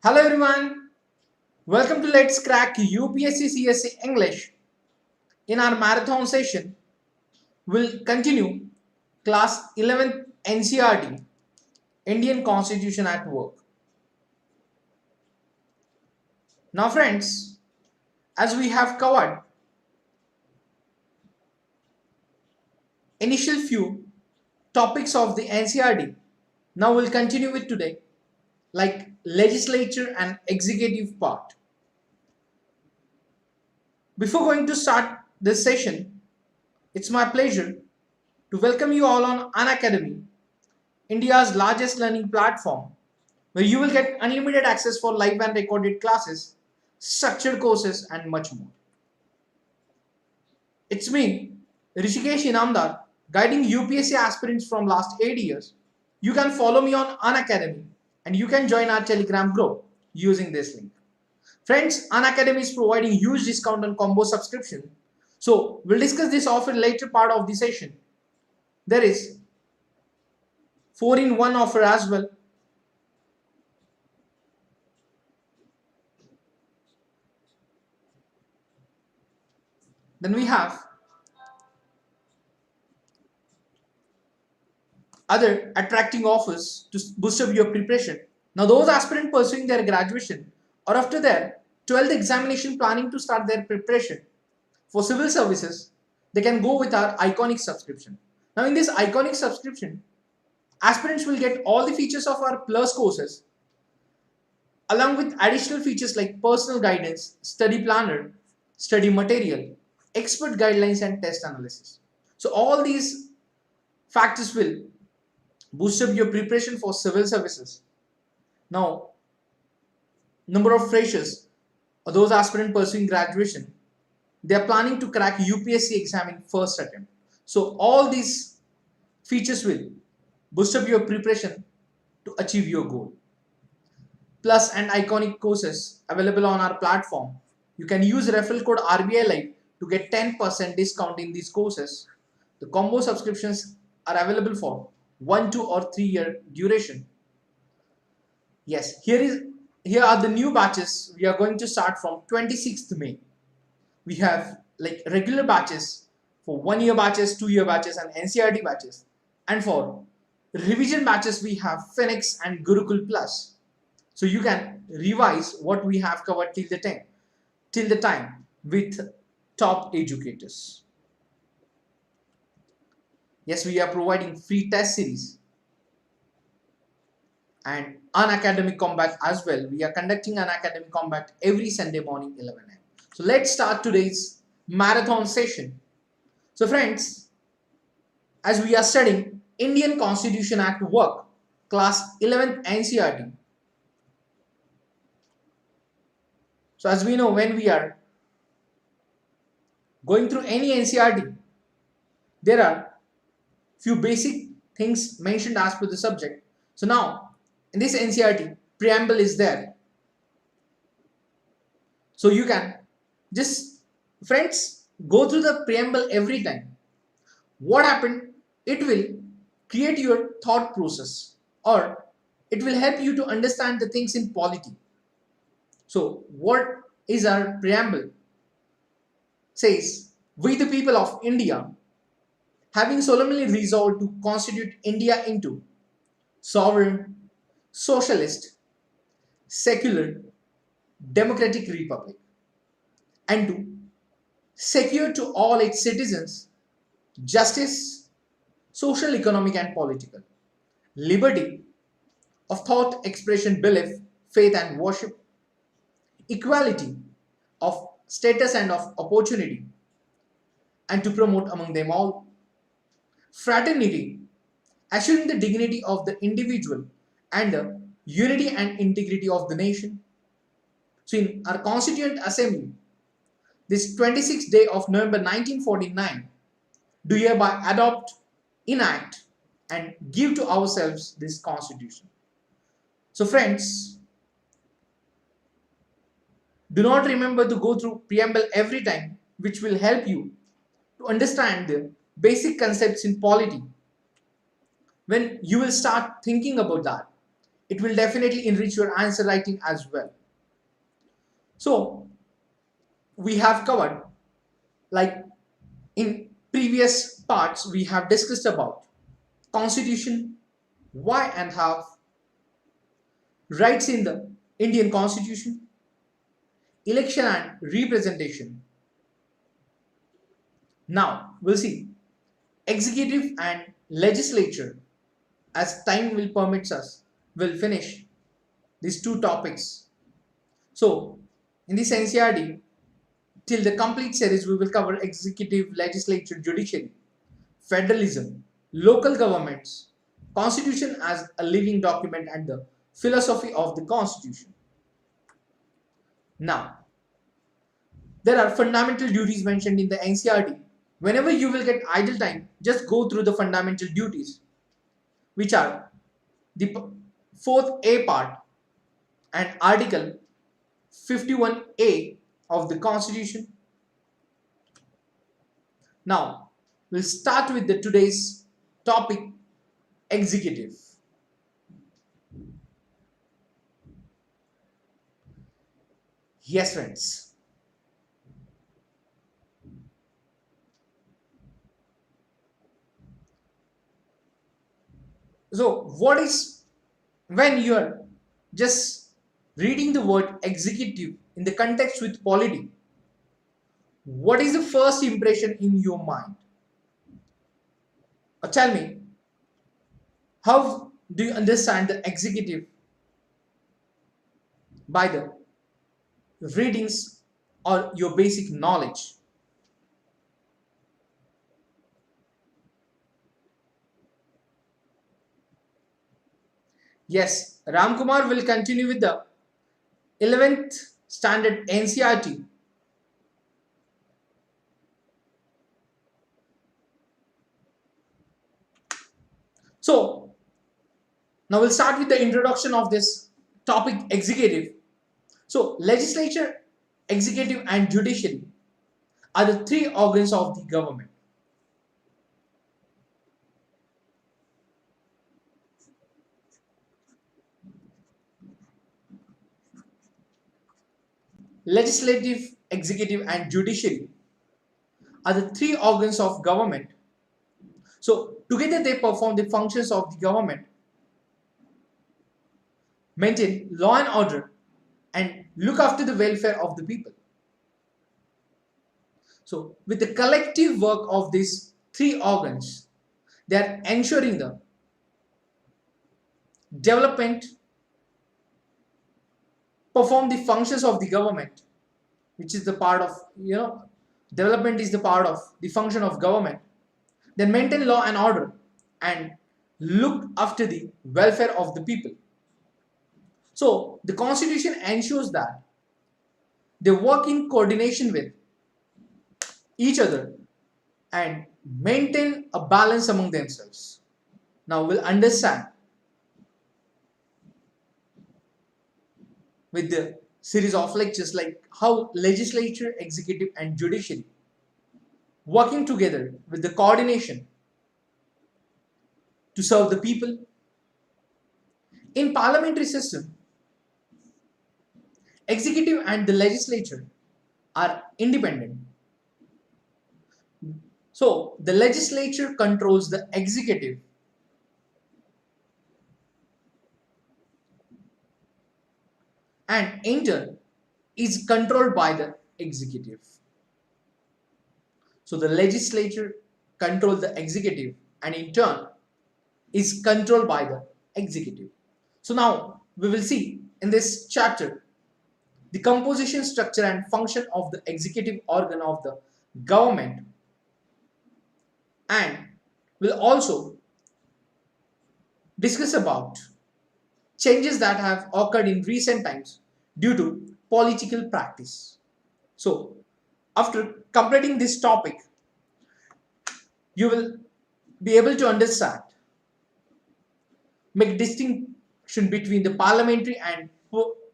Hello everyone, welcome to Let's Crack UPSC CSE English. In our marathon session, we'll continue class 11th NCERT Indian Constitution at Work. Now friends, as we have covered initial few topics of the NCERT, now we'll continue with today like legislature and executive part. Before going to start this session, it's my pleasure to welcome you all on Unacademy, India's largest learning platform, where you will get unlimited access for live and recorded classes, structured courses, and much more. It's me, Rushikesh Inamdar, guiding UPSC aspirants from last 8 years. You can follow me on Unacademy and you can join our Telegram group using this link. Friends, Unacademy is providing huge discount on combo subscription. So we'll discuss this offer later part of the session. There is 4-in-1 offer as well. Then we have other attracting offers to boost up your preparation. Now those aspirants pursuing their graduation or after their 12th examination planning to start their preparation for civil services, they can go with our iconic subscription. Now in this iconic subscription, aspirants will get all the features of our plus courses along with additional features like personal guidance, study planner, study material, expert guidelines and test analysis. So all these factors will boost up your preparation for civil services. Now, number of freshers or those aspirants pursuing graduation, they are planning to crack UPSC exam in first attempt. So all these features will boost up your preparation to achieve your goal. Plus and iconic courses available on our platform. You can use referral code RBI Live to get 10% discount in these courses. The combo subscriptions are available for 1, 2 or 3 year duration. Yes, here are the new batches. We are going to start from 26th May. We have like regular batches for 1 year batches, 2 year batches and NCERT batches. And for revision batches, we have Phoenix and Gurukul Plus. So you can revise what we have covered till the time with top educators. Yes, we are providing free test series and Unacademy combat as well. We are conducting Unacademy combat every Sunday morning 11 a.m. So let's start today's marathon session. So friends, as we are studying Indian Constitution Act Work, class 11th NCERT. So as we know, when we are going through any NCERT, there are few basic things mentioned as per the subject. So now in this NCERT, preamble is there. So you can just, friends, go through the preamble every time. What happened? It will create your thought process or it will help you to understand the things in polity. So what is our preamble? Says, we the people of India, having solemnly resolved to constitute India into sovereign, socialist, secular, democratic republic, and to secure to all its citizens justice, social, economic, and political, liberty of thought, expression, belief, faith, and worship, equality of status and of opportunity, and to promote among them all fraternity, assuring the dignity of the individual and the unity and integrity of the nation. So in our Constituent Assembly, this 26th day of November 1949, do hereby adopt, enact and give to ourselves this Constitution. So friends, do not remember to go through preamble every time, which will help you to understand the basic concepts in polity. When you will start thinking about that, it will definitely enrich your answer writing as well. So we have covered, like in previous parts, we have discussed about constitution, why and how, rights in the Indian constitution, election and representation. Now we'll see executive and legislature. As time will permits us, we'll finish these two topics. So in this NCRD, till the complete series, we will cover executive, legislature, judiciary, federalism, local governments, constitution as a living document, and the philosophy of the constitution. Now, there are fundamental duties mentioned in the NCRT. Whenever you will get idle time, just go through the fundamental duties, which are the fourth A part and Article 51A of the Constitution. Now, we'll start with the today's topic, executive. Yes, friends. So, what is, when you are just reading the word executive in the context with polity, what is the first impression in your mind? Or tell me, how do you understand the executive by the readings or your basic knowledge? Yes, Ramkumar will continue with the 11th standard NCRT. So, now we'll start with the introduction of this topic, executive. So, legislature, executive and judiciary are the three organs of the government. Legislative, executive and judiciary are the three organs of government. So together they perform the functions of the government, maintain law and order, and look after the welfare of the people. So with the collective work of these three organs, they are ensuring the development, perform the functions of the government, which is the part of, development is the part of the function of government, then maintain law and order and look after the welfare of the people. So the constitution ensures that they work in coordination with each other and maintain a balance among themselves. Now we'll understand with the series of lectures like how legislature, executive and judiciary working together with the coordination to serve the people. In parliamentary system, executive and the legislature are independent. So the legislature controls the executive and in turn is controlled by the executive. So the legislature controls the executive and in turn is controlled by the executive. So now we will see in this chapter the composition, structure and function of the executive organ of the government, and we'll also discuss about changes that have occurred in recent times due to political practice. So after completing this topic, you will be able to understand, make distinction between the parliamentary and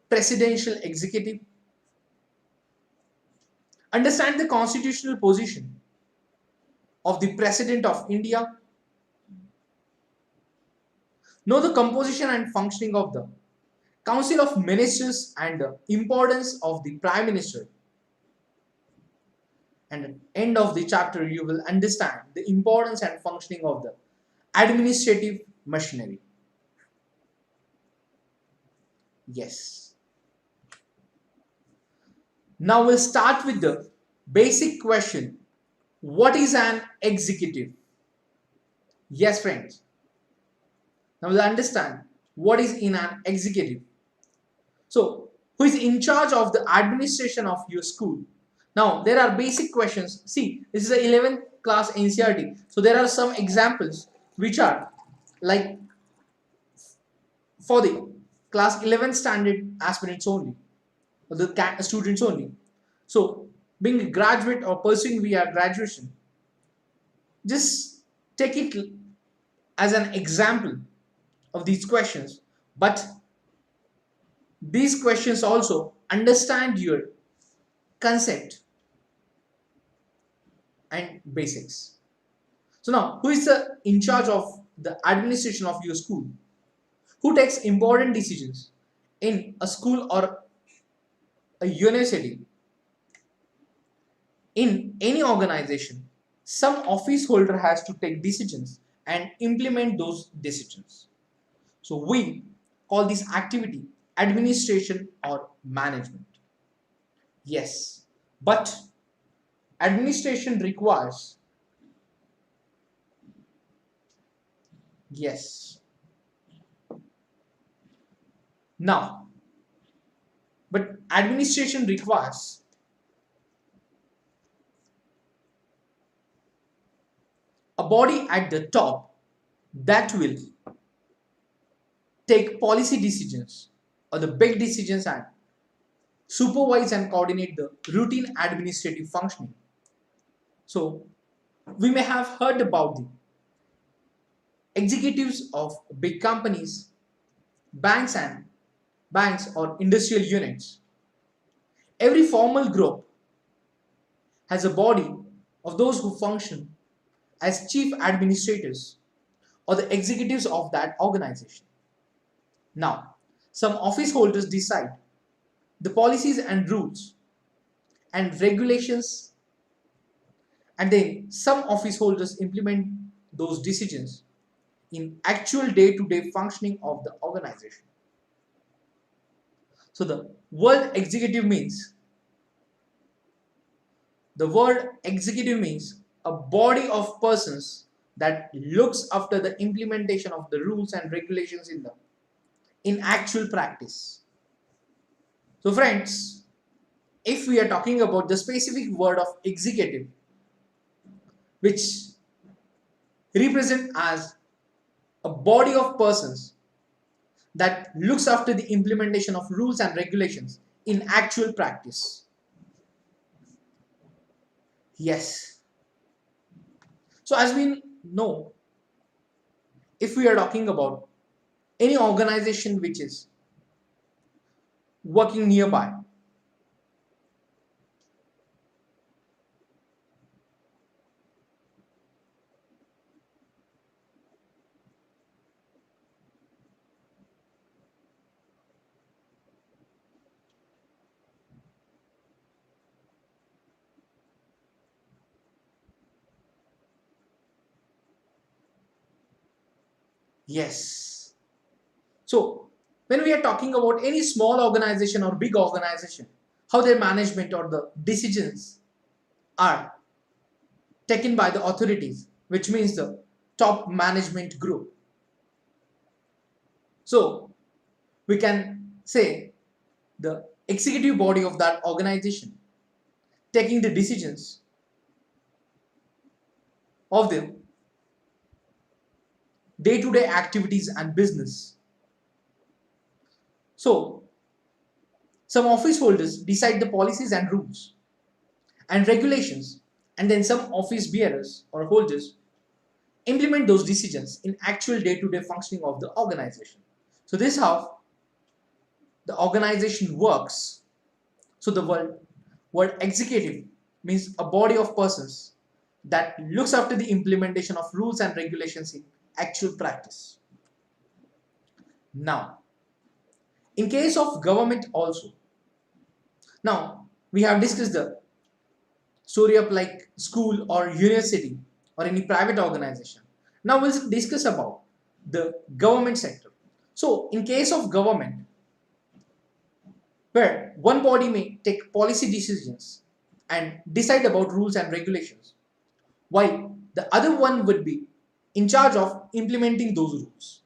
presidential executive, understand the constitutional position of the President of India, Know the composition and functioning of the Council of Ministers and the importance of the Prime Minister. And at the end of the chapter, you will understand the importance and functioning of the administrative machinery. Yes. Now we'll start with the basic question. What is an executive? Yes, friends. Now we'll understand what is in an executive. So, who is in charge of the administration of your school? Now, there are basic questions. See, this is the 11th class NCERT. So, there are some examples which are like for the class 11th standard aspirants only, or the students only. So, being a graduate or pursuing via graduation, just take it as an example of these questions. But these questions also understand your concept and basics. So now, who is in charge of the administration of your school? Who takes important decisions in a school or a university? In any organization, some office holder has to take decisions and implement those decisions. So we call this activity administration or management. Yes, but administration requires, yes. Now, but administration requires a body at the top that will take policy decisions or the big decisions and supervise and coordinate the routine administrative functioning. So, we may have heard about the executives of big companies, banks or industrial units. Every formal group has a body of those who function as chief administrators or the executives of that organization. Now, some office holders decide the policies and rules and regulations, and then some office holders implement those decisions in actual day-to-day functioning of the organization. So the word executive means a body of persons that looks after the implementation of the rules and regulations in actual practice. So friends, if we are talking about the specific word of executive, which represent as a body of persons that looks after the implementation of rules and regulations in actual practice. Yes. So as we know, if we are talking about any organization which is working nearby, yes. So when we are talking about any small organization or big organization, how their management or the decisions are taken by the authorities, which means the top management group. So we can say the executive body of that organization taking the decisions of the day-to-day activities and business. So some office holders decide the policies and rules and regulations, and then some office bearers or holders implement those decisions in actual day-to-day functioning of the organization. So this is how the organization works. So the word executive means a body of persons that looks after the implementation of rules and regulations in actual practice. Now, in case of government also, now we have discussed the story of like school or university or any private organization. Now we'll discuss about the government sector. So in case of government, where one body may take policy decisions and decide about rules and regulations, while the other one would be in charge of implementing those rules.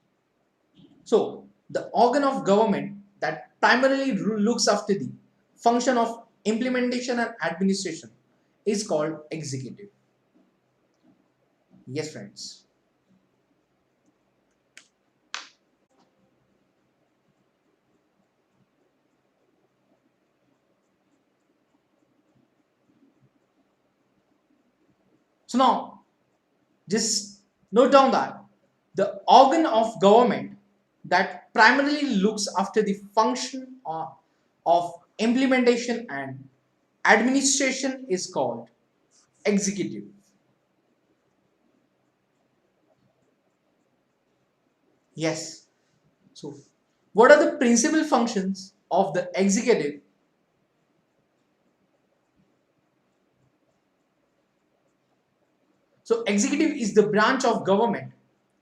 So the organ of government that primarily looks after the function of implementation and administration is called executive. Yes, friends. So now, just note down that the organ of government that primarily looks after the function of implementation and administration is called executive. Yes. So, what are the principal functions of the executive? So, executive is the branch of government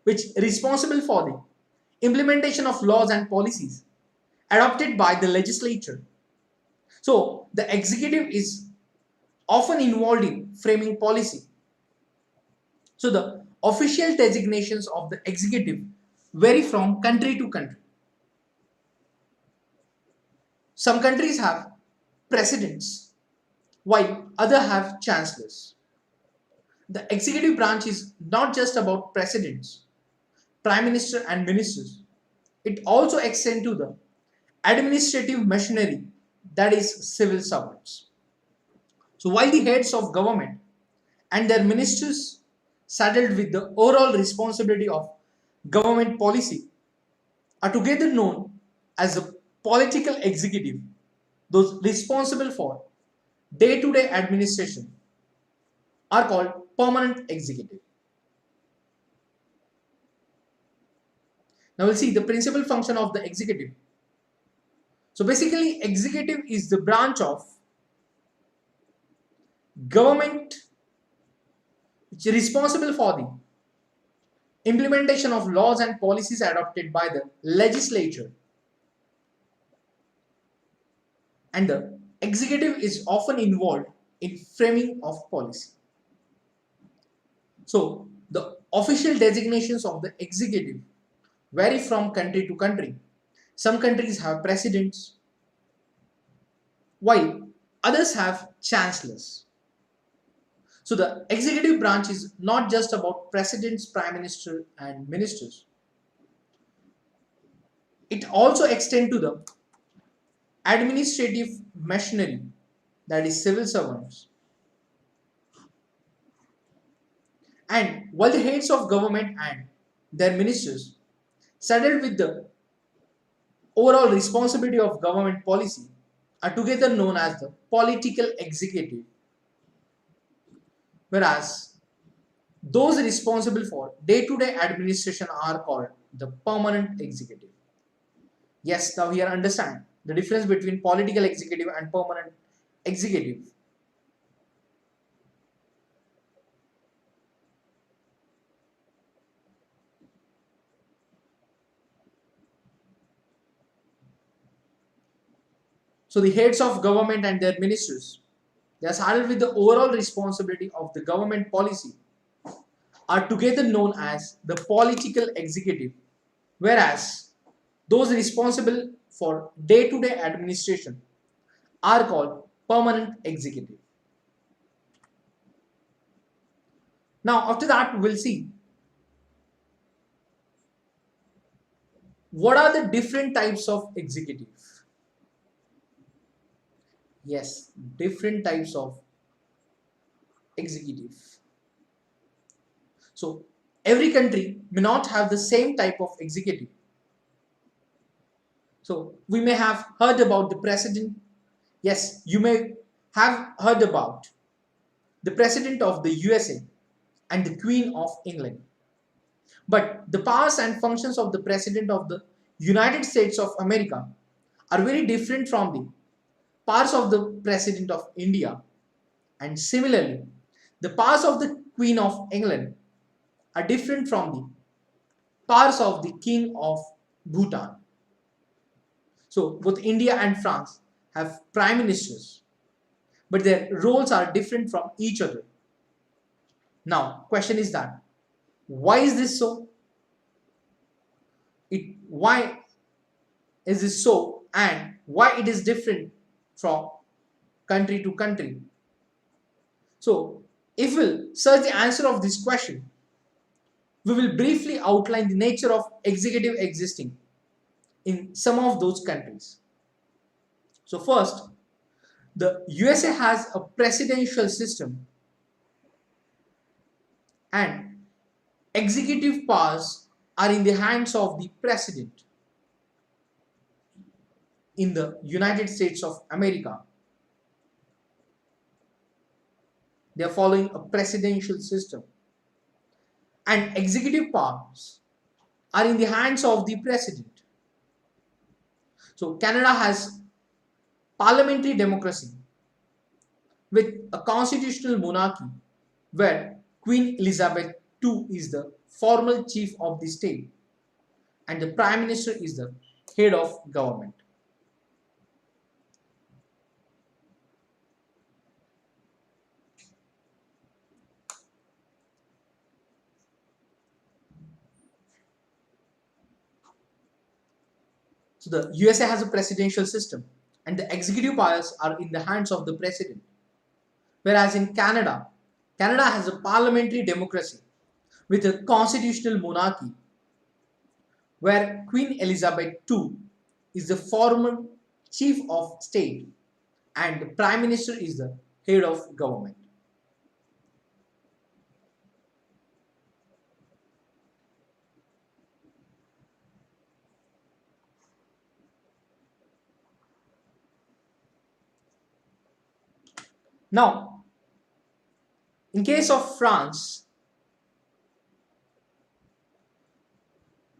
which is responsible for the implementation of laws and policies adopted by the legislature. So, the executive is often involved in framing policy. So, the official designations of the executive vary from country to country. Some countries have presidents, while others have chancellors. The executive branch is not just about presidents, prime minister and ministers. It also extends to the administrative machinery, that is civil servants. So while the heads of government and their ministers saddled with the overall responsibility of government policy are together known as the political executive, those responsible for day-to-day administration are called permanent executive. Now we'll see the principal function of the executive. So basically, executive is the branch of government which is responsible for the implementation of laws and policies adopted by the legislature. And the executive is often involved in framing of policy. So the official designations of the executive vary from country to country. Some countries have presidents, while others have chancellors. So the executive branch is not just about presidents, prime minister and ministers. It also extends to the administrative machinery, that is civil servants. And while the heads of government and their ministers saddled with the overall responsibility of government policy are together known as the political executive, whereas those responsible for day-to-day administration are called the permanent executive. Yes, now here understand the difference between political executive and permanent executive. So the heads of government and their ministers, they are saddled with the overall responsibility of the government policy, are together known as the political executive, whereas those responsible for day-to-day administration are called permanent executive. Now after that we'll see what are the different types of executive. Yes, different types of executive. So every country may not have the same type of executive. So we may have heard about the president. Yes, you may have heard about the president of the USA and the Queen of England. But the powers and functions of the president of the United States of America are very different from the powers of the President of India, and similarly, the powers of the Queen of England are different from the powers of the King of Bhutan. So both India and France have prime ministers, but their roles are different from each other. Now, question is that why is this so? Why is this so, and why it is different from country to country? So, if we'll search the answer of this question, we will briefly outline the nature of executive existing in some of those countries. So first, the USA has a presidential system, and executive powers are in the hands of the president. In the United States of America, they are following a presidential system, and executive powers are in the hands of the president. So Canada has parliamentary democracy with a constitutional monarchy where Queen Elizabeth II is the formal chief of the state and the prime minister is the head of government. So the USA has a presidential system and the executive powers are in the hands of the president. Whereas in Canada, Canada has a parliamentary democracy with a constitutional monarchy where Queen Elizabeth II is the formal chief of state and the prime minister is the head of government. Now, in case of France,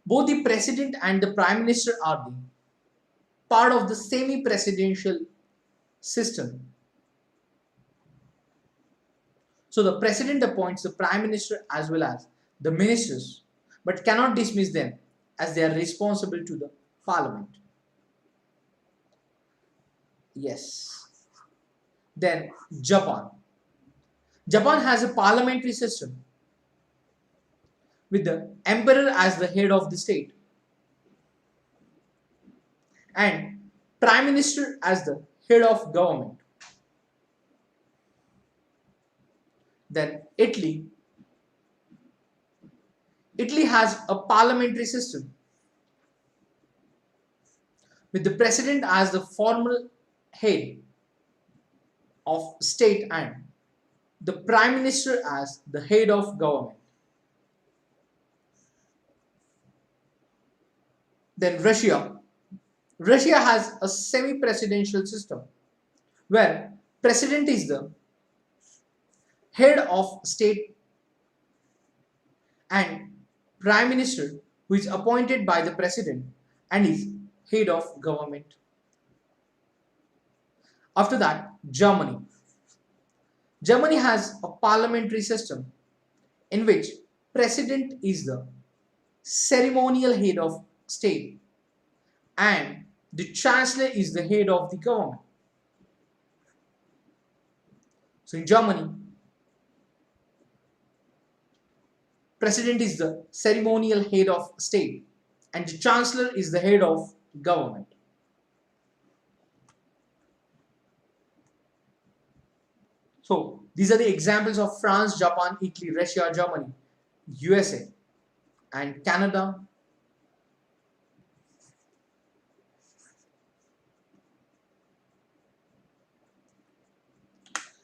both the president and the prime minister are the part of the semi-presidential system. So the president appoints the prime minister as well as the ministers, but cannot dismiss them as they are responsible to the parliament. Yes. Then Japan. Japan has a parliamentary system with the emperor as the head of the state and prime minister as the head of government. Then Italy. Italy has a parliamentary system with the president as the formal head of state and the prime minister as the head of government. Then Russia. Russia has a semi-presidential system where president is the head of state and prime minister who is appointed by the president and is head of government. After that, Germany. Germany has a parliamentary system in which president is the ceremonial head of state and the chancellor is the head of the government. So in Germany, president is the ceremonial head of state and the chancellor is the head of government. So these are the examples of France, Japan, Italy, Russia, Germany, USA and Canada.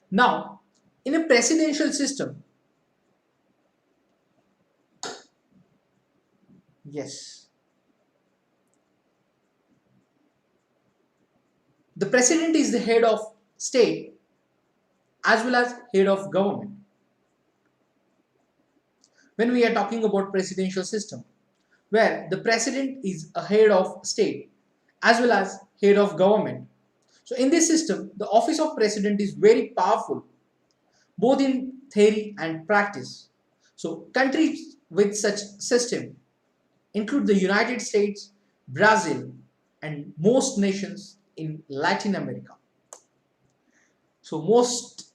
Now, in a presidential system, yes, the president is the head of state as well as head of government. When we are talking about presidential system, where the president is a head of state as well as head of government. So in this system, the office of president is very powerful both in theory and practice. So countries with such system include the United States, Brazil, and most nations in Latin America. So most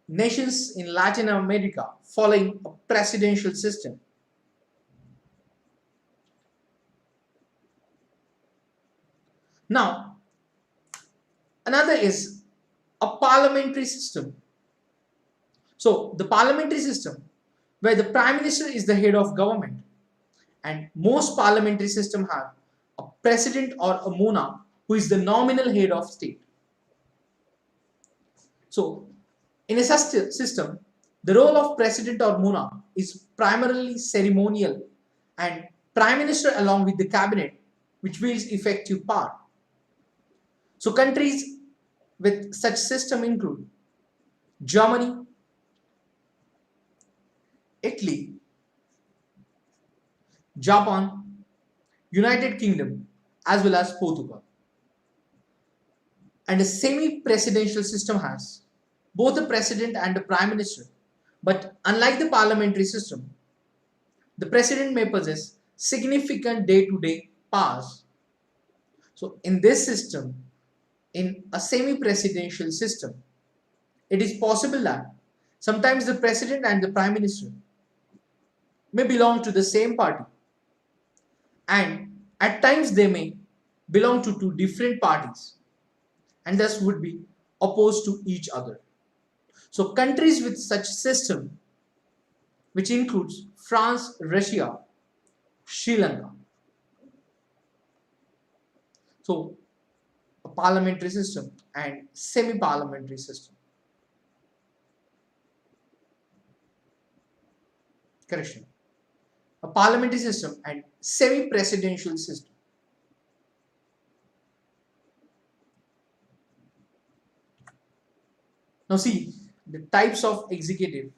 nations in Latin America following a presidential system. Now, another is a parliamentary system. So the parliamentary system where the prime minister is the head of government, and most parliamentary system have a president or a monarch who is the nominal head of state. So in a system, the role of president or monarch is primarily ceremonial, and prime minister along with the cabinet which wields effective power. So countries with such system include Germany, Italy, Japan, United Kingdom, as well as Portugal. And a semi-presidential system has both the president and the prime minister. But unlike the parliamentary system, the president may possess significant day-to-day powers. So in this system, in a semi-presidential system, it is possible that sometimes the president and the prime minister may belong to the same party, and at times they may belong to two different parties and thus would be opposed to each other. So countries with such system, which includes France, Russia, Sri Lanka. So a parliamentary system and semi-parliamentary system. Correction. A parliamentary system and semi-presidential system. Now see the types of executive.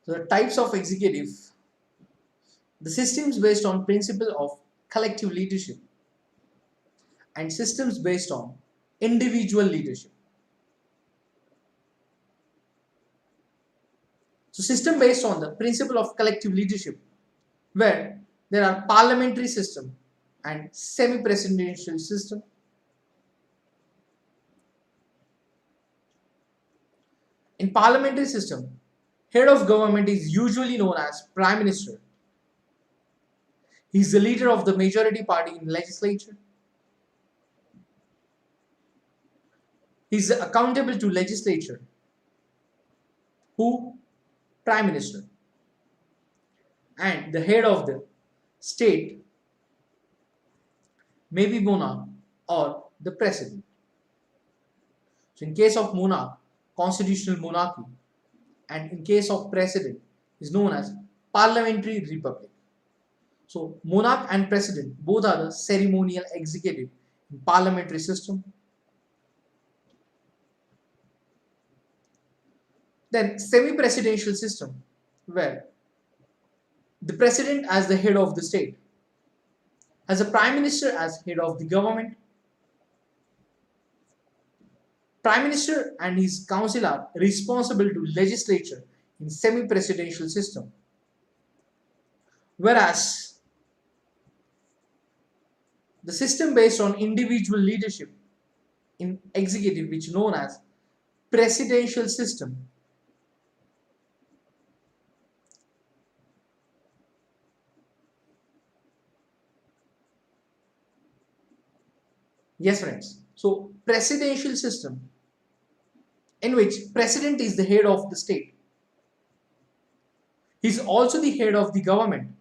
So the types of executive, the systems based on principle of collective leadership and systems based on individual leadership. So system based on the principle of collective leadership, where there are parliamentary system and semi-presidential system. In parliamentary system, head of government is usually known as prime minister. He is the leader of the majority party in legislature. He is accountable to legislature. Who? Prime minister. And the head of the state may be monarch or the president. So in case of monarch, constitutional monarchy, and in case of president is known as parliamentary republic. So monarch and president both are the ceremonial executive in parliamentary system. Then semi-presidential system, where the president as the head of the state has a prime minister as head of the government. Prime minister and his council are responsible to legislature in semi-presidential system, whereas the system based on individual leadership in executive, which is known as presidential system. Yes friends, so presidential system in which president is the head of the state. He is also the head of the government,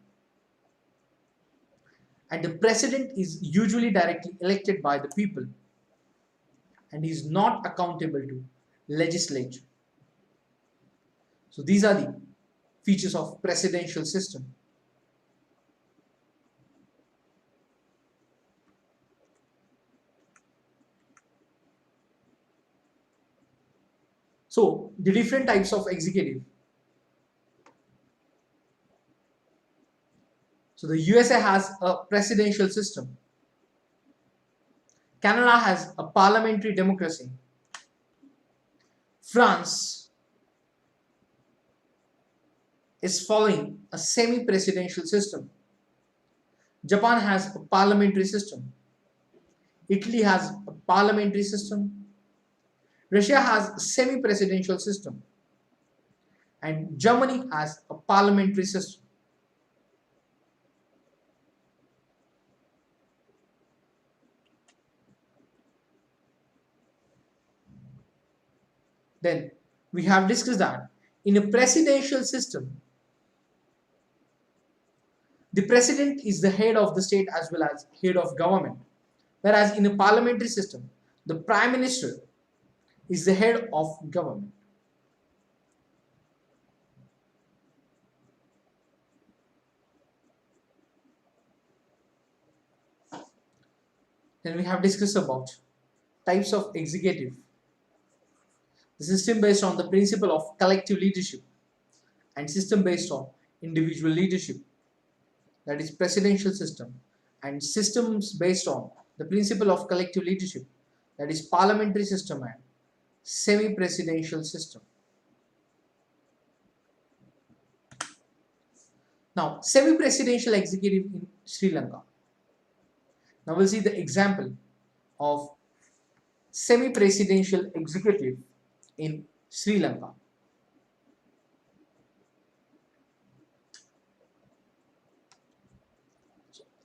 and the president is usually directly elected by the people and is not accountable to legislature. So these are the features of presidential system. So the different types of executive. So the USA has a presidential system. Canada has a parliamentary democracy. France is following a semi-presidential system. Japan has a parliamentary system. Italy has a parliamentary system. Russia has a semi-presidential system. And Germany has a parliamentary system. Then we have discussed that in a presidential system, the president is the head of the state as well as head of government. Whereas in a parliamentary system, the prime minister is the head of government. Then we have discussed about types of executive. The system based on the principle of collective leadership and system based on individual leadership, that is presidential system, and systems based on the principle of collective leadership, that is parliamentary system and semi-presidential system. Now, semi-presidential executive in Sri Lanka. Now we'll see the example of semi-presidential executive in Sri Lanka.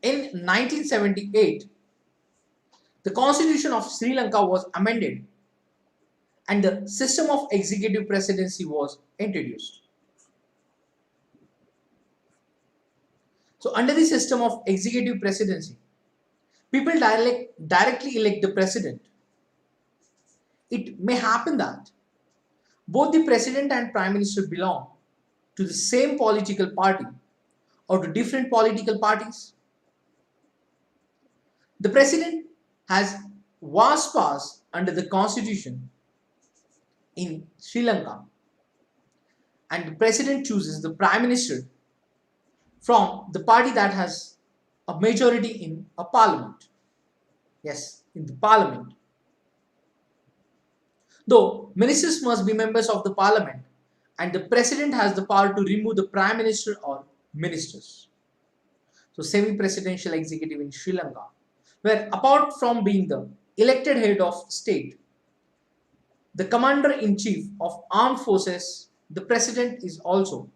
In 1978, the constitution of Sri Lanka was amended and the system of executive presidency was introduced. So under the system of executive presidency, people directly elect the president. It may happen that both the president and prime minister belong to the same political party or to different political parties. The president has vast powers under the constitution in Sri Lanka, and the president chooses the prime minister from the party that has a majority in a parliament. Yes, in the parliament. Though ministers must be members of the parliament, and the president has the power to remove the prime minister or ministers. So semi-presidential executive in Sri Lanka, where apart from being the elected head of state, the commander-in-chief of armed forces, the president is also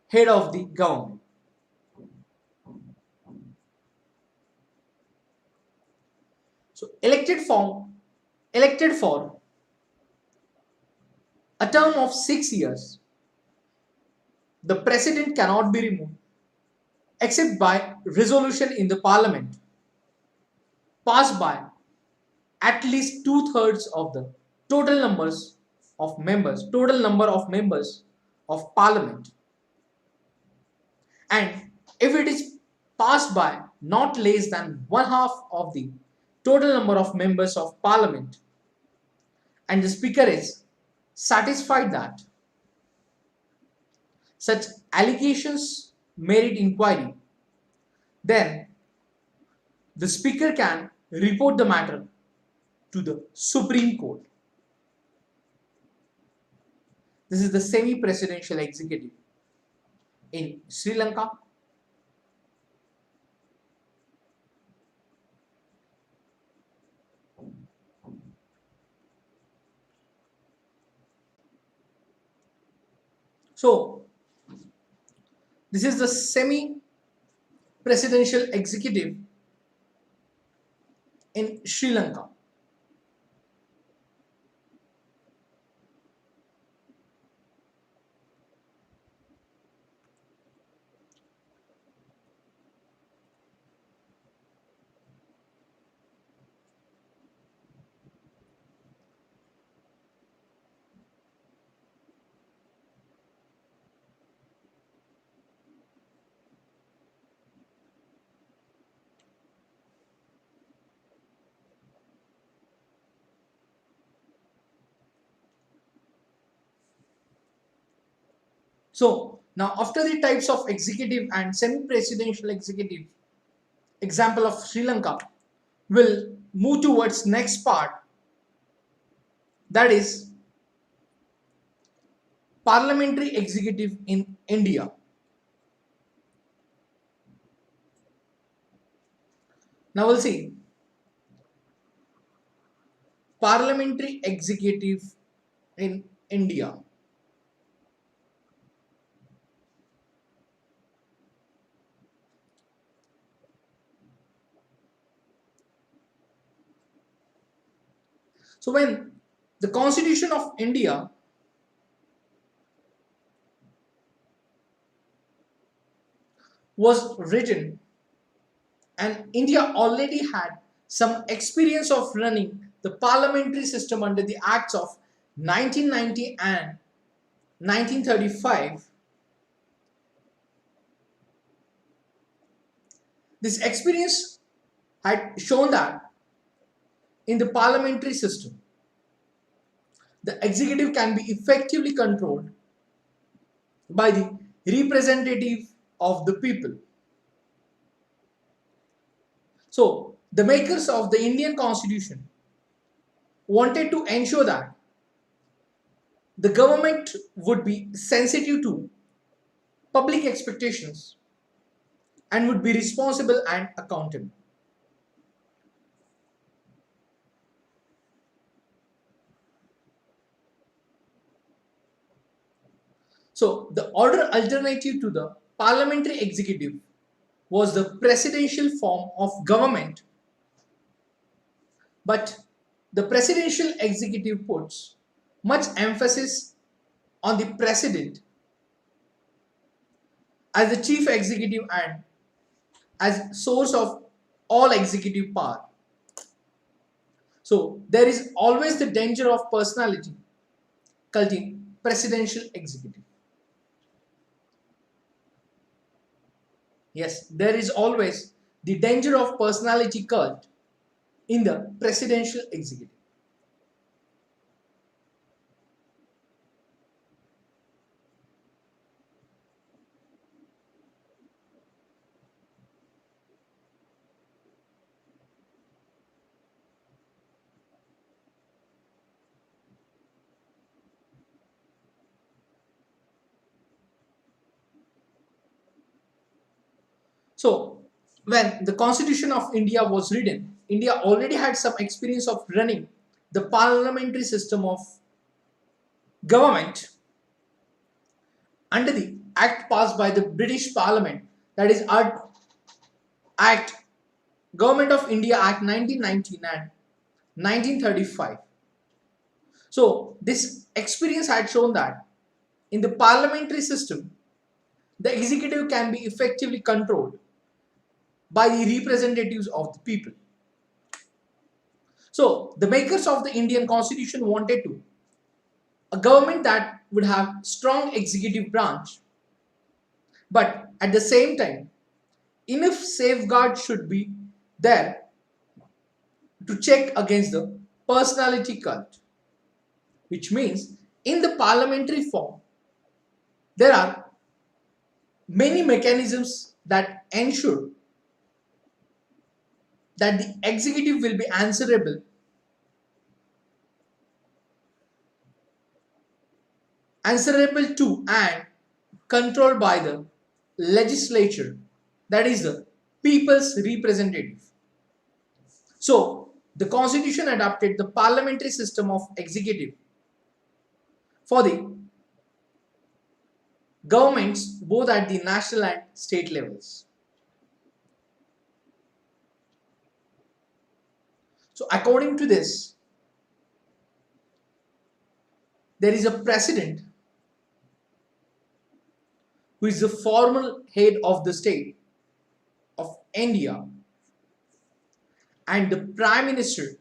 head of the government. So elected for a term of 6 years, the president cannot be removed except by resolution in the parliament passed by at least two-thirds of the total number of members of parliament. And if it is passed by not less than one half of the total number of members of parliament, and the speaker is satisfied that such allegations merit inquiry, then the speaker can report the matter to the Supreme Court. This is the semi-presidential executive in Sri Lanka. So, this is the semi-presidential executive in Sri Lanka. So now after the types of executive and semi-presidential executive, example of Sri Lanka, will move towards next part, that is parliamentary executive in India. Now we'll see parliamentary executive in India. So when the Constitution of India was written and India already had some experience of running the parliamentary system under the acts of 1990 and 1935, this experience had shown that in the parliamentary system, the executive can be effectively controlled by the representative of the people. So, the makers of the Indian Constitution wanted to ensure that the government would be sensitive to public expectations and would be responsible and accountable. So, the order alternative to the parliamentary executive was the presidential form of government, but the presidential executive puts much emphasis on the president as the chief executive and as source of all executive power. So there is always the danger of personality culting presidential executive. Yes, there is always the danger of personality cult in the presidential executive. So, when the Constitution of India was written, India already had some experience of running the parliamentary system of government under the act passed by the British Parliament, that is Act Government of India Act 1919 and 1935. So, this experience had shown that in the parliamentary system, the executive can be effectively controlled by the representatives of the people. So, the makers of the Indian Constitution wanted to a government that would have strong executive branch, but at the same time, enough safeguards should be there to check against the personality cult, which means in the parliamentary form, there are many mechanisms that ensure that the executive will be answerable to and controlled by the legislature, that is the people's representative. So the constitution adopted the parliamentary system of executive for the governments both at the national and state levels. So according to this, there is a president who is the formal head of the state of India, and the prime minister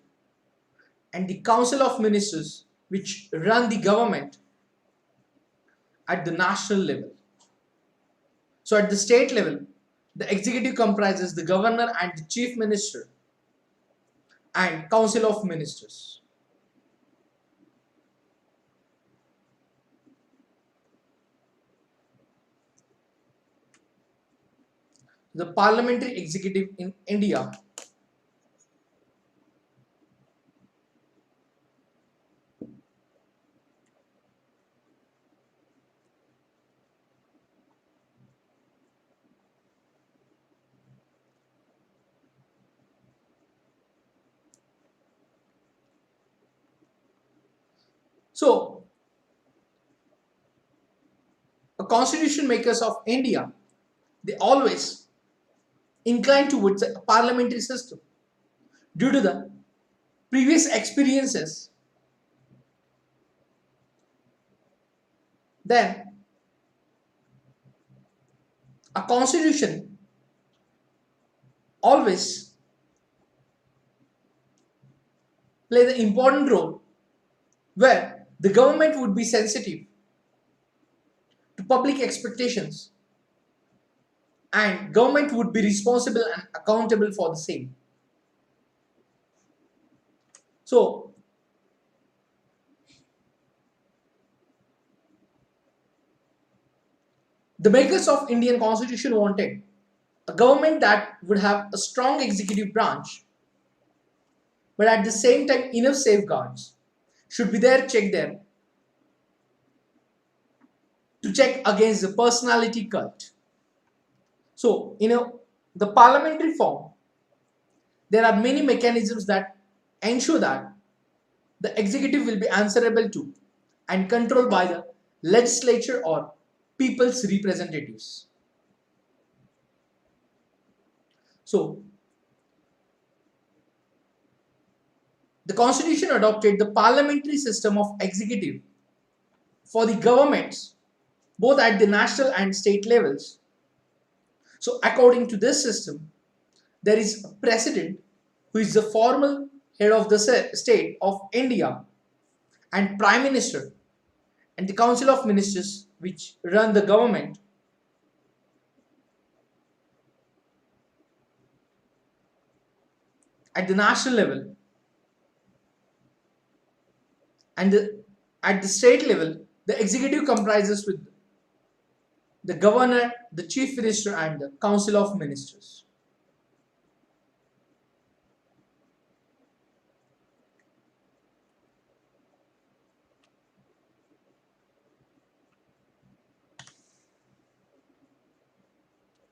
and the council of ministers which run the government at the national level. So at the state level, the executive comprises the governor and the chief minister and council of ministers. the Parliamentary Executive in India. So, the constitution makers of India, they always incline towards a parliamentary system due to the previous experiences. Then, a constitution always play the important role where the government would be sensitive to public expectations and government would be responsible and accountable for the same. So, the makers of Indian Constitution wanted a government that would have a strong executive branch, but at the same time enough safeguards should be there to check against the personality cult. So, the parliamentary form, there are many mechanisms that ensure that the executive will be answerable to and controlled by the legislature or people's representatives. So, the constitution adopted the parliamentary system of executive for the governments both at the national and state levels. So, according to this system, there is a president who is the formal head of the state of India, and prime minister and the council of ministers which run the government. At the national level and at the state level, the executive comprises with the governor, the chief minister and the council of ministers.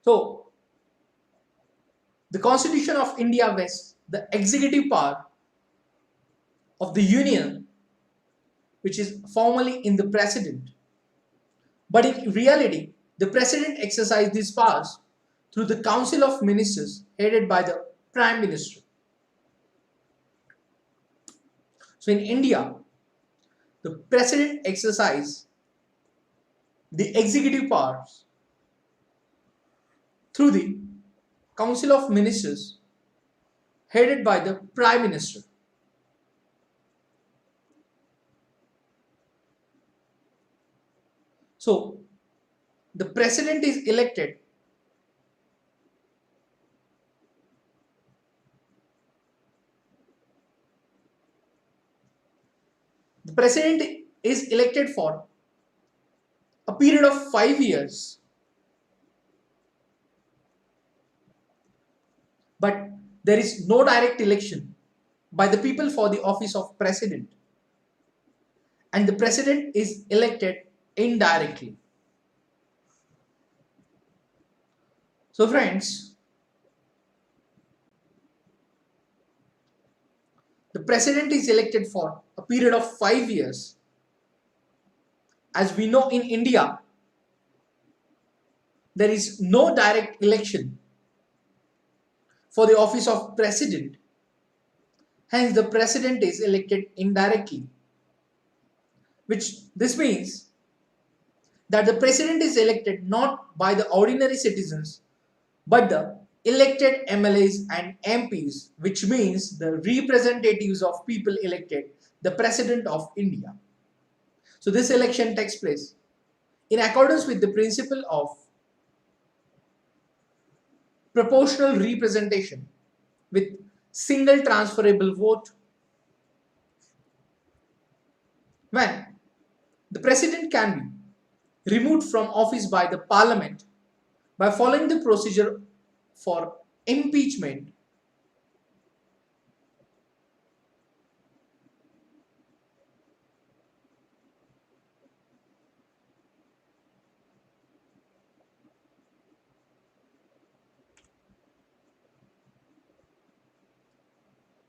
So, the Constitution of India vests the executive power of the Union, which is formally in the President. But in reality, the President exercises these powers through the Council of Ministers headed by the Prime Minister. So in India, the President exercises the executive powers through the Council of Ministers headed by the Prime Minister. So, the President is elected for a period of 5 years. But there is no direct election by the people for the office of President. And the President is elected indirectly. So friends, the President is elected for a period of 5 years. As we know, in India, there is no direct election for the office of President. Hence, the President is elected indirectly. This means that the President is elected not by the ordinary citizens, but the elected MLAs and MPs, which means the representatives of people elected the President of India. So this election takes place in accordance with the principle of proportional representation with single transferable vote, when the President can be removed from office by the Parliament by following the procedure for impeachment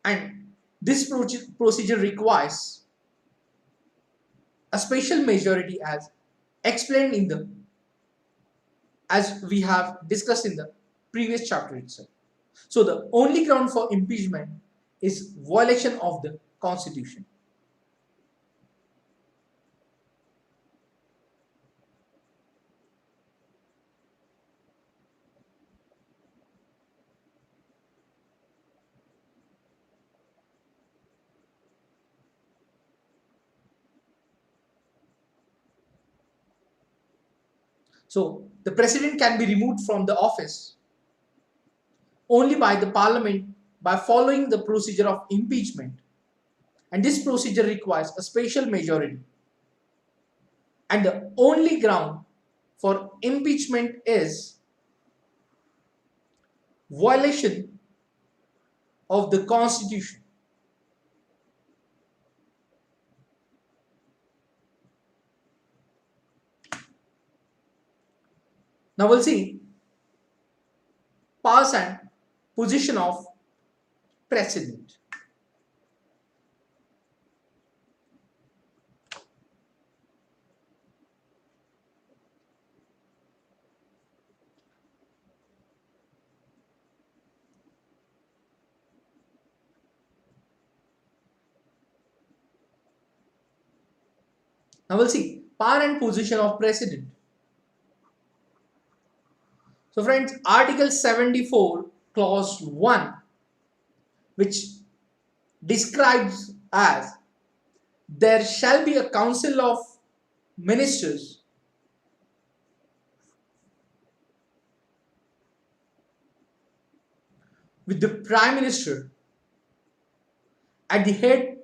and this procedure requires a special majority as we have discussed in the previous chapter itself. So the only ground for impeachment is violation of the constitution. So the president can be removed from the office only by the parliament by following the procedure of impeachment, and this procedure requires a special majority, and the only ground for impeachment is violation of the constitution. Now we'll see powers and position of president. Now we'll see power and position of president. So friends, Article 74 clause 1, which describes as there shall be a council of ministers with the prime minister at the head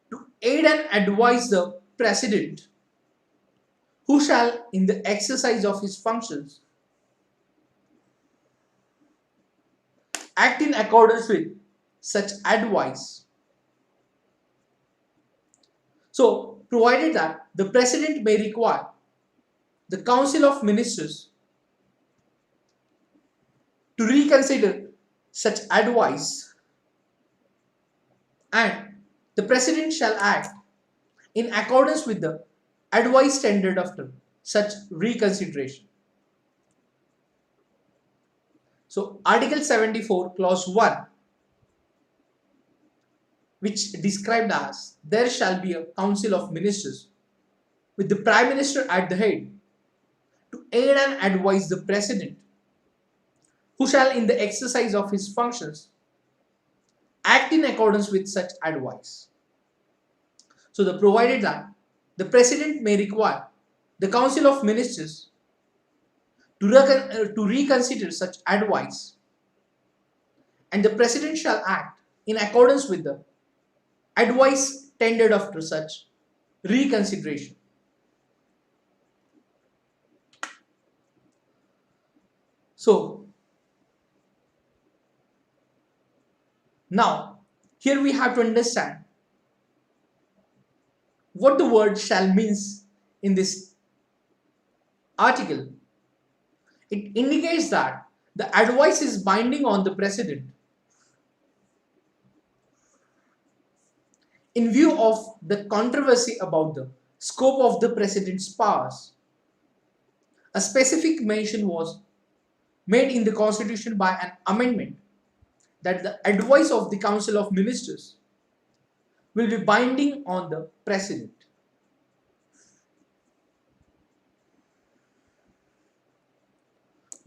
to aid and advise the president, who shall in the exercise of his functions act in accordance with such advice. So provided that the president may require the council of ministers to reconsider such advice, and the president shall act in accordance with the advice tendered after such reconsideration. So Article 74 clause 1, which described as there shall be a council of ministers with the prime minister at the head to aid and advise the president, who shall in the exercise of his functions act in accordance with such advice. So the provided that the president may require the council of ministers to reconsider such advice, and the president shall act in accordance with the advice tendered after such reconsideration. So now here we have to understand what the word shall means in this article. It indicates that the advice is binding on the president in view of the controversy about the scope of the president's powers. A specific mention was made in the constitution by an amendment that the advice of the council of ministers will be binding on the president.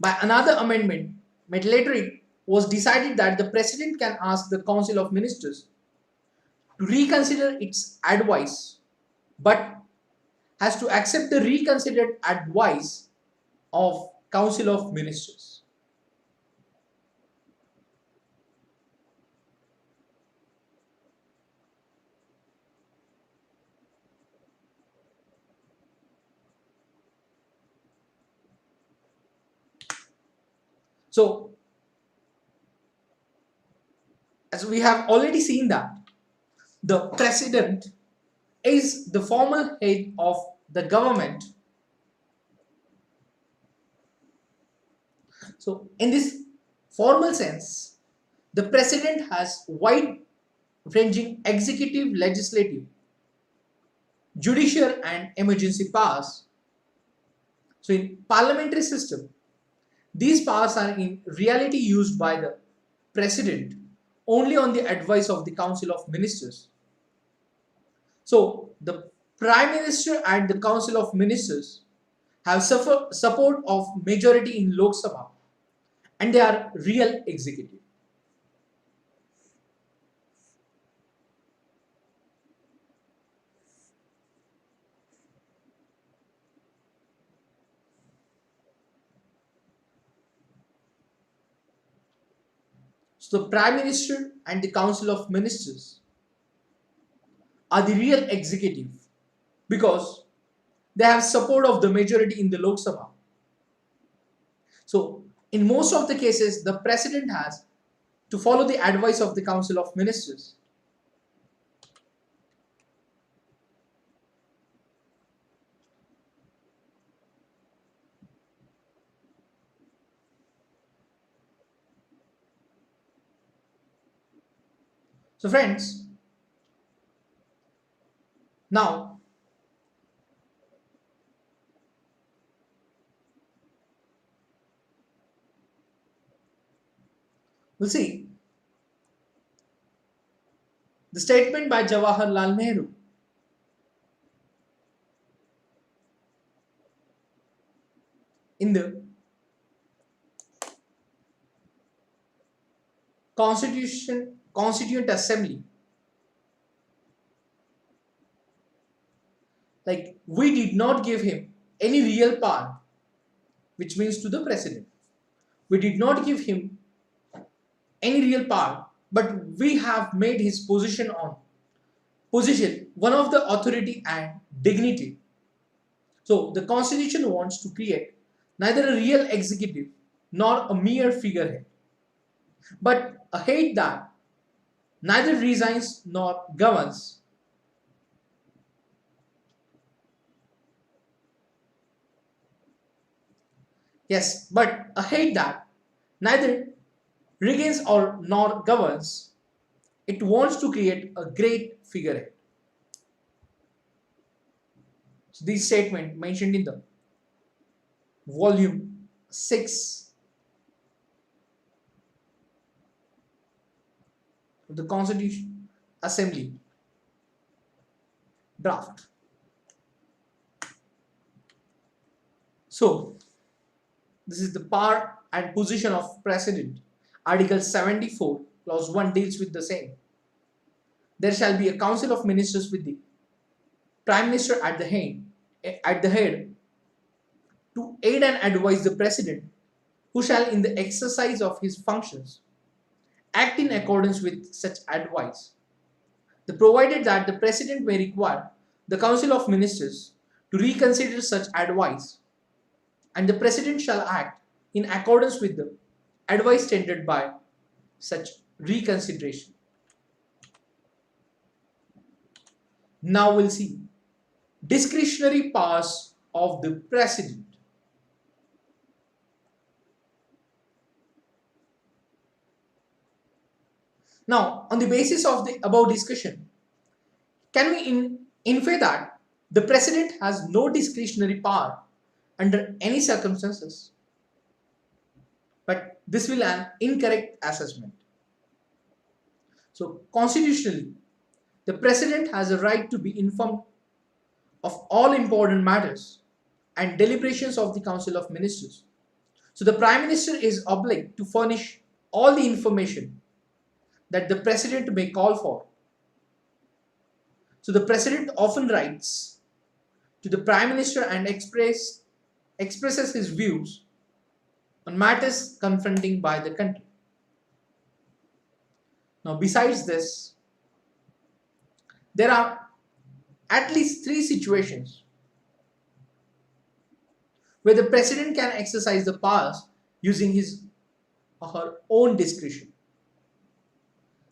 By another amendment made later, it was decided that the president can ask the council of ministers to reconsider its advice, but has to accept the reconsidered advice of council of ministers. So, as we have already seen that the president is the formal head of the government. So, in this formal sense, the president has wide ranging executive, legislative, judicial, and emergency powers. So, in parliamentary system, these powers are in reality used by the president only on the advice of the Council of Ministers. So, the Prime Minister and the Council of Ministers have support of majority in Lok Sabha, and they are real executive. So, the Prime Minister and the Council of Ministers are the real executive because they have support of the majority in the Lok Sabha. So, in most of the cases, the president has to follow the advice of the Council of Ministers. So, friends, now we'll see the statement by Jawharlal Nehru in the Constituent Assembly. Like, we did not give him any real power, which means to the president. We did not give him any real power, but we have made his position one of the authority and dignity. So the constitution wants to create neither a real executive nor a mere figurehead, but a head that neither resigns nor governs. Yes, but a head that neither regains or nor governs. It wants to create a great figurehead. So this statement mentioned in the volume 6 of the Constitution Assembly draft. So this is the power and position of president. Article 74 clause 1 deals with the same. There shall be a council of ministers with the prime minister at the head to aid and advise the president, who shall in the exercise of his functions act in accordance with such advice. The provided that the president may require the council of ministers to reconsider such advice, and the president shall act in accordance with the advice tendered by such reconsideration. Now we'll see discretionary powers of the president. Now, on the basis of the above discussion, can we infer that the president has no discretionary power under any circumstances? But this will be an incorrect assessment. So, constitutionally, the president has a right to be informed of all important matters and deliberations of the Council of Ministers. So, the Prime Minister is obliged to furnish all the information that the president may call for. So, the president often writes to the Prime Minister and expresses his views on matters confronting by the country. Now, besides this, there are at least 3 situations where the president can exercise the powers using his or her own discretion.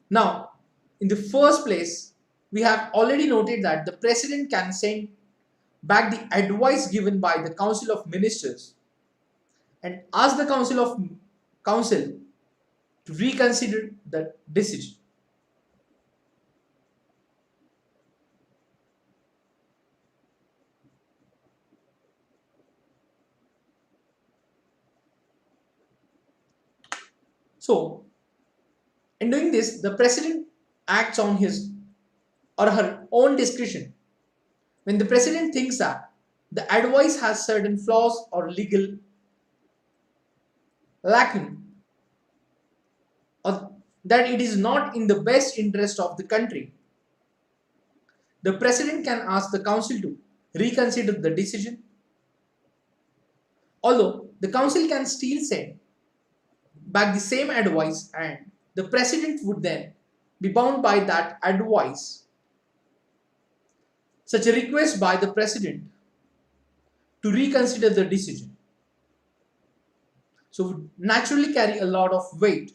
Now, in the first place, we have already noted that the President can send back the advice given by the Council of Ministers and ask the Council to reconsider the decision. So, in doing this, the President acts on his or her own discretion when the President thinks that the advice has certain flaws or legal lacking, or that it is not in the best interest of the country. The President can ask the Council to reconsider the decision, although the Council can still send back the same advice and the President would then be bound by that advice. Such a request by the President to reconsider the decision would naturally carry a lot of weight.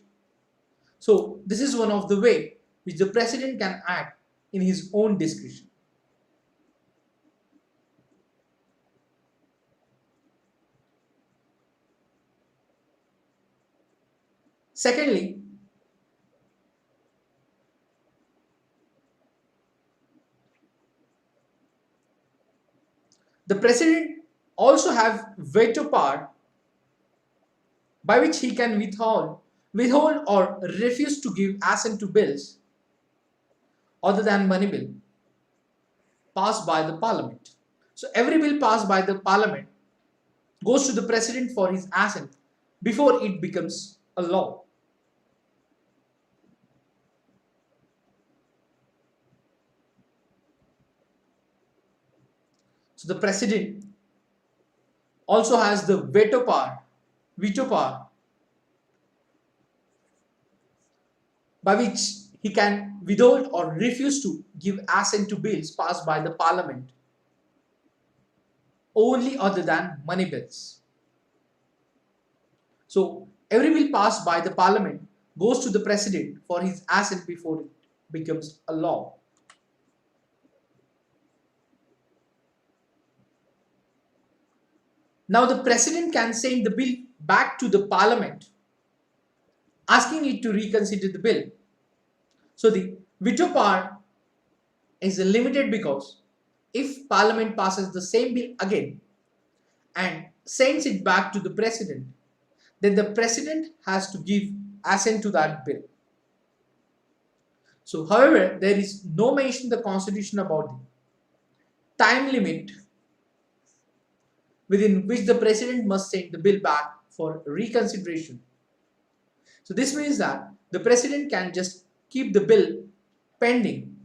So this is one of the way which the President can act in his own discretion. Secondly, the President also have veto power by which he can withhold or refuse to give assent to bills other than money bill passed by the Parliament. So every bill passed by the Parliament goes to the President for his assent before it becomes a law. So the President also has the veto power by which he can withhold or refuse to give assent to bills passed by the Parliament only other than money bills. So every bill passed by the Parliament goes to the President for his assent before it becomes a law. Now the President can send the bill back to the Parliament asking it to reconsider the bill. So the veto power is limited because if Parliament passes the same bill again and sends it back to the President, then the President has to give assent to that bill. So however, there is no mention in the Constitution about the time limit within which the President must send the bill back for reconsideration. So this means that the President can just keep the bill pending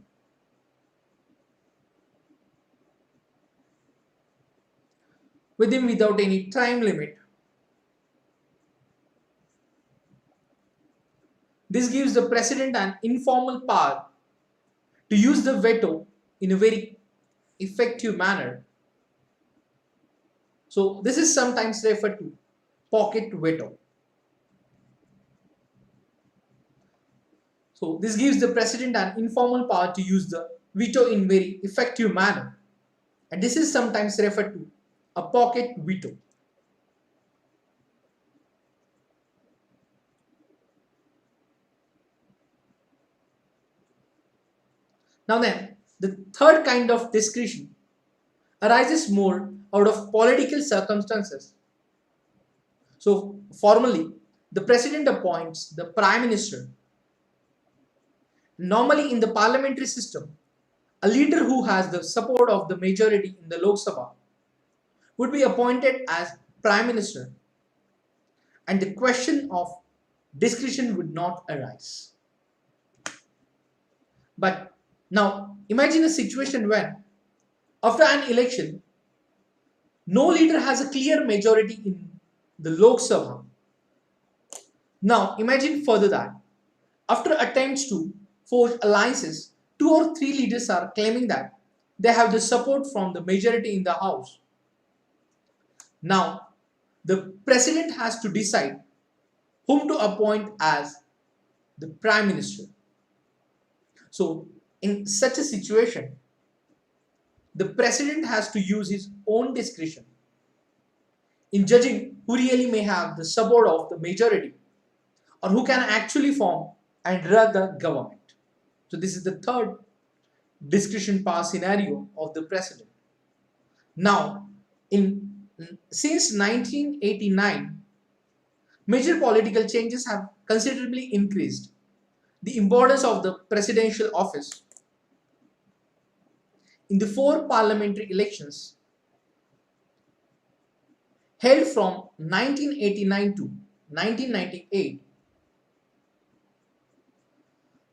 with him without any time limit. This gives the President an informal power to use the veto in a very effective manner. So this is sometimes referred to pocket veto. So this gives the President an informal power to use the veto in very effective manner, and this is sometimes referred to a pocket veto. Now then, the third kind of discretion arises more out of political circumstances. So formally, the President appoints the Prime Minister. Normally in the parliamentary system, a leader who has the support of the majority in the Lok Sabha would be appointed as Prime Minister, and the question of discretion would not arise. But now imagine a situation when, after an election, no leader has a clear majority in the Lok Sabha. Now imagine further that after attempts to forge alliances, 2 or 3 leaders are claiming that they have the support from the majority in the House. Now the President has to decide whom to appoint as the Prime Minister. So, in such a situation, the President has to use his own discretion in judging who really may have the support of the majority or who can actually form and run the government. So, this is the third discretion power scenario of the President. Now, since 1989, major political changes have considerably increased the importance of the presidential office. In the four parliamentary elections held from 1989 to 1998,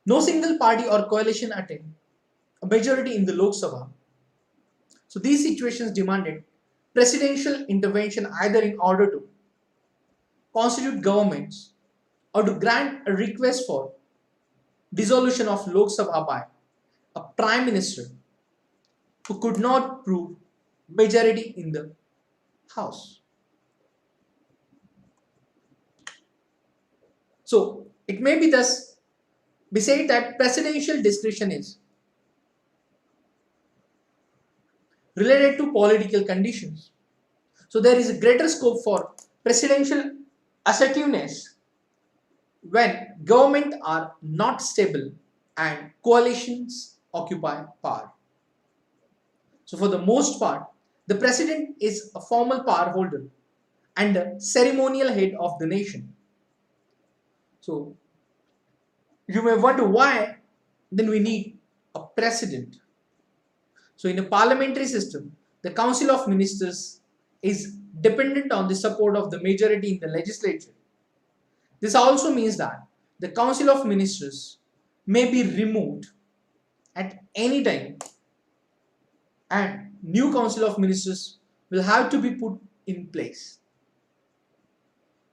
no single party or coalition attained a majority in the Lok Sabha. So these situations demanded presidential intervention either in order to constitute governments or to grant a request for dissolution of Lok Sabha by a prime minister who could not prove majority in the house. So it may be thus be said that presidential discretion is related to political conditions. So there is a greater scope for presidential assertiveness when government are not stable and coalitions occupy power. So for the most part, the president is a formal power holder and a ceremonial head of the nation. So you may wonder why then we need a president. So in a parliamentary system, the Council of Ministers is dependent on the support of the majority in the legislature. This also means that the Council of Ministers may be removed at any time and new Council of Ministers will have to be put in place.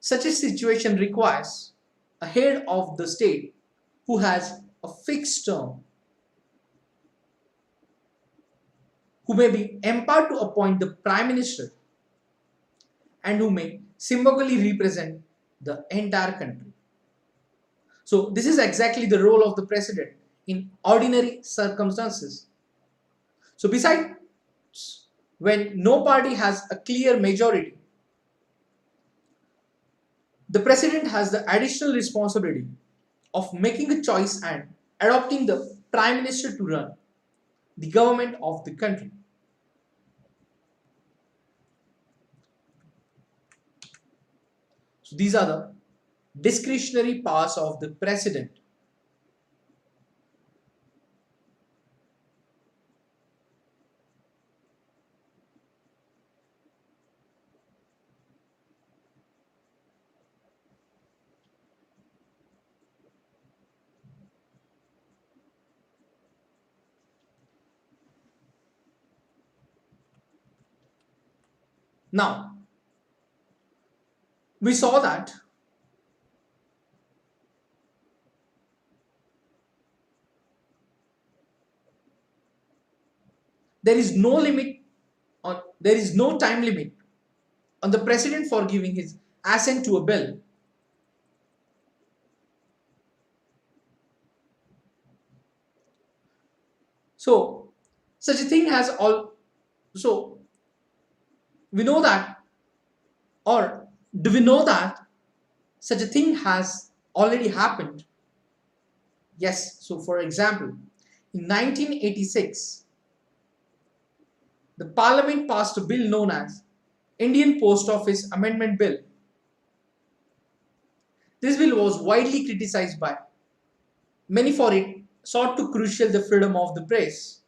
Such a situation requires a head of the state who has a fixed term, who may be empowered to appoint the Prime Minister and who may symbolically represent the entire country. So this is exactly the role of the President in ordinary circumstances. So besides, when no party has a clear majority, the President has the additional responsibility of making a choice and adopting the Prime Minister to run the government of the country. So these are the discretionary powers of the President. Now, we saw that there is no limit or there is no time limit on the President for giving his assent to a bill. So such a thing has all, so we know that, or do we know that such a thing has already happened? Yes. So for example, in 1986, the Parliament passed a bill known as Indian Post Office Amendment Bill. This bill was widely criticized by many for it sought to crucial the freedom of the press.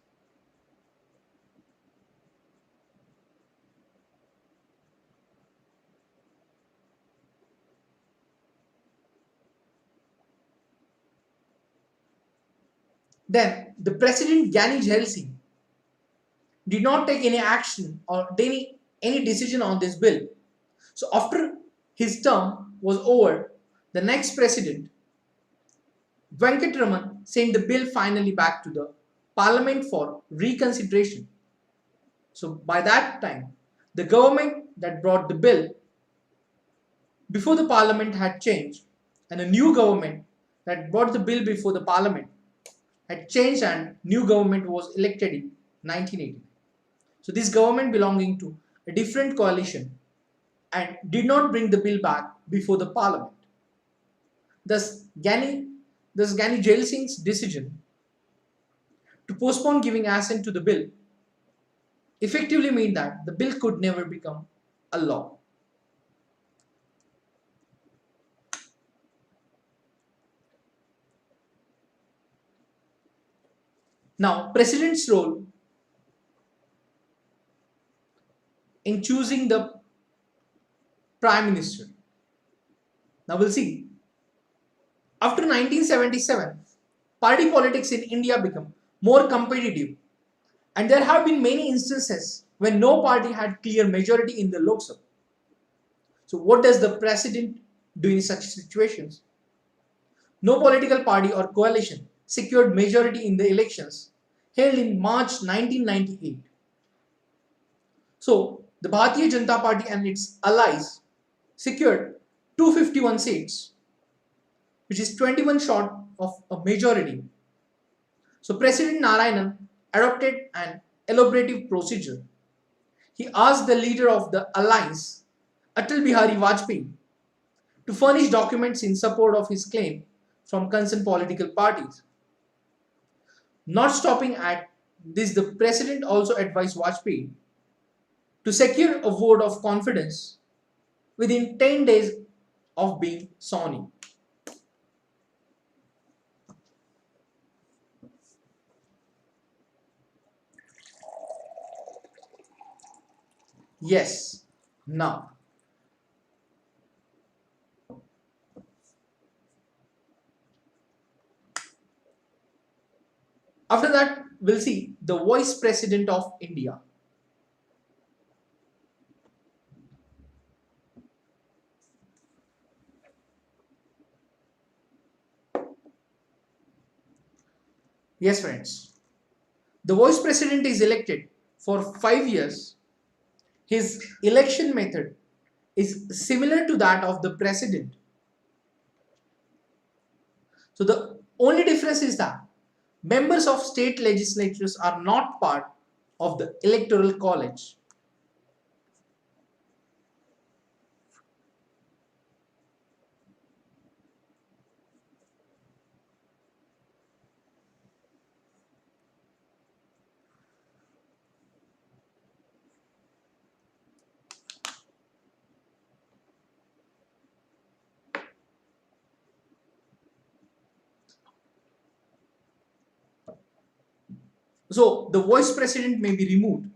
Then the President Gani Jail Singh did not take any action or any decision on this bill. So after his term was over, the next president, Venkatraman, sent the bill finally back to the Parliament for reconsideration. So by that time, the government that brought the bill before the parliament had changed and a new government that brought the bill before the parliament had changed and new government was elected in 1980. So this government belonging to a different coalition and did not bring the bill back before the parliament. Thus, Gani Jail Singh's decision to postpone giving assent to the bill effectively meant that the bill could never become a law. Now, President's role in choosing the Prime Minister. Now we'll see. After 1977, party politics in India became more competitive, and there have been many instances when no party had clear majority in the Lok Sabha. So what does the President do in such situations? No political party or coalition secured majority in the elections held in March 1998. So the Bharatiya Janata Party and its allies secured 251 seats, which is 21 short of a majority. So President Narayanan adopted an elaborative procedure. He asked the leader of the alliance, Atal Bihari Vajpayee, to furnish documents in support of his claim from concerned political parties. Not stopping at this, the President also advised Vajpayee to secure a vote of confidence within 10 days of being sworn in. Yes, now. After that, we'll see the Vice President of India. Yes, friends. The Vice President is elected for 5 years. His election method is similar to that of the President. So the only difference is that members of state legislatures are not part of the electoral college. So the Vice President may be removed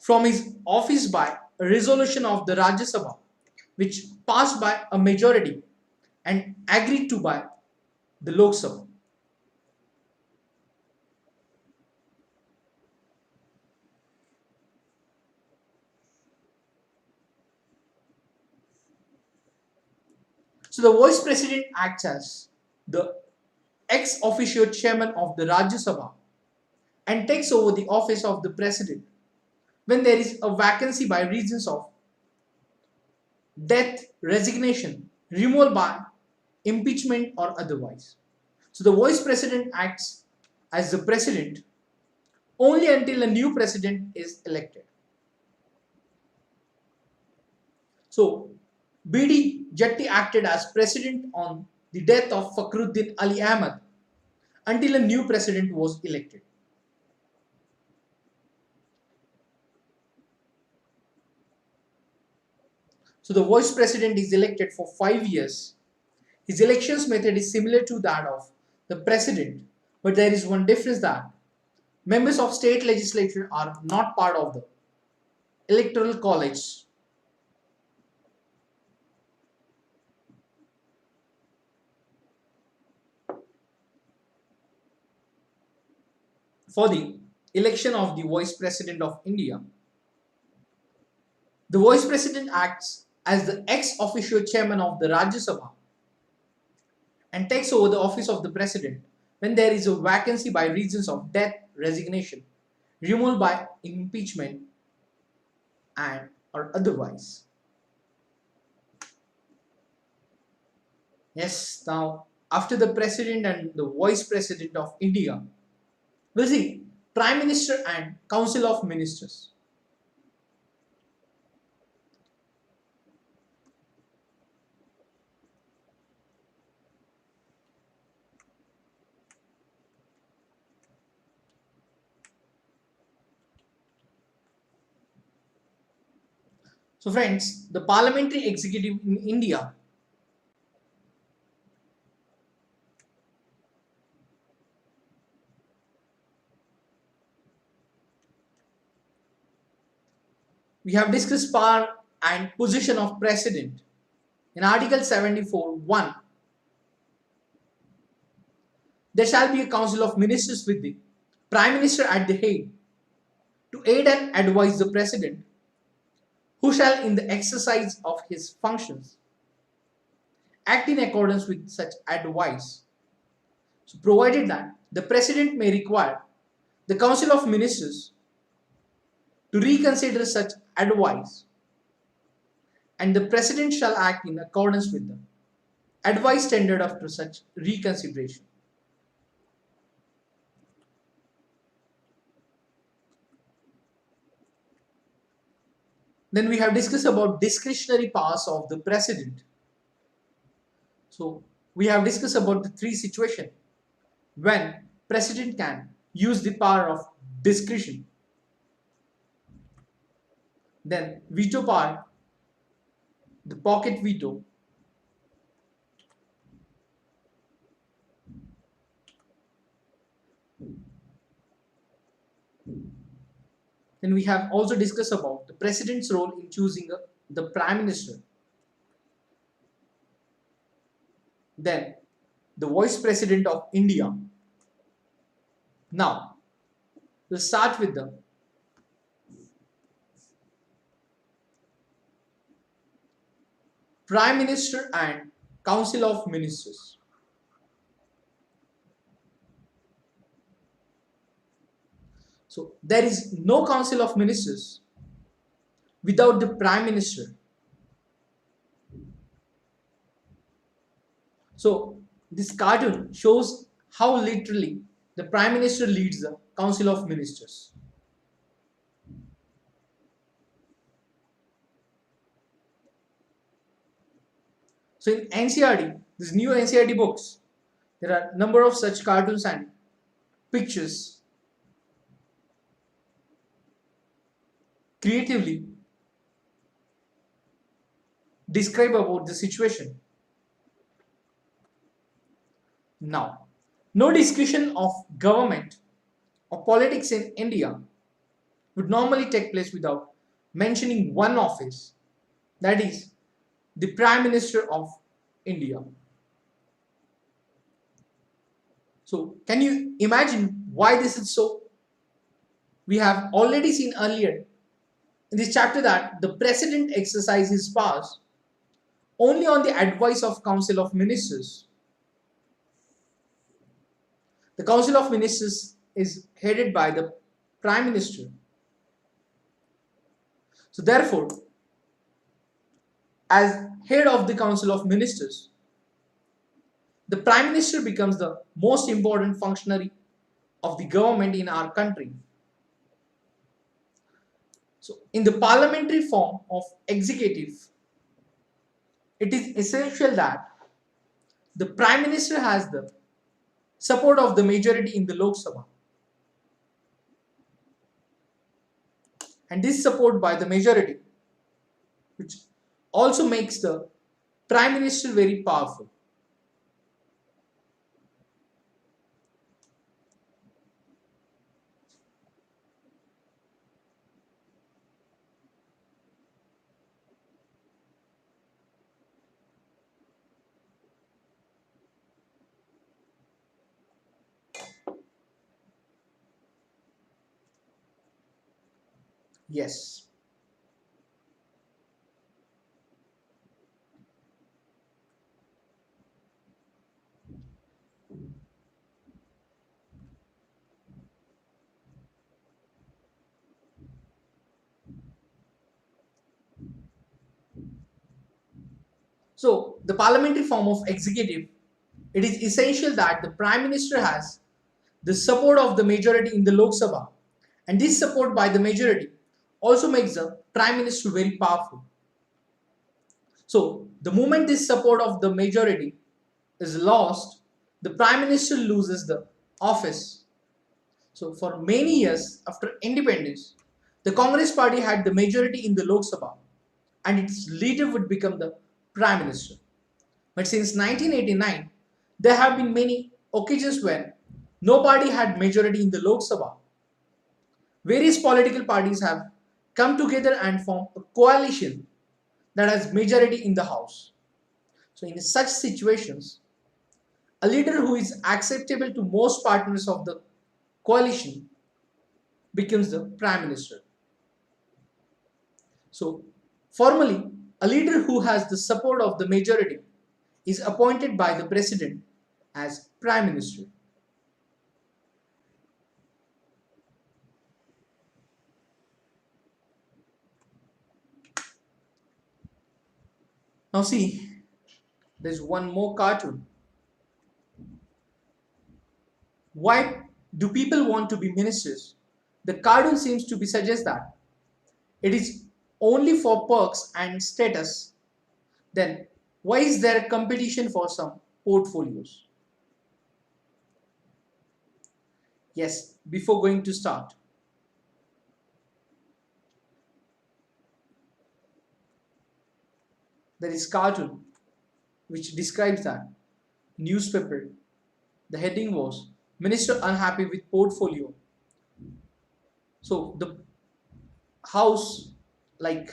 from his office by a resolution of the Rajya Sabha, which passed by a majority and agreed to by the Lok Sabha. So the Vice President acts as the ex officio chairman of the Rajya Sabha and takes over the office of the President when there is a vacancy by reasons of death, resignation, removal by impeachment or otherwise. So the Vice President acts as the President only until a new President is elected. So B.D. Jatti acted as President on the death of Fakhruddin Ali Ahmad until a new President was elected. So the Vice President is elected for 5 years. His elections method is similar to that of the President, but there is one difference that members of state legislature are not part of the electoral college. For the election of the Vice President of India, the Vice President acts as the ex officio chairman of the Rajya Sabha and takes over the office of the President when there is a vacancy by reasons of death, resignation, removal by impeachment and or otherwise. Yes, now after the President and the Vice President of India, we'll see Prime Minister and Council of Ministers. So friends, the Parliamentary Executive in India, we have discussed power and position of President. In Article 74(1), there shall be a Council of Ministers with the Prime Minister at the head to aid and advise the President, who shall in the exercise of his functions act in accordance with such advice. So provided that the President may require the Council of Ministers to reconsider such advice, and the President shall act in accordance with the advice tendered after such reconsideration. Then we have discussed about discretionary powers of the President. So we have discussed about the three situations when President can use the power of discretion. Then veto power, the pocket veto. Then we have also discussed about the President's role in choosing the Prime Minister. Then the Vice President of India. Now we'll start with the Prime Minister and Council of Ministers. So there is no Council of Ministers without the Prime Minister. So this cartoon shows how literally the Prime Minister leads the Council of Ministers. So in NCRT, these new NCRT books, there are a number of such cartoons and pictures creatively describe about the situation. Now, no discussion of government or politics in India would normally take place without mentioning one office, that is, the Prime Minister of India. So, can you imagine why this is so? We have already seen earlier in this chapter that the President exercises his powers only on the advice of Council of Ministers. The Council of Ministers is headed by the Prime Minister. So therefore, as head of the Council of Ministers, the Prime Minister becomes the most important functionary of the government in our country. So in the parliamentary form of executive, it is essential that the Prime Minister has the support of the majority in the Lok Sabha. And this support by the majority, which also makes the Prime Minister very powerful. Yes. So the parliamentary form of executive, it is essential that the Prime Minister has the support of the majority in the Lok Sabha, and this support by the majority also makes the Prime Minister very powerful. So the moment this support of the majority is lost, the Prime Minister loses the office. So for many years after independence, the Congress party had the majority in the Lok Sabha and its leader would become the Prime Minister. But since 1989, there have been many occasions when no party had majority in the Lok Sabha. Various political parties have come together and formed a coalition that has majority in the House. So in such situations, a leader who is acceptable to most partners of the coalition becomes the Prime Minister. So formally, a leader who has the support of the majority is appointed by the President as Prime Minister. Now see, there's one more cartoon. Why do people want to be ministers? The cartoon seems to be suggest that it is only for perks and status. Then why is there a competition for some portfolios? Yes, before going to start, there is cartoon which describes that newspaper. The heading was Minister unhappy with portfolio. So the house, like,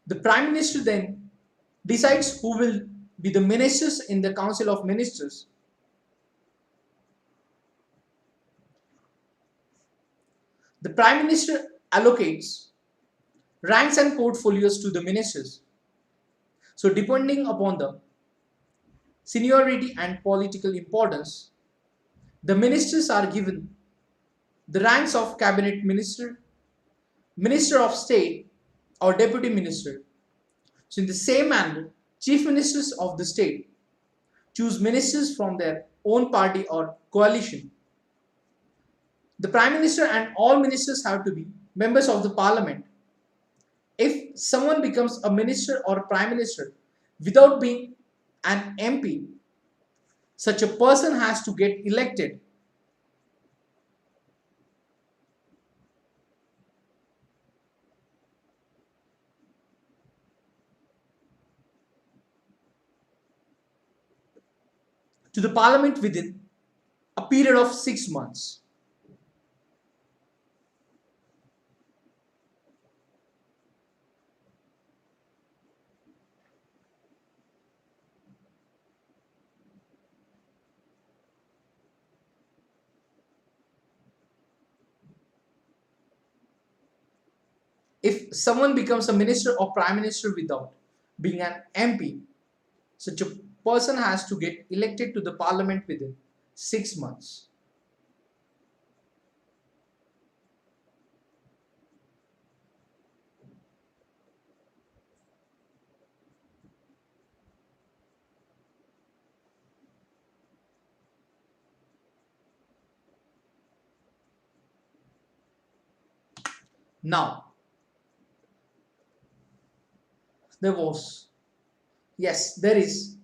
the Prime Minister then decides who will be the ministers in the Council of Ministers. The Prime Minister allocates ranks and portfolios to the ministers. So depending upon the seniority and political importance, the ministers are given the ranks of cabinet minister, minister of state or deputy minister. So in the same manner, chief ministers of the state choose ministers from their own party or coalition. The Prime Minister and all ministers have to be members of the parliament. If someone becomes a minister or a prime minister without being an MP, such a person has to get elected. To the parliament within a period of 6 months. If someone becomes a minister or prime minister without being an MP, such a person has to get elected to the parliament within 6 months. Now, there was, yes, there is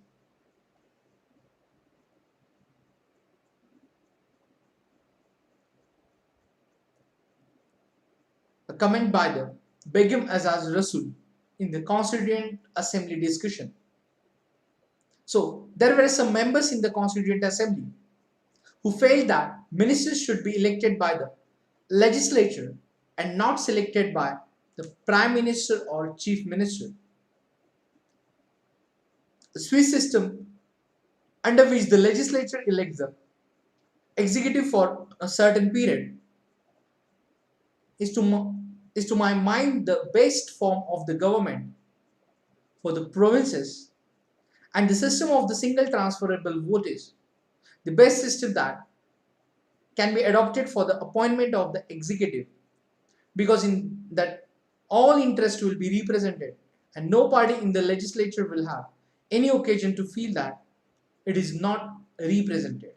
a comment by the Begum Azaz Rasul in the Constituent Assembly discussion. So, there were some members in the Constituent Assembly who felt that ministers should be elected by the legislature and not selected by the Prime Minister or Chief Minister. The Swiss system, under which the legislature elects the executive for a certain period, is to my mind the best form of the government for the provinces, and the system of the single transferable vote is the best system that can be adopted for the appointment of the executive. because in that all interest will be represented and no party in the legislature will have any occasion to feel that it is not represented.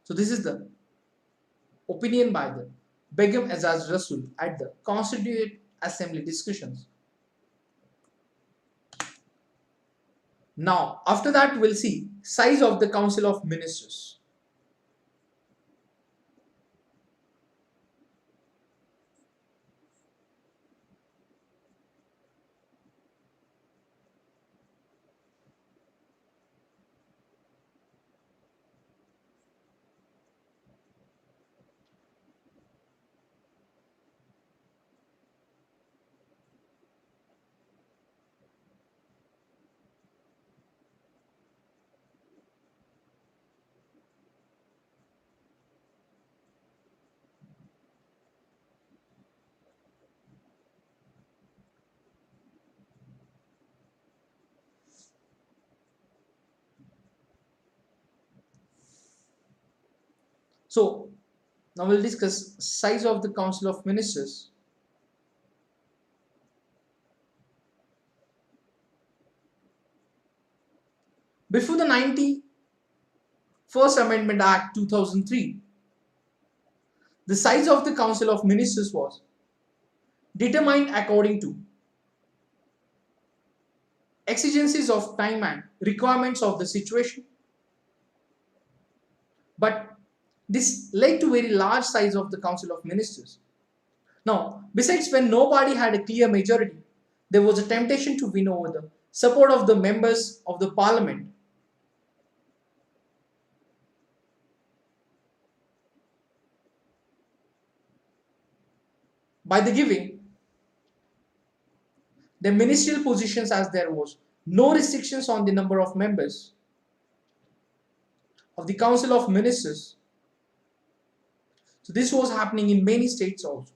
So this is the opinion by the Begum Azaz Rasul at the Constituent Assembly discussions. Now, after that, we'll see size of the Council of Ministers. So, now we'll discuss size of the Council of Ministers. Before the 91st Amendment Act 2003, the size of the Council of Ministers was determined according to exigencies of time and requirements of the situation. But this led to very large size of the Council of Ministers. Now, besides, when no party had a clear majority, there was a temptation to win over the support of the members of the parliament. By the giving the ministerial positions, as there was no restrictions on the number of members of the Council of Ministers. So this was happening in many states also.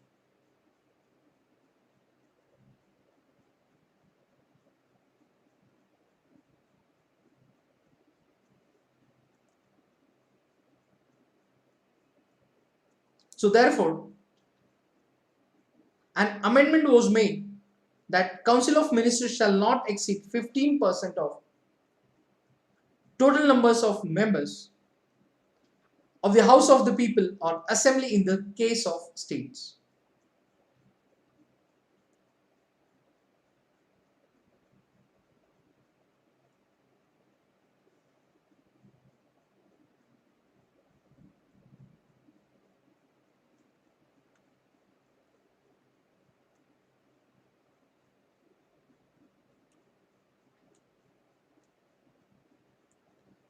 So therefore, an amendment was made that Council of Ministers shall not exceed 15% of total numbers of members of the House of the People or Assembly in the case of states.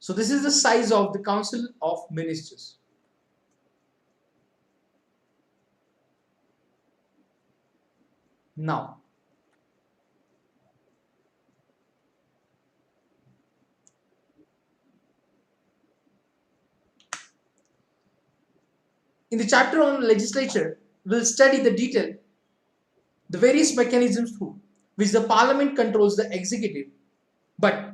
So this is the size of the Council of Ministers. Now, in the chapter on legislature, we'll study the detail, the various mechanisms through which the parliament controls the executive. But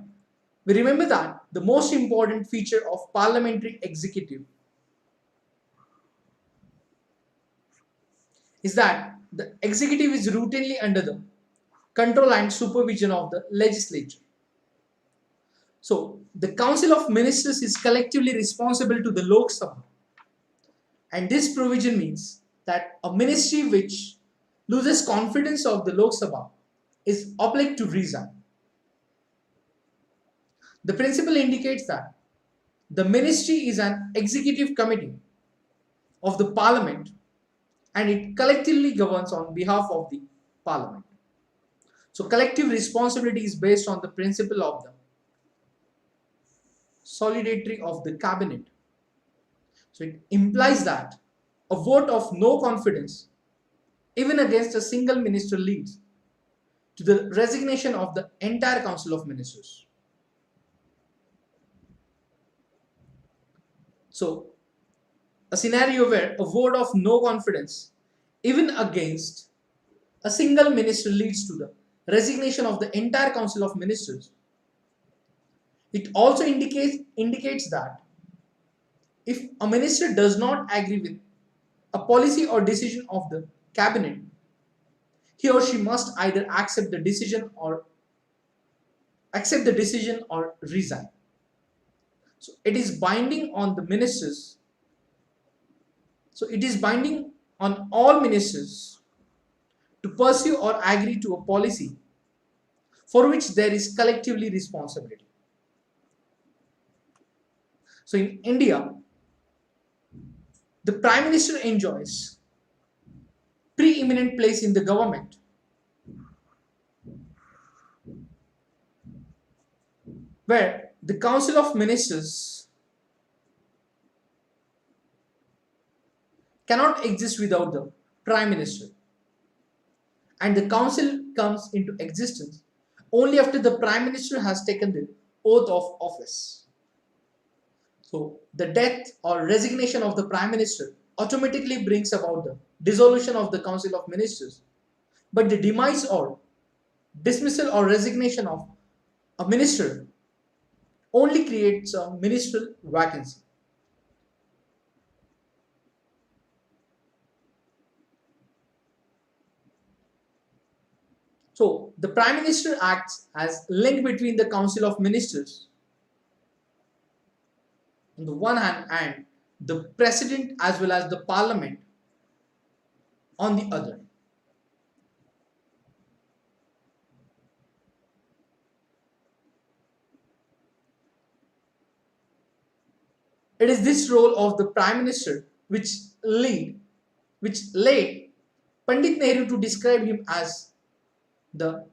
we remember that the most important feature of parliamentary executive is that the executive is routinely under the control and supervision of the legislature. So the Council of Ministers is collectively responsible to the Lok Sabha, and this provision means that a ministry which loses confidence of the Lok Sabha is obliged to resign. The principle indicates that the ministry is an executive committee of the parliament and it collectively governs on behalf of the parliament. So collective responsibility is based on the principle of the solidarity of the cabinet. So it implies that a vote of no confidence, even against a single minister, leads to the resignation of the entire Council of Ministers. So, a scenario where a vote of no confidence, even against a single minister, leads to the resignation of the entire Council of Ministers. It also indicates that if a minister does not agree with a a policy or decision of the cabinet, he or she must either accept the decision or resign. So it is binding on the ministers. So it is binding on all ministers to pursue or agree to a policy for which there is collectively responsibility. So in India, the Prime Minister enjoys preeminent place in the government, where the Council of Ministers cannot exist without the Prime Minister, and the Council comes into existence only after the Prime Minister has taken the oath of office. So the death or resignation of the Prime Minister automatically brings about the dissolution of the Council of Ministers, but the demise or dismissal or resignation of a minister only creates a ministerial vacancy. So the Prime Minister acts as link between the Council of Ministers on the one hand and the President as well as the Parliament on the other. It is this role of the Prime Minister which led Pandit Nehru to describe him as the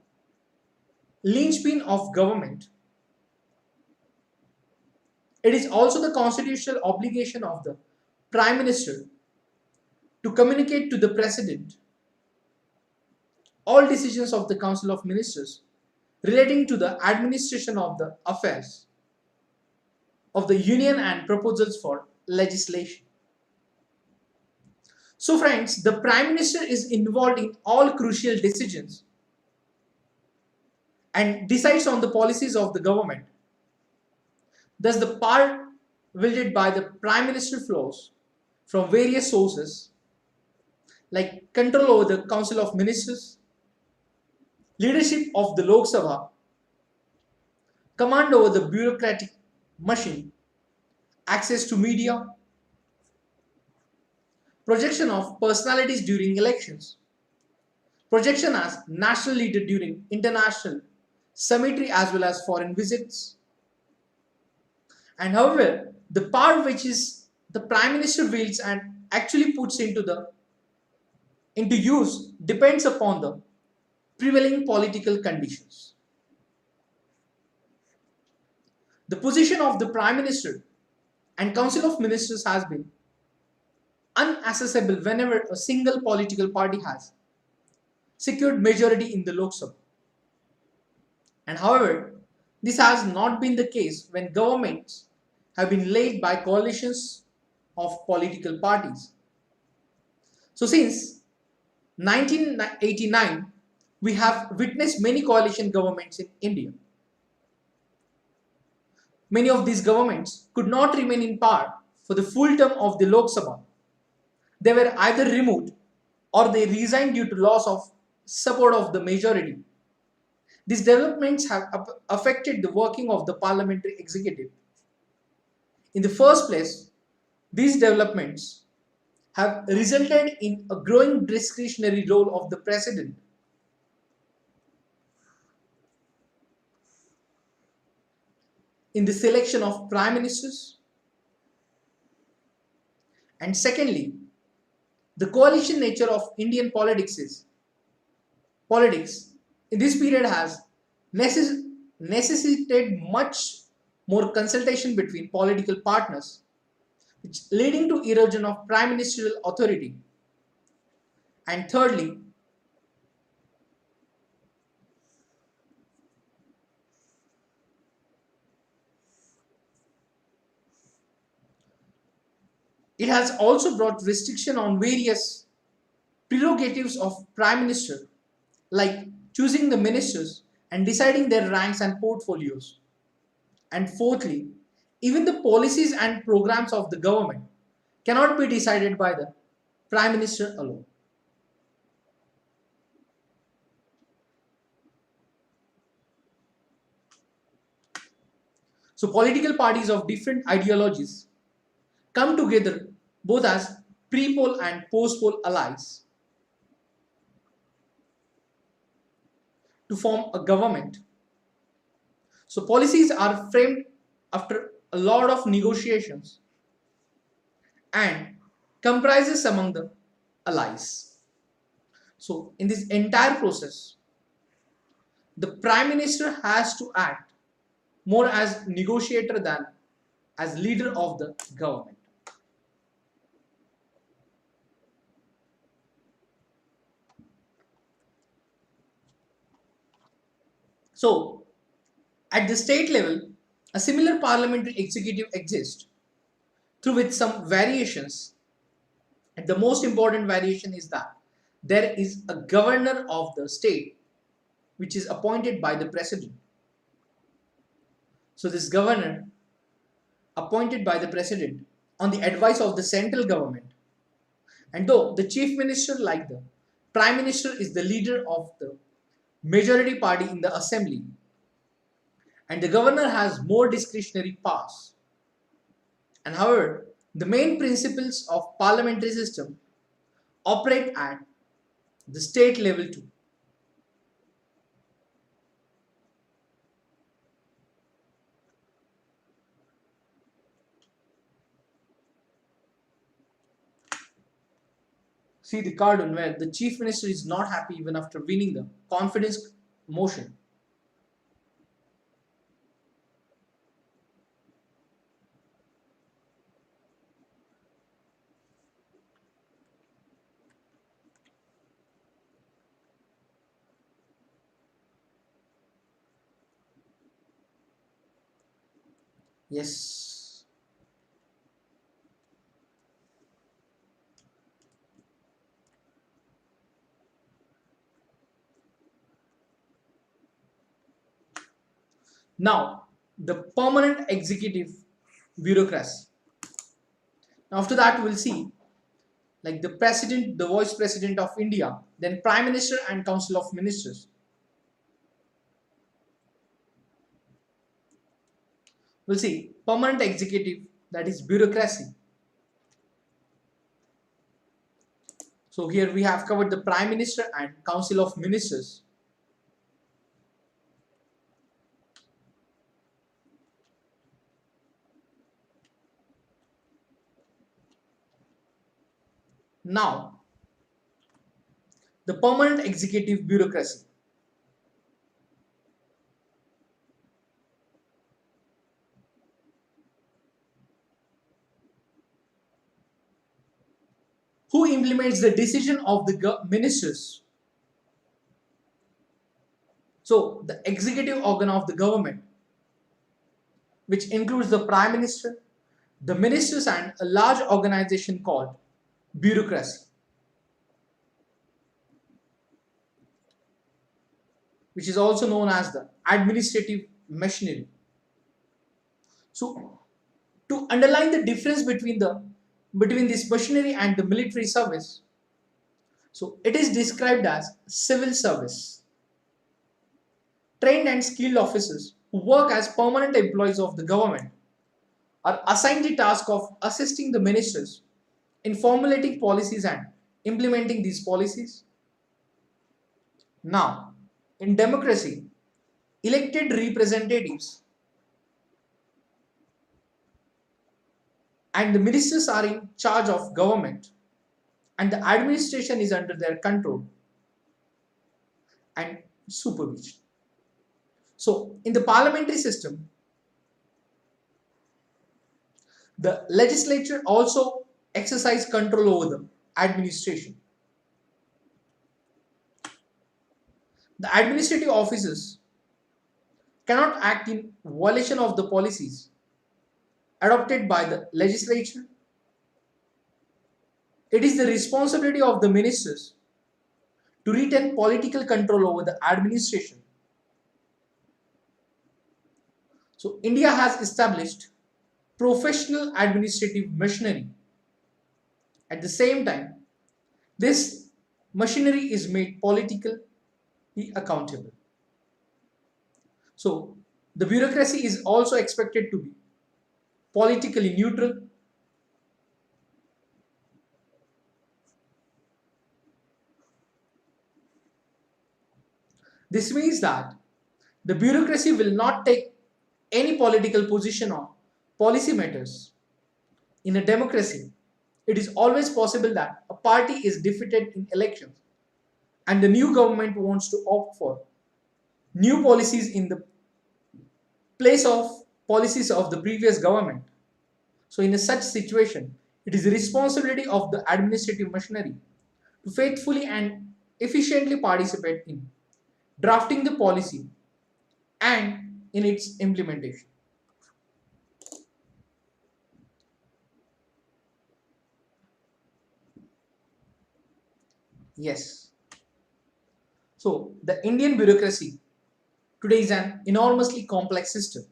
linchpin of government. It is also the constitutional obligation of the Prime Minister to communicate to the President all decisions of the Council of Ministers relating to the administration of the affairs of the Union and proposals for legislation. So friends, the Prime Minister is involved in all crucial decisions and decides on the policies of the government. Thus, the power wielded by the Prime Minister flows from various sources like control over the Council of Ministers, leadership of the Lok Sabha, command over the bureaucratic machine, access to media, projection of personalities during elections, projection as national leader during international, summitry as well as foreign visits. And however, the power which is the Prime Minister wields and actually puts into use depends upon the prevailing political conditions. The position of the Prime Minister and Council of Ministers has been unaccessible whenever a single political party has secured majority in the Lok Sabha. And however, this has not been the case when governments have been led by coalitions of political parties. So since 1989, we have witnessed many coalition governments in India. Many of these governments could not remain in power for the full term of the Lok Sabha. They were either removed or they resigned due to loss of support of the majority. These developments have affected the working of the Parliamentary Executive. In the first place, these developments have resulted in a growing discretionary role of the President. In the selection of Prime Ministers. And secondly, the coalition nature of Indian politics in this period has necessitated much more consultation between political partners, which leading to erosion of prime ministerial authority. And thirdly, it has also brought restriction on various prerogatives of Prime Minister, like choosing the ministers and deciding their ranks and portfolios. And fourthly, even the policies and programs of the government cannot be decided by the Prime Minister alone. So political parties of different ideologies come together both as pre-poll and post-poll allies to form a government. So policies are framed after a lot of negotiations and comprises among the allies. So in this entire process, the Prime Minister has to act more as negotiator than as leader of the government. So at the state level, a similar parliamentary executive exists, through which some variations, and the most important variation is that there is a governor of the state which is appointed by the president. So this governor appointed by the president on the advice of the central government, and though the chief minister like the prime minister is the leader of the majority party in the assembly, and the governor has more discretionary powers. And however, the main principles of parliamentary system operate at the state level too. See the cartoon where the chief minister is not happy even after winning the confidence motion. Yes. Now, the permanent executive bureaucracy. After that, we'll see like the president, the vice president of India, then prime minister and council of ministers. We'll see permanent executive, that is bureaucracy. So here we have covered the prime minister and council of ministers. Now, the permanent executive bureaucracy. Who implements the decision of the ministers? So, the executive organ of the government, which includes the prime minister, the ministers, and a large organization called bureaucracy, which is also known as the administrative machinery. So, to underline the difference between this machinery and the military service, so it is described as civil service. Trained and skilled officers who work as permanent employees of the government are assigned the task of assisting the ministers in formulating policies and implementing these policies. Now, in democracy, elected representatives and the ministers are in charge of government, and the administration is under their control and supervision. So, in the parliamentary system, the legislature also exercise control over the administration. The administrative officers cannot act in violation of the policies adopted by the legislature. It is the responsibility of the ministers to retain political control over the administration. So, India has established professional administrative machinery. At the same time, This machinery is made politically accountable. So, the bureaucracy is also expected to be politically neutral. This means that the bureaucracy will not take any political position on policy matters. In a democracy, it is always possible that a party is defeated in elections and the new government wants to opt for new policies in the place of policies of the previous government. So, in a such situation, it is the responsibility of the administrative machinery to faithfully and efficiently participate in drafting the policy and in its implementation. Yes. So, the Indian bureaucracy today is an enormously complex system.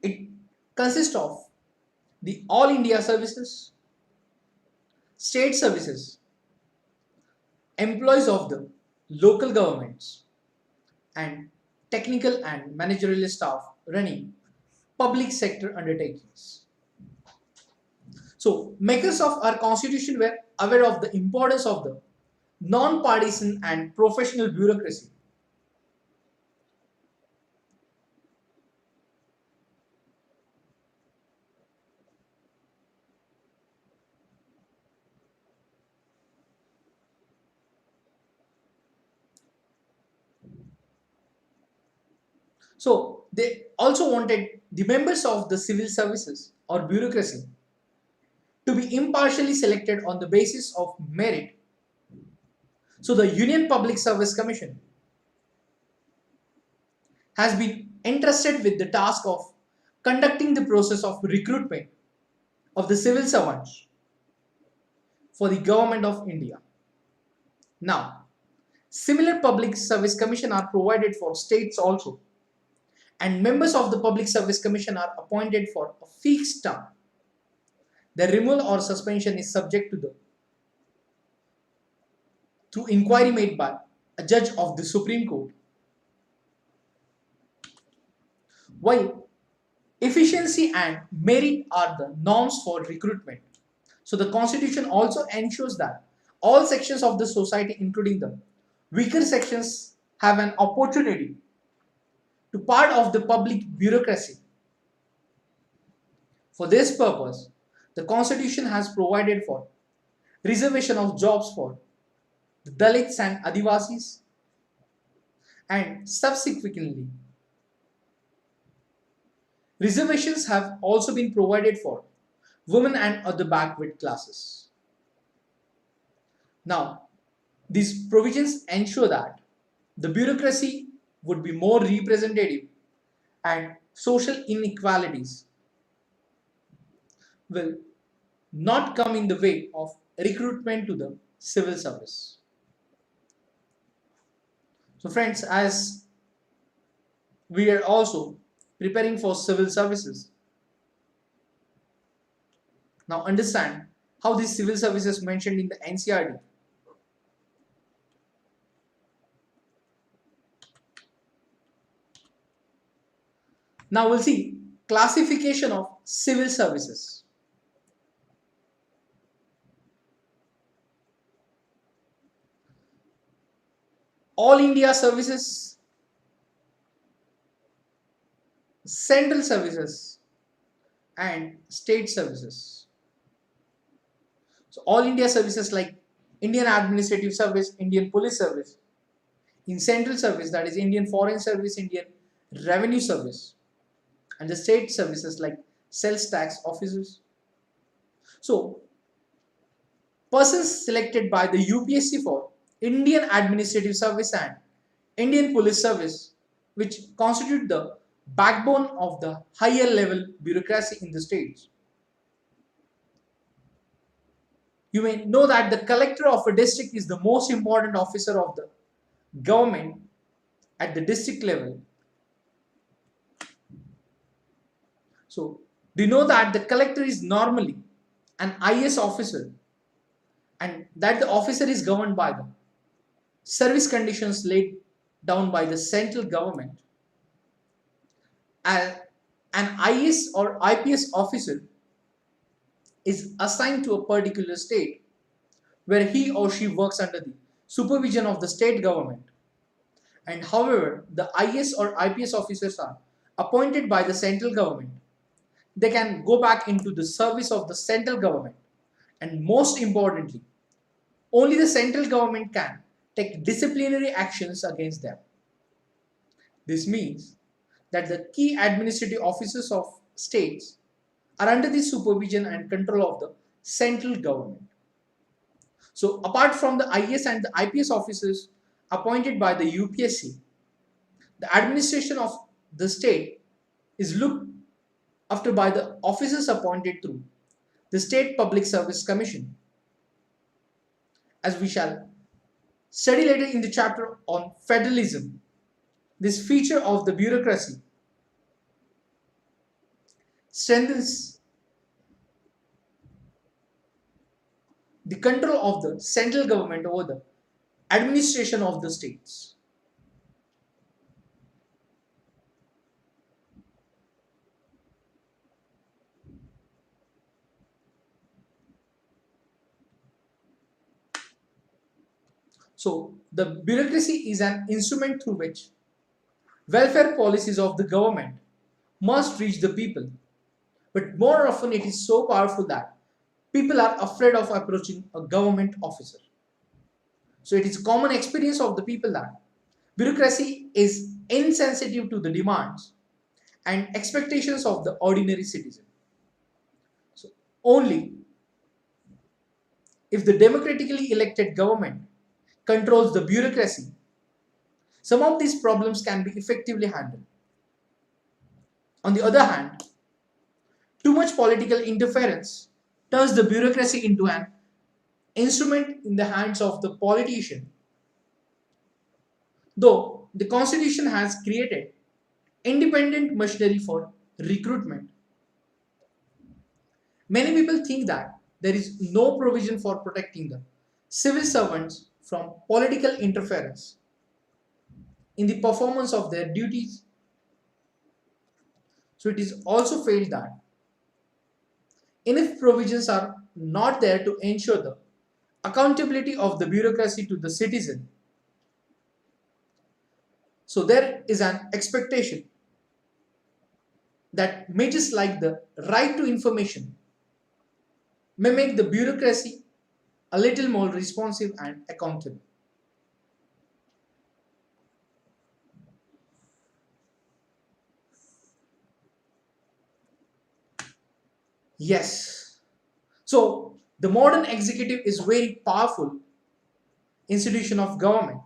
It consists of the All India services, state services, employees of the local governments, and technical and managerial staff running public sector undertakings. So, makers of our constitution were aware of the importance of the non-partisan and professional bureaucracy. So, they also wanted the members of the civil services or bureaucracy to be impartially selected on the basis of merit. So, the Union Public Service Commission has been entrusted with the task of conducting the process of recruitment of the civil servants for the government of India. Now, similar public service commission are provided for states also, and members of the public service commission are appointed for a fixed term. The removal or suspension is subject to the through inquiry made by a judge of the Supreme Court. While efficiency and merit are the norms for recruitment, so the constitution also ensures that all sections of the society, including the weaker sections, have an opportunity to part of the public bureaucracy. For this purpose, the constitution has provided for reservation of jobs for the Dalits and Adivasis, and subsequently reservations have also been provided for women and other backward classes. Now, these provisions ensure that the bureaucracy would be more representative and social inequalities will not come in the way of recruitment to the civil service. So friends, as we are also preparing for civil services, now understand how these civil services mentioned in the NCRT. Now we'll see classification of civil services. All India services, central services, and state services. So all India services like Indian Administrative Service, Indian Police Service, in central service, that is Indian Foreign Service, Indian Revenue Service, and the state services like sales tax officers. So persons selected by the UPSC for Indian Administrative Service and Indian Police Service, which constitute the backbone of the higher level bureaucracy in the states. You may know that the collector of a district is the most important officer of the government at the district level. So, do you know that the collector is normally an IAS officer and that the officer is governed by the service conditions laid down by the central government. And an IAS or IPS officer is assigned to a particular state where he or she works under the supervision of the state government. And however, the IAS or IPS officers are appointed by the central government. They can go back into the service of the central government. And most importantly, only the central government can take disciplinary actions against them. This means that the key administrative officers of states are under the supervision and control of the central government. So apart from the IAS and the IPS officers appointed by the UPSC, the administration of the state is looked after by the officers appointed through the State Public Service Commission. As we shall study later in the chapter on federalism, this feature of the bureaucracy strengthens the control of the central government over the administration of the states. So, the bureaucracy is an instrument through which welfare policies of the government must reach the people. But more often, it is so powerful that people are afraid of approaching a government officer. So, it is common experience of the people that bureaucracy is insensitive to the demands and expectations of the ordinary citizen. So, only if the democratically elected government controls the bureaucracy, some of these problems can be effectively handled. On the other hand, too much political interference turns the bureaucracy into an instrument in the hands of the politician. Though the constitution has created independent machinery for recruitment, many people think that there is no provision for protecting the civil servants from political interference in the performance of their duties. So it is also felt that enough provisions are not there to ensure the accountability of the bureaucracy to the citizen. So there is an expectation that measures like the right to information may make the bureaucracy a little more responsive and accountable. Yes. So the modern executive is very powerful institution of government.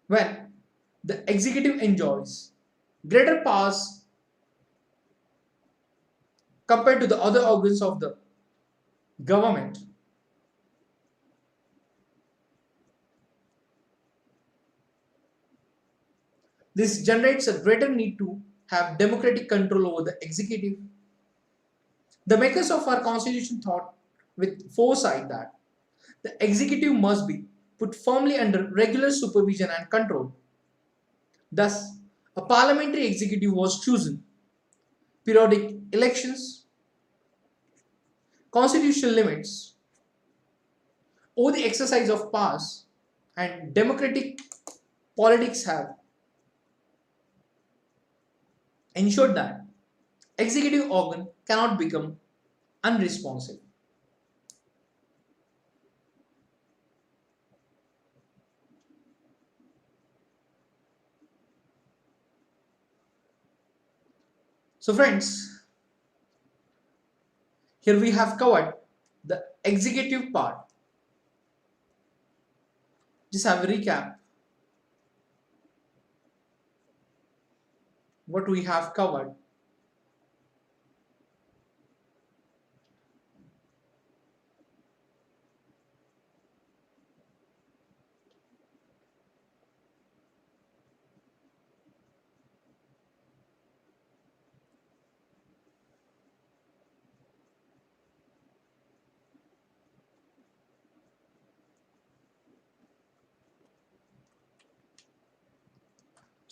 When the executive enjoys greater powers compared to the other organs of the government, this generates a greater need to have democratic control over the executive. The makers of our constitution thought with foresight that the executive must be put firmly under regular supervision and control. Thus, a parliamentary executive was chosen. Periodic elections, constitutional limits over the exercise of powers, and democratic politics have ensured that executive organ cannot become unresponsive. So friends, here we have covered the executive part. Just have a recap what we have covered.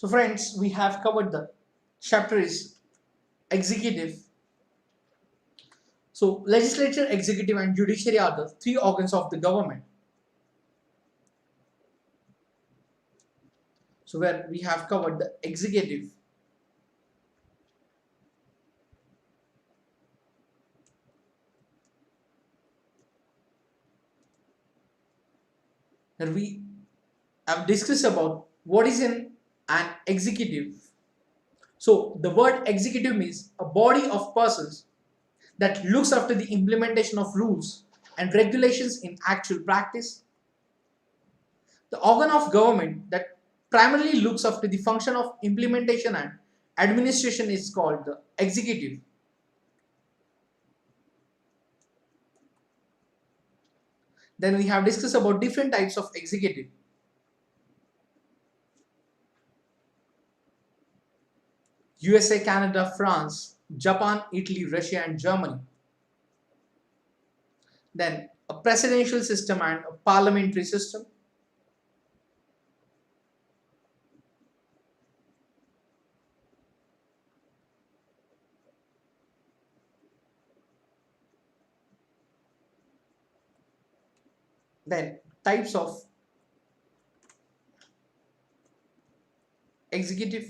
So friends, we have covered the chapter is executive. So legislature, executive and judiciary are the three organs of the government. So where we have covered the executive, and we have discussed about what is an executive. So the word executive means a body of persons that looks after the implementation of rules and regulations in actual practice. The organ of government that primarily looks after the function of implementation and administration is called the executive. Then we have discussed about different types of executive. USA, Canada, France, Japan, Italy, Russia and Germany. Then a presidential system and a parliamentary system. Then types of executive.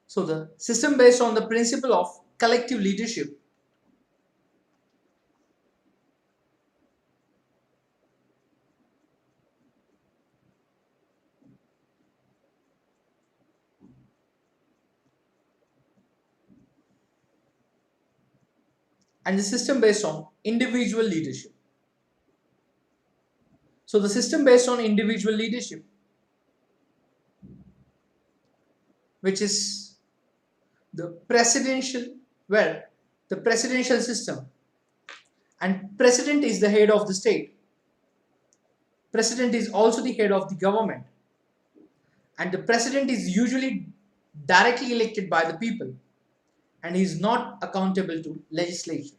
So the system based on the principle of collective leadership. And the system based on individual leadership. So the system based on individual leadership, which is the presidential, where the presidential system and president is the head of the state. President is also the head of the government, and the president is usually directly elected by the people and is not accountable to legislature.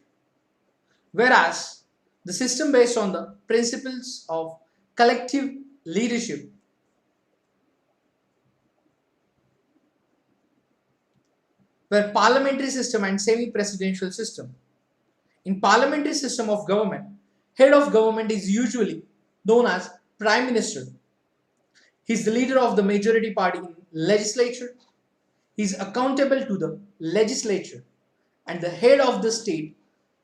Whereas the system based on the principles of collective leadership, where parliamentary system and semi-presidential system. In parliamentary system of government, head of government is usually known as prime minister. He is the leader of the majority party in legislature. He is accountable to the legislature, and the head of the state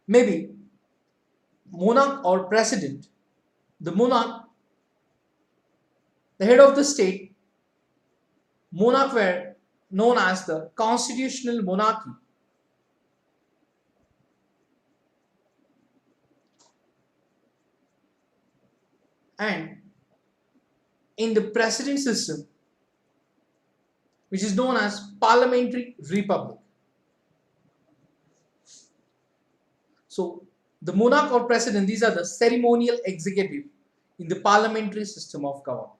may be monarch or president. The monarch, the head of the state, monarch were known as the constitutional monarchy. And in the president system, which is known as parliamentary republic. So the monarch or president, these are the ceremonial executive in the parliamentary system of government.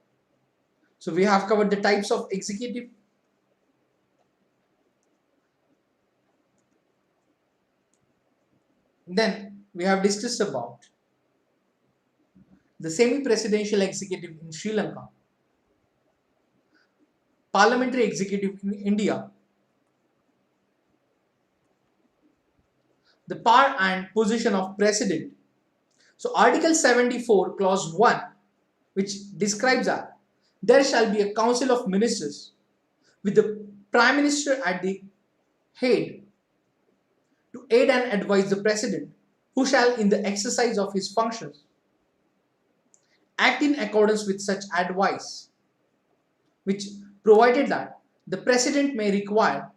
So we have covered the types of executive. Then we have discussed about the semi-presidential executive in Sri Lanka, parliamentary executive in India, the power and position of president. So Article 74 clause 1, which describes that there shall be a council of ministers with the prime minister at the head to aid and advise the president, who shall in the exercise of his functions act in accordance with such advice, which provided that the president may require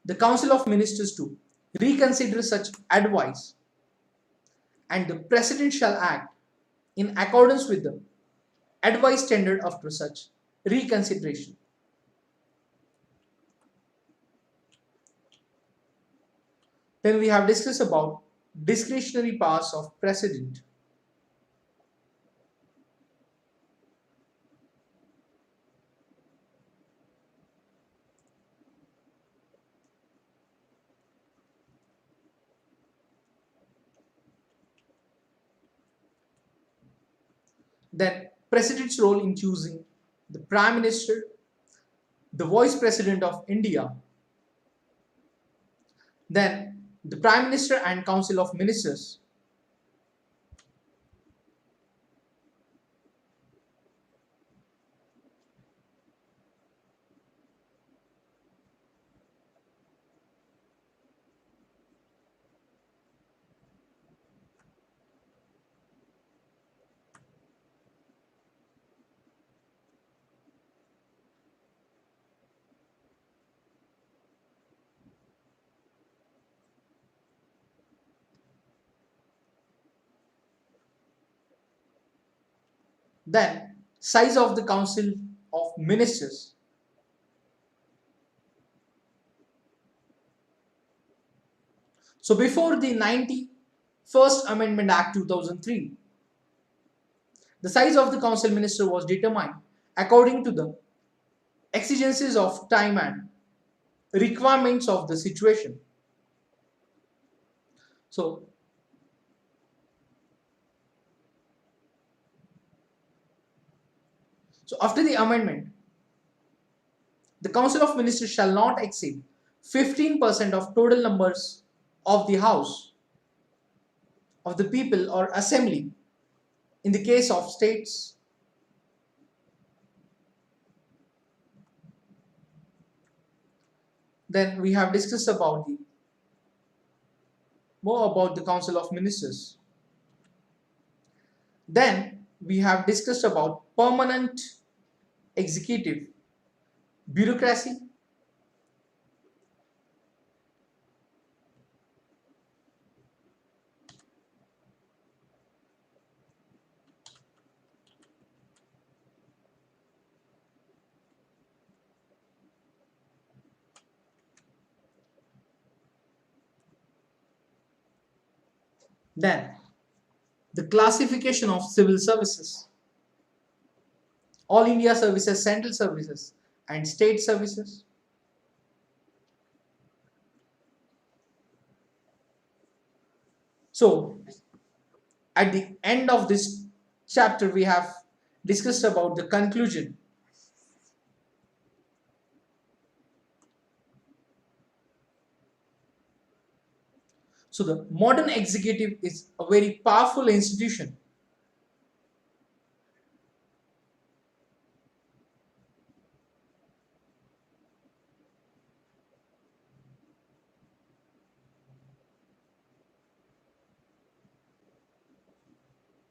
the council of ministers to reconsider such advice, and the president shall act in accordance with the advice tendered after such reconsideration. Then we have discussed about discretionary powers of president. Then President's role in choosing the Prime Minister, the Vice President of India, then the Prime Minister and Council of Ministers, then size of the Council of Ministers. So before the 91st Amendment Act 2003, the size of the council minister was determined according to the exigencies of time and requirements of the situation. So, after the amendment, the council of ministers shall not exceed 15% of total numbers of the house of the people or assembly in the case of states. Then we have discussed about more about the council of ministers. Then we have discussed about permanent executive bureaucracy. Then the classification of civil services, all India services, central services and state services. So at the end of this chapter we have discussed about the conclusion. So the modern executive is a very powerful institution.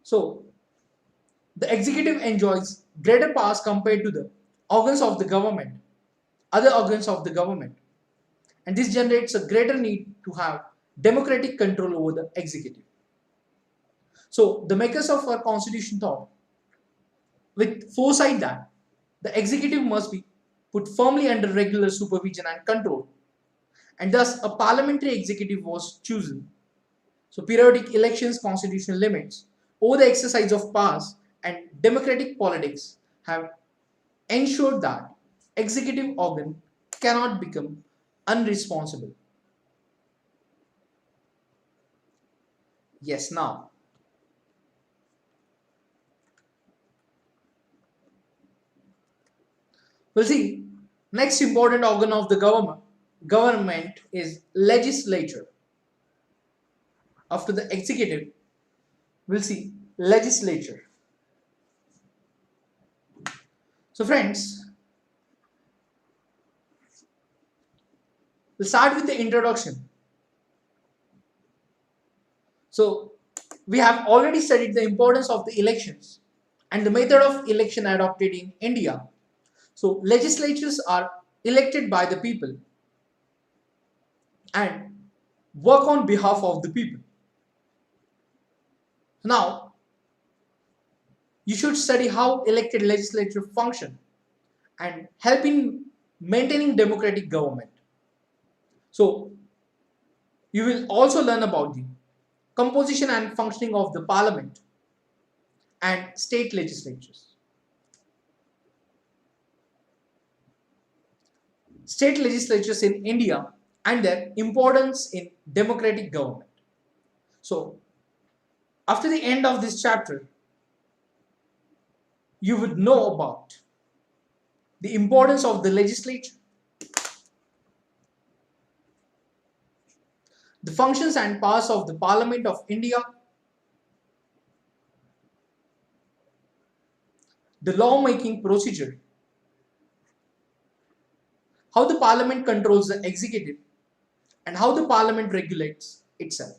So the executive enjoys greater powers compared to the organs of the government, other organs of the government, and this generates a greater need to have democratic control over the executive. So the makers of our constitution thought with foresight that the executive must be put firmly under regular supervision and control, and thus a parliamentary executive was chosen. So periodic elections, constitutional limits over the exercise of powers and democratic politics have ensured that executive organ cannot become unresponsible. Yes, now we'll see next important organ of the government is legislature. After the executive, we'll see legislature. So friends, we'll start with the introduction. So we have already studied the importance of the elections and the method of election adopted in India. So legislatures are elected by the people and work on behalf of the people. Now, you should study how elected legislature function and help in maintaining democratic government. So, you will also learn about the composition and functioning of the parliament and state legislatures. State legislatures in India and their importance in democratic government. So, after the end of this chapter, you would know about the importance of the legislature, the functions and powers of the Parliament of India, the lawmaking procedure, how the Parliament controls the executive, and how the Parliament regulates itself.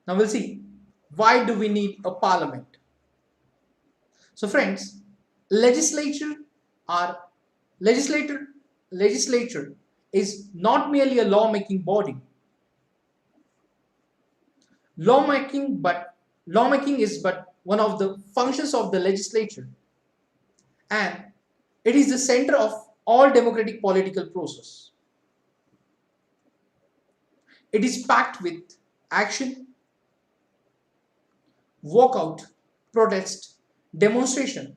Now we'll see, why do we need a Parliament? So friends, legislature are legislator legislature is not merely a lawmaking body. Lawmaking is but one of the functions of the legislature, and it is the center of all democratic political process. It is packed with action, walkout, protest, demonstration,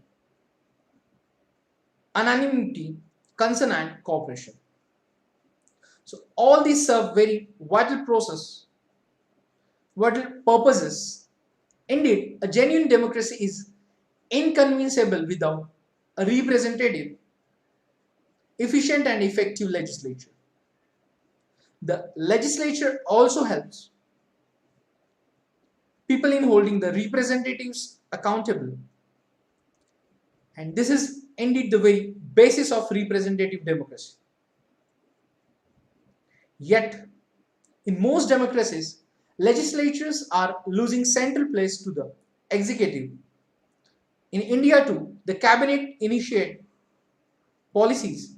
anonymity, concern and cooperation. So all these serve very vital purposes. Indeed, a genuine democracy is inconceivable without a representative, efficient and effective legislature. The legislature also helps people in holding the representatives accountable. And this is indeed the very basis of representative democracy. Yet, in most democracies, legislatures are losing central place to the executive. In India too, the cabinet initiates policies,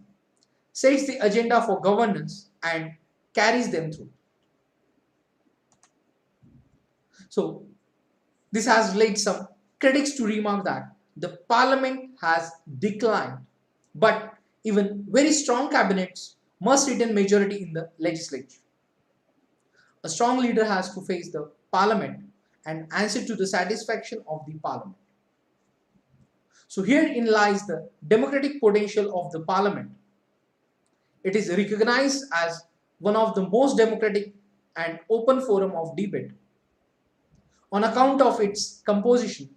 sets the agenda for governance and carries them through. So, this has led some critics to remark that the parliament has declined, but even very strong cabinets must retain majority in the legislature. A strong leader has to face the parliament and answer to the satisfaction of the parliament. So herein lies the democratic potential of the parliament. It is recognized as one of the most democratic and open forum of debate. On account of its composition,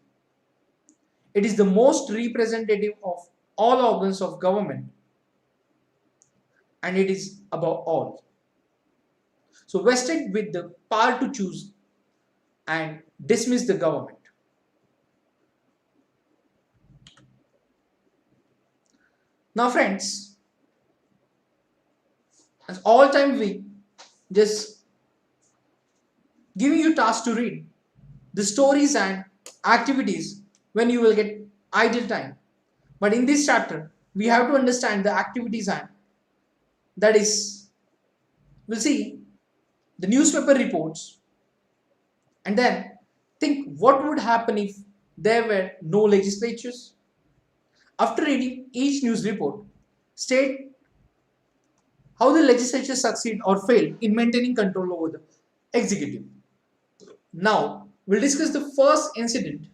it is the most representative of all organs of government, and it is above all. So vested with the power to choose and dismiss the government. Now friends, as all time we just giving you tasks to read the stories and activities when you will get idle time. But in this chapter, we have to understand the activities, and that is, we'll see the newspaper reports, and then think what would happen if there were no legislatures. After reading each news report, state how the legislature succeed or failed in maintaining control over the executive. Now, we'll discuss the first incident.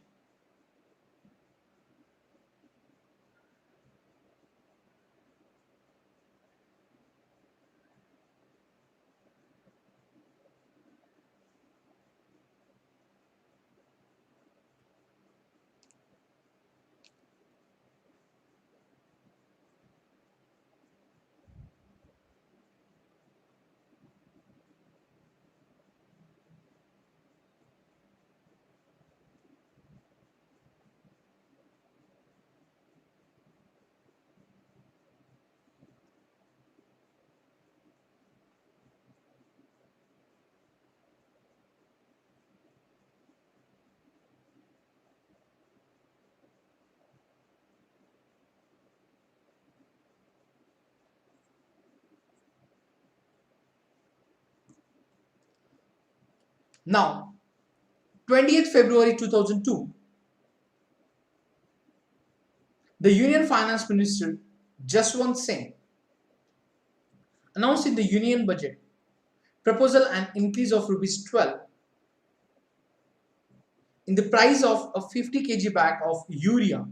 Now, 20th February 2002, the Union Finance Minister Jaswant Singh announced in the Union Budget proposal an increase of rupees 12 in the price of a 50 kg bag of urea.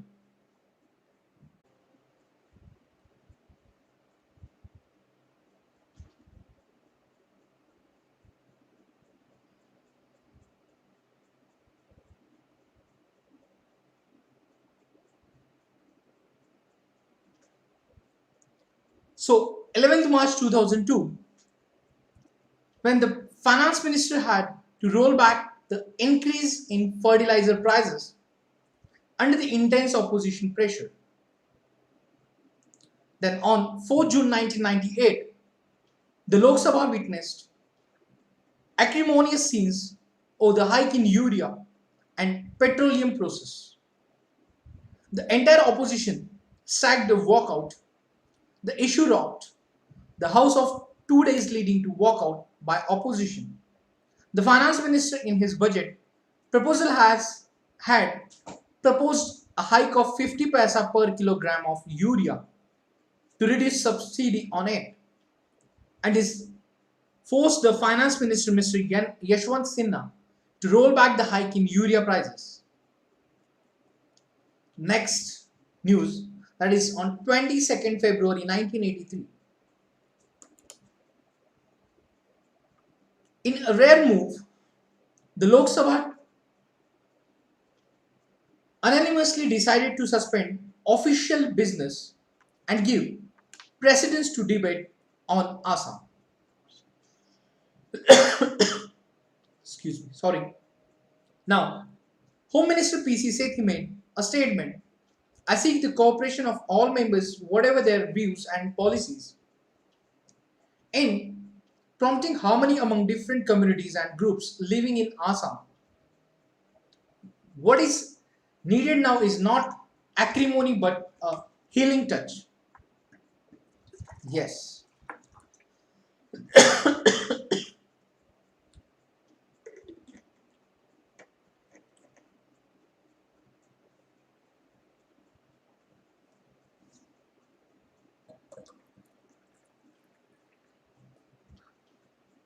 So 11th March 2002, when the finance minister had to roll back the increase in fertilizer prices under the intense opposition pressure. Then on 4 June 1998, the Lok Sabha witnessed acrimonious scenes over the hike in urea and petroleum process. The entire opposition sacked the walkout. The issue rocked the House of 2 days leading to walkout by opposition. The finance minister in his budget proposal had proposed a hike of 50 paisa per kilogram of urea to reduce subsidy on it, and is forced the finance minister Mr. Yashwant Sinha to roll back the hike in urea prices. Next news, that is on 22nd February 1983. In a rare move, the Lok Sabha unanimously decided to suspend official business and give precedence to debate on Assam. Excuse me, sorry. Now, Home Minister PC Sethi made a statement. I seek the cooperation of all members, whatever their views and policies, in promoting harmony among different communities and groups living in Assam. What is needed now is not acrimony but a healing touch. Yes.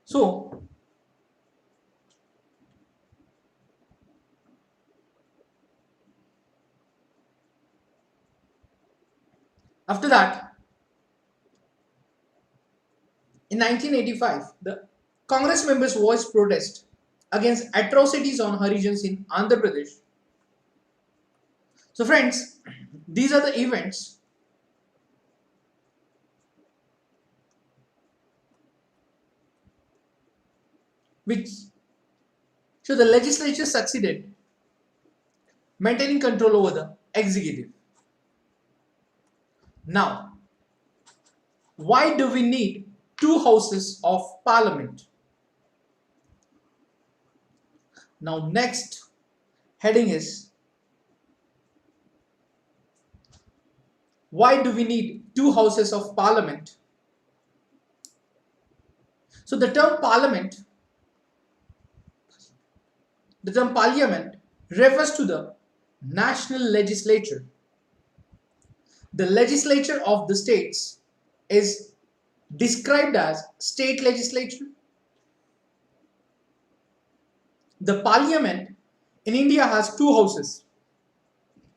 So, after that, in 1985, the Congress members voiced protest against atrocities on Harijans in Andhra Pradesh. So, friends, these are the events which show the legislature succeeded maintaining control over the executive. Now, why do we need two houses of parliament? Now, next heading is, why do we need two houses of parliament? So the term parliament refers to the national legislature. The legislature of the states is described as state legislature. The parliament in India has two houses.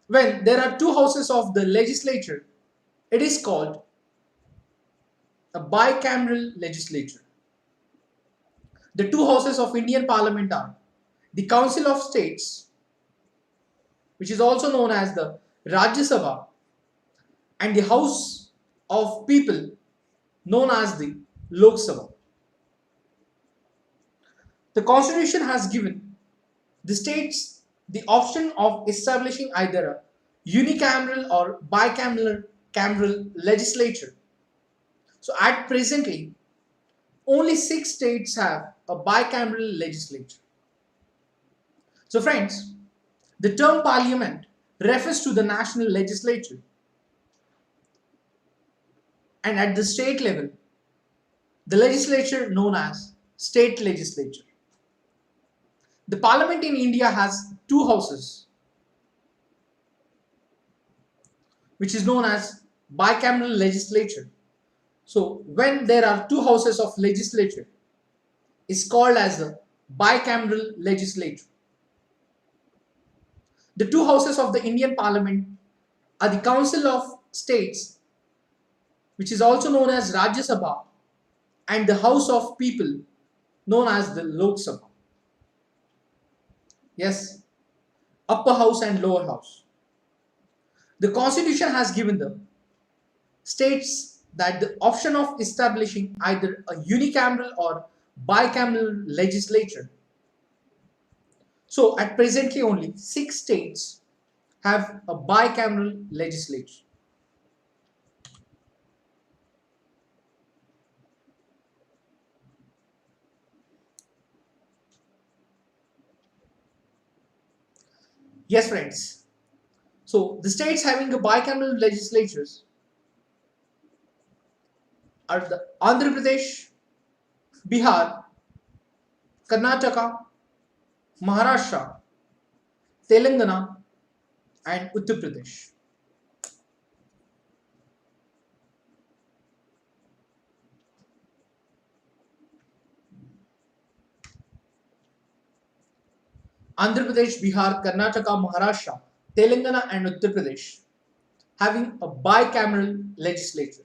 When there are two houses of the legislature, it is called a bicameral legislature. The two houses of Indian Parliament are the Council of States, which is also known as the Rajya Sabha, and the House of People, known as the Lok Sabha. The Constitution has given the states the option of establishing either a unicameral or bicameral legislature. So at presently, only 6 states have a bicameral legislature. So friends, the term parliament refers to the national legislature, and at the state level, the legislature known as state legislature. The parliament in India has two houses, which is known as bicameral legislature. So when there are two houses of legislature, it's called as the bicameral legislature. The two houses of the Indian Parliament are the Council of States, which is also known as Rajya Sabha, and the House of People, known as the Lok Sabha. Yes, upper house and lower house. The Constitution has given the states that the option of establishing either a unicameral or bicameral legislature. So at presently only 6 states have a bicameral legislature. Yes, friends. So the states having a bicameral legislatures are the Andhra Pradesh, Bihar, Karnataka, Maharashtra, Telangana, and Uttar Pradesh. Andhra Pradesh, Bihar, Karnataka, Maharashtra, Telangana, and Uttar Pradesh having a bicameral legislature.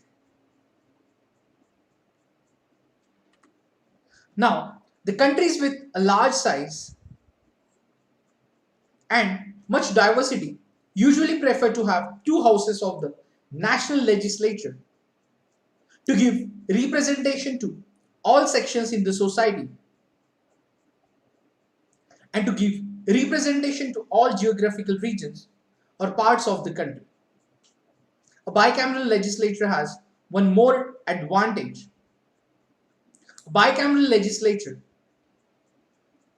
Now, the countries with a large size and much diversity usually prefer to have two houses of the national legislature to give representation to all sections in the society and to give representation to all geographical regions or parts of the country. A bicameral legislature has one more advantage. A bicameral legislature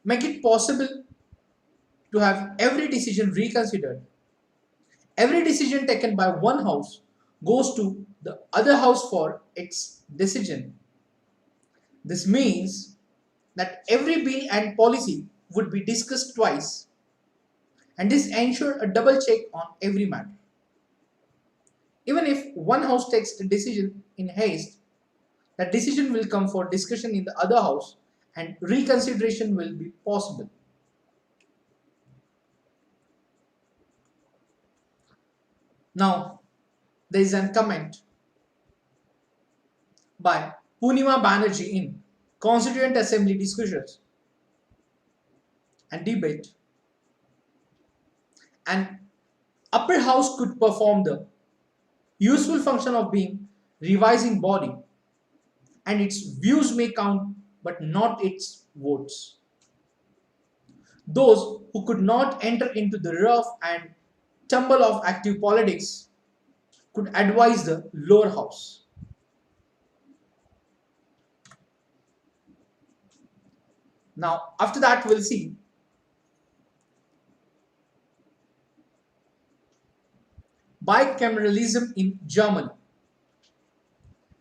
make it possible to have every decision reconsidered. Every decision taken by one house goes to the other house for its decision. This means that every bill and policy would be discussed twice, and this ensures a double check on every matter. Even if one house takes a decision in haste, that decision will come for discussion in the other house and reconsideration will be possible. Now, there is a comment by Punima Banerjee in Constituent Assembly Discussions and Debate. An upper house could perform the useful function of being revising body, and its views may count but not its votes. Those who could not enter into the rough and tumble of active politics could advise the lower house. Now, after that, we'll see bicameralism in Germany.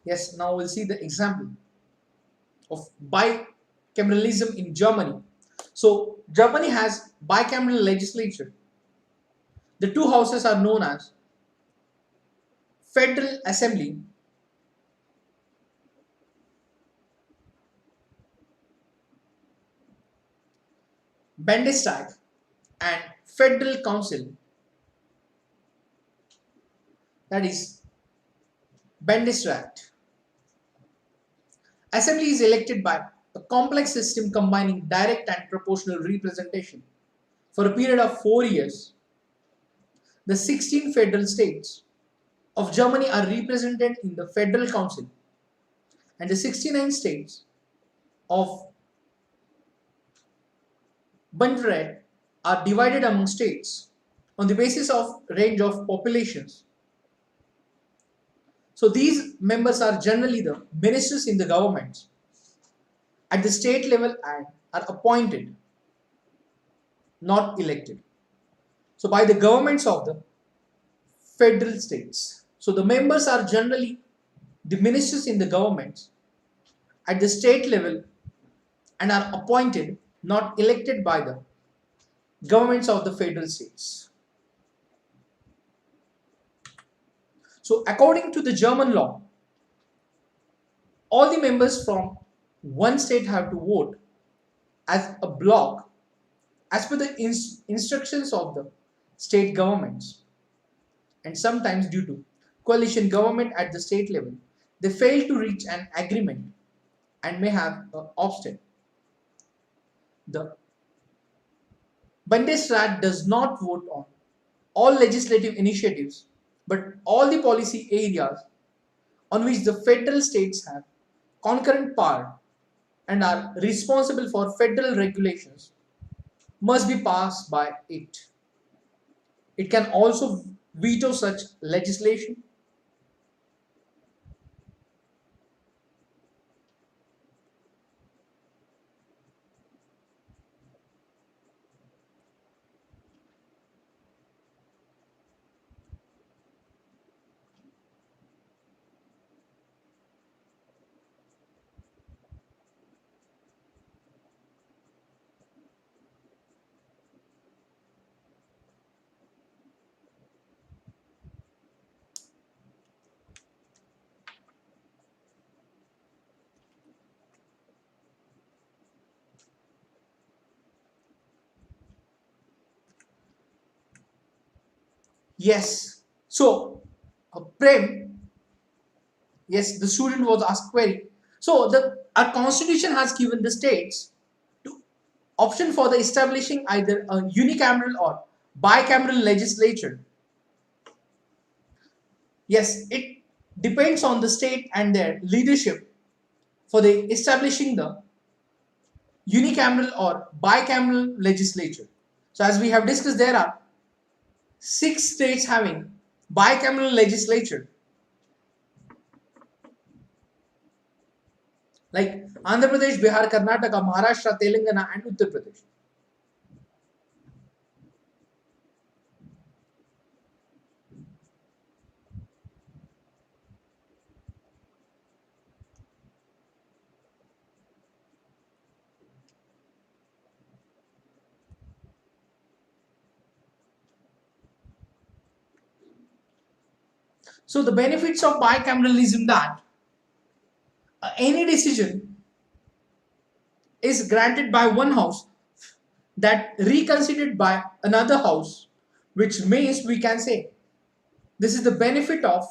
Yes, now we'll see the example of bicameralism in Germany. So, Germany has bicameral legislature. The two houses are known as Federal Assembly Bundestag and Federal Council, that is Bundesrat. Assembly is elected by a complex system combining direct and proportional representation. For a period of 4 years, the 16 federal states of Germany are represented in the Federal Council, and the 69 states of Bundesrat are divided among states on the basis of range of populations. So these members are generally the ministers in the government at the state level and are appointed, not elected. So by the governments of the federal states. So the members are generally the ministers in the governments at the state level and are appointed, not elected by the governments of the federal states. So according to the German law, all the members from one state have to vote as a block as per the instructions of the state governments, and sometimes due to coalition government at the state level, they fail to reach an agreement and may have an obstacle. The Bundesrat does not vote on all legislative initiatives, but all the policy areas on which the federal states have concurrent power and are responsible for federal regulations must be passed by it. It can also veto such legislation. Yes. So, Prem, yes, the student was asked query. So, our constitution has given the states to option for the establishing either a unicameral or bicameral legislature. Yes, it depends on the state and their leadership for the establishing the unicameral or bicameral legislature. So, as we have discussed, there are 6 states having bicameral legislature, like Andhra Pradesh, Bihar, Karnataka, Maharashtra, Telangana, and Uttar Pradesh. So the benefits of bicameralism that any decision is granted by one house that reconsidered by another house, which means we can say this is the benefit of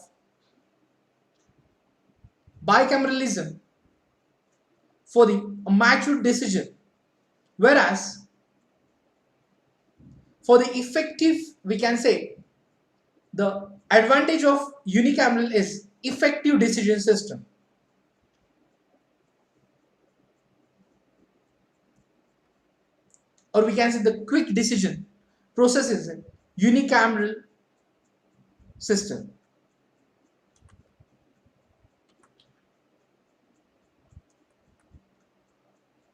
bicameralism for the mature decision, whereas for the effective, we can say the advantage of unicameral is effective decision system. Or we can say the quick decision process is a unicameral system.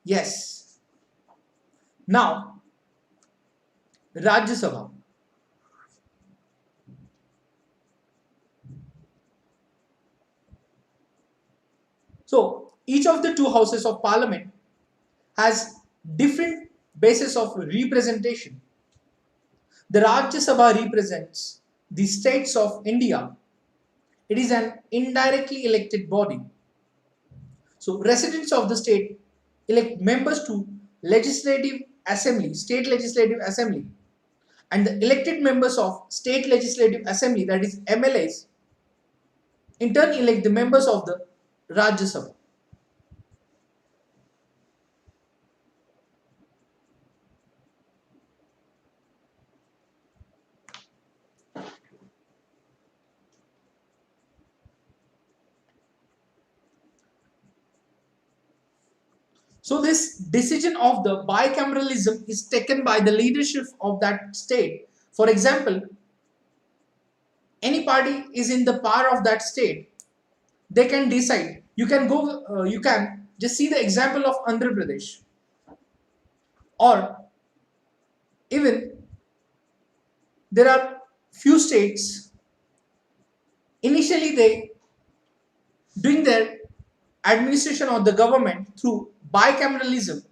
Yes. Now, Rajya Sabha. So, each of the two houses of parliament has different basis of representation. The Rajya Sabha represents the states of India. It is an indirectly elected body. So, residents of the state elect members to legislative assembly, state legislative assembly, and the elected members of state legislative assembly, that is MLAs, in turn elect the members of the Rajya Sabha. So this decision of the bicameralism is taken by the leadership of that state. For example, any party is in the power of that state, they can decide. You can go, you can just see the example of Andhra Pradesh, or even there are few states. Initially, they doing their administration of the government through bicameralism,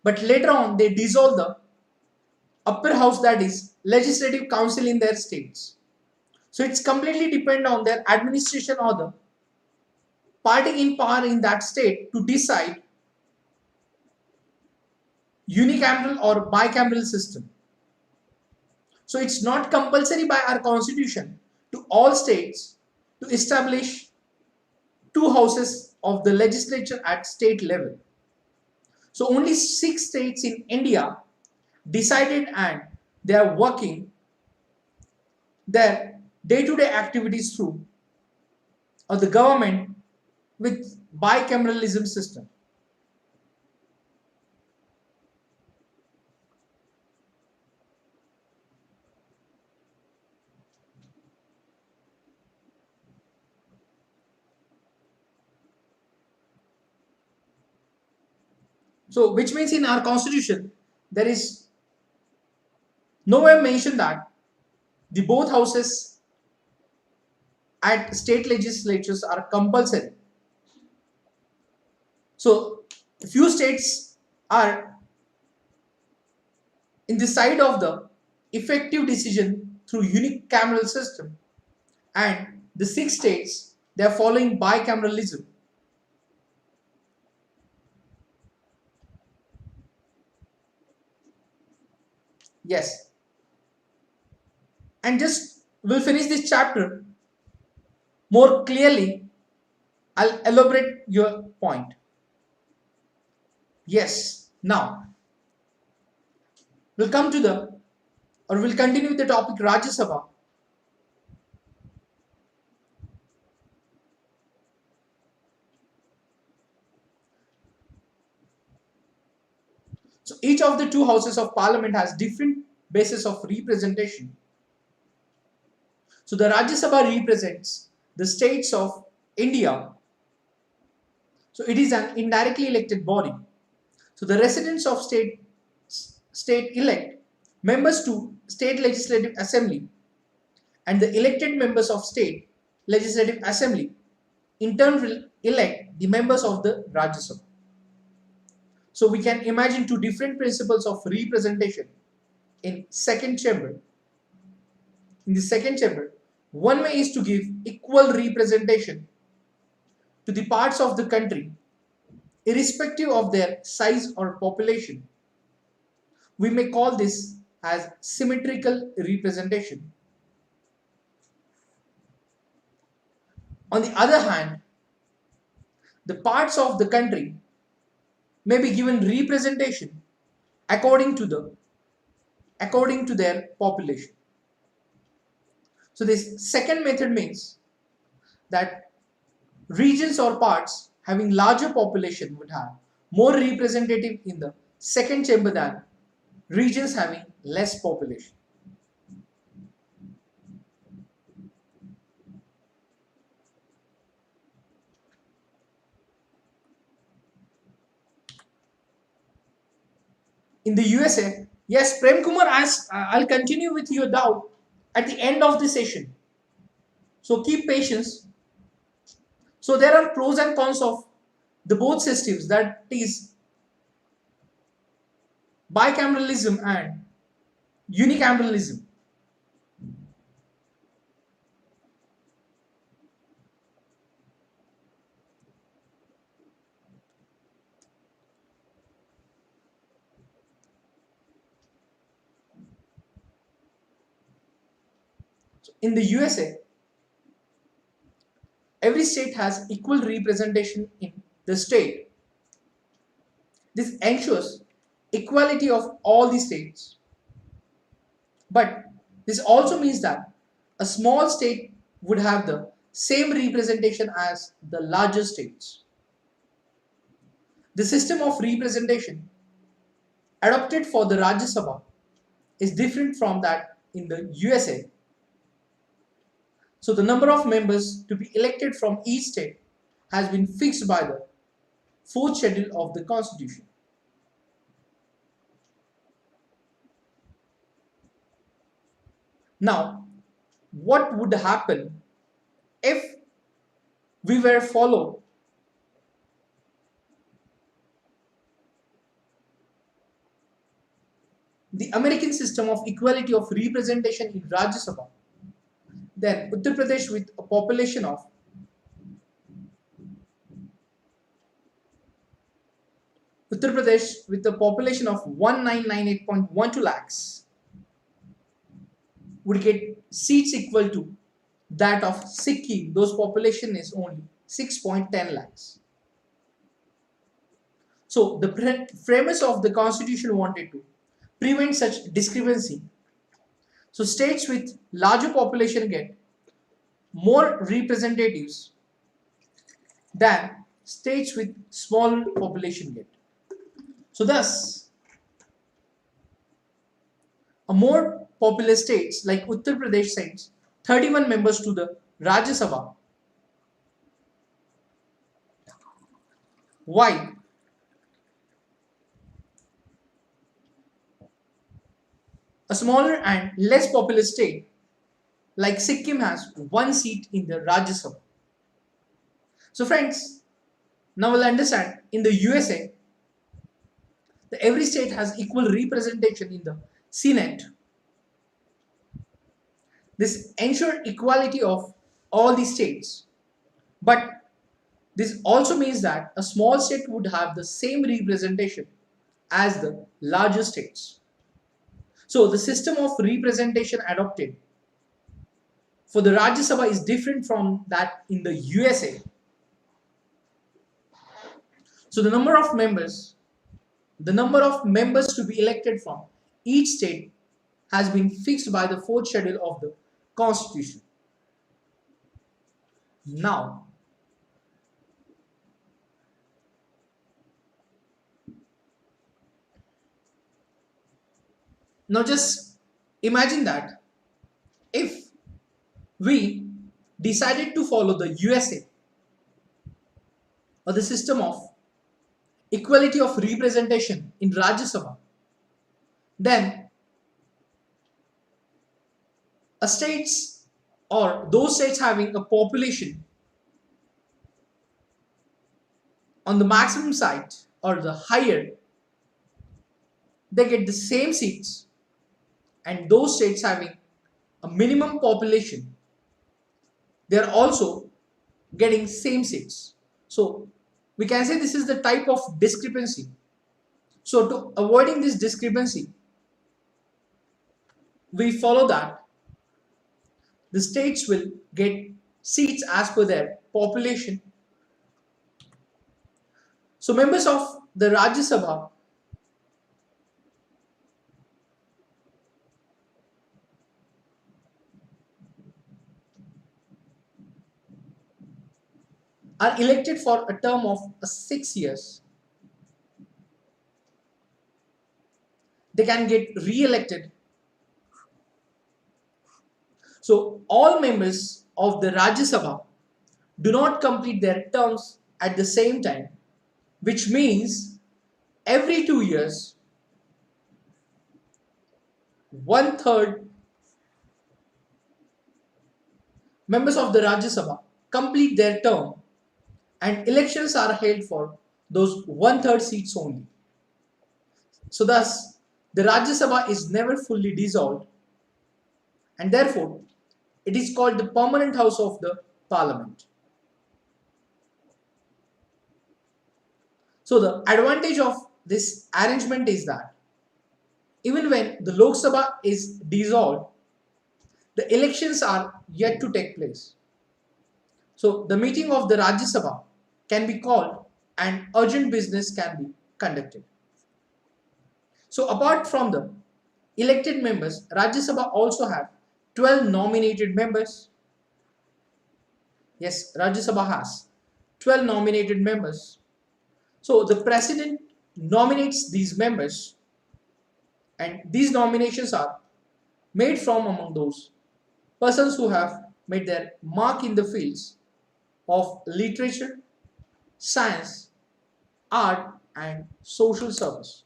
but later on they dissolve the upper house, that is legislative council, in their states. So it's completely depend on their administration or the party in power in that state to decide unicameral or bicameral system. So it's not compulsory by our constitution to all states to establish two houses of the legislature at state level. So only 6 states in India decided, and they are working their day-to-day activities through or the government with bicameralism system. So, which means in our constitution, there is nowhere mentioned that the both houses at state legislatures are compulsory. So, few states are in the side of the effective decision through unicameral system, and the 6 states they are following bicameralism. Yes, and just we'll finish this chapter more clearly. I'll elaborate your point. Yes, now we'll come to the or we'll continue with the topic Rajya Sabha. So each of the two houses of parliament has different basis of representation. So the Rajya Sabha represents the states of India. So it is an indirectly elected body. So the residents of state elect members to state legislative assembly, and the elected members of state legislative assembly in turn will elect the members of the Rajya Sabha. So we can imagine two different principles of representation in second chamber. In the second chamber, one way is to give equal representation to the parts of the country irrespective of their size or population. We may call this as symmetrical representation. On the other hand, the parts of the country may be given representation according to their population. So this second method means that regions or parts having larger population would have more representative in the second chamber than regions having less population. In the USA, yes, Prem Kumar, I'll continue with your doubt at the end of the session. So keep patience. So there are pros and cons of the both systems, that is bicameralism and unicameralism. So in the USA, every state has equal representation in the state. This ensures equality of all the states. But this also means that a small state would have the same representation as the larger states. The system of representation adopted for the Rajya Sabha is different from that in the USA. So the number of members to be elected from each state has been fixed by the 4th schedule of the Constitution. Now, what would happen if we were follow the American system of equality of representation in Rajya Sabha? Then Uttar Pradesh with a population of 1998.12 lakhs would get seats equal to that of Sikkim. Those population is only 6.10 lakhs. So the framers of the constitution wanted to prevent such discrepancy. So states with larger population get more representatives than states with small population get. So thus, a more populous states like Uttar Pradesh sends 31 members to the Rajya Sabha, while a smaller and less populous state like Sikkim has one seat in the Rajya Sabha. So friends, now we'll understand in the USA, every state has equal representation in the Senate. This ensures equality of all the states. But this also means that a small state would have the same representation as the larger states. So the system of representation adopted for the Rajya Sabha is different from that in the USA. So the number of members to be elected from each state has been fixed by the fourth schedule of the Constitution. Now just imagine that if we decided to follow the USA or the system of equality of representation in Rajya Sabha, then a states or those states having a population on the maximum side or the higher, they get the same seats, and those states having a minimum population, they are also getting same seats. So we can say this is the type of discrepancy. So to avoiding this discrepancy, we follow that the states will get seats as per their population. So members of the Rajya Sabha are elected for a term of 6 years. They can get re-elected. So all members of the Rajya Sabha do not complete their terms at the same time, which means every 2 years, 1/3 members of the Rajya Sabha complete their term, and elections are held for those 1/3 seats only. So thus, the Rajya Sabha is never fully dissolved, and therefore it is called the permanent house of the parliament. So the advantage of this arrangement is that even when the Lok Sabha is dissolved, the elections are yet to take place. So the meeting of the Rajya Sabha can be called and urgent business can be conducted. So apart from the elected members, Rajya Sabha also have 12 nominated members. Yes, Rajya Sabha has 12 nominated members. So the president nominates these members, and these nominations are made from among those persons who have made their mark in the fields of literature, science, art, and social service.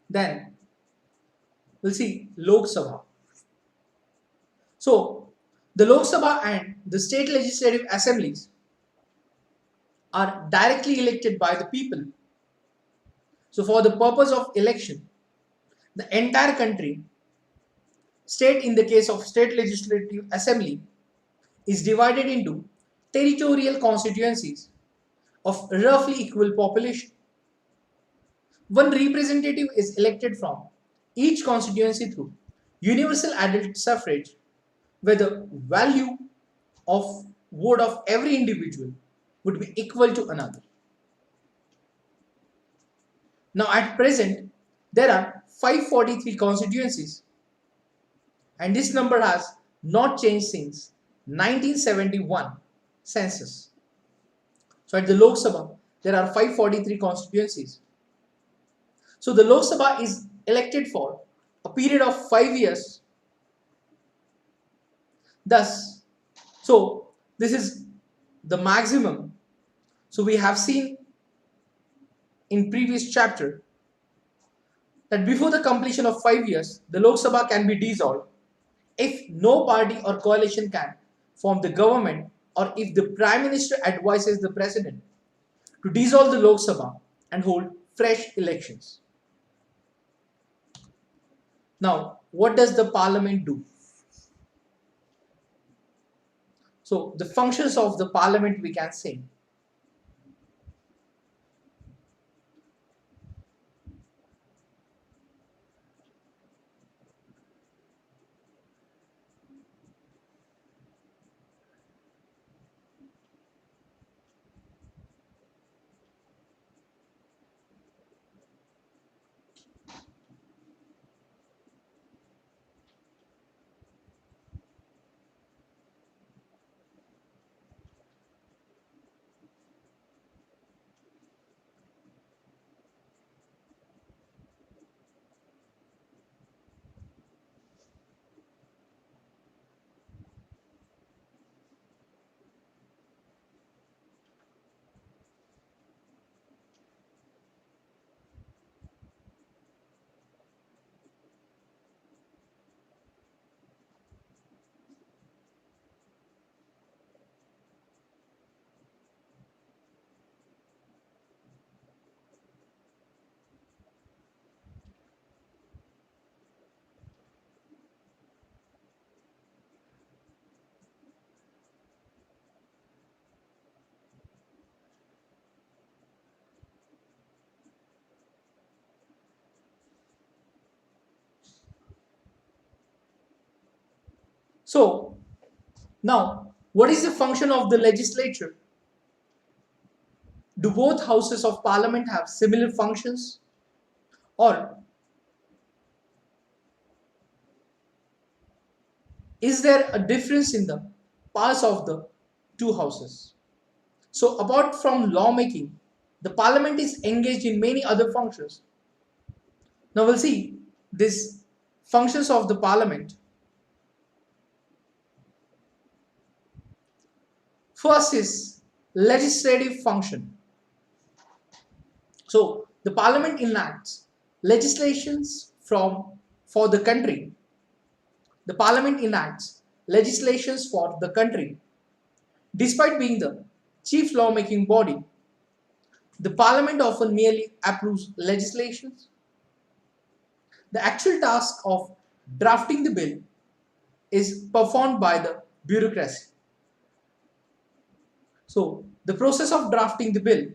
Then we'll see Lok Sabha. So the Lok Sabha and the state legislative assemblies are directly elected by the people. So for the purpose of election, the entire country, state in the case of state legislative assembly, is divided into territorial constituencies of roughly equal population. One representative is elected from each constituency through universal adult suffrage, where the value of vote of every individual would be equal to another. Now at present, there are 543 constituencies, and this number has not changed since 1971 census. So at the Lok Sabha, there are 543 constituencies. So the Lok Sabha is elected for a period of 5 years. Thus, so this is the maximum. So we have seen in previous chapter that before the completion of 5 years, the Lok Sabha can be dissolved if no party or coalition can form the government, or if the Prime Minister advises the President to dissolve the Lok Sabha and hold fresh elections. Now, what does the Parliament do? So, the functions of the Parliament we can say. So, now, what is the function of the legislature? Do both houses of Parliament have similar functions, or is there a difference in the powers of the two houses? So, apart from lawmaking, the Parliament is engaged in many other functions. Now, we'll see these functions of the Parliament. First is legislative function. So, the Parliament enacts legislations for the country. The Parliament enacts legislations for the country. Despite being the chief lawmaking body, the Parliament often merely approves legislations. The actual task of drafting the bill is performed by the bureaucracy. So, the process of drafting the bill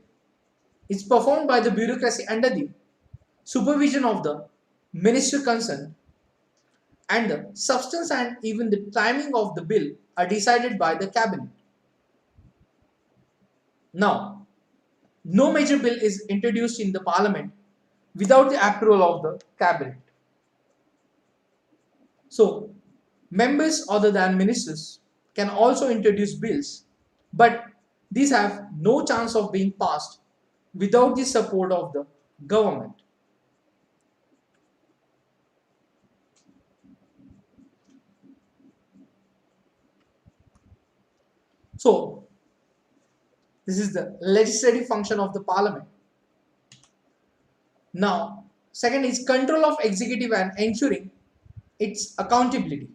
is performed by the bureaucracy under the supervision of the minister concerned, and the substance and even the timing of the bill are decided by the cabinet. Now, no major bill is introduced in the Parliament without the approval of the cabinet. So, members other than ministers can also introduce bills, but these have no chance of being passed without the support of the government. So, this is the legislative function of the Parliament. Now, second is control of executive and ensuring its accountability.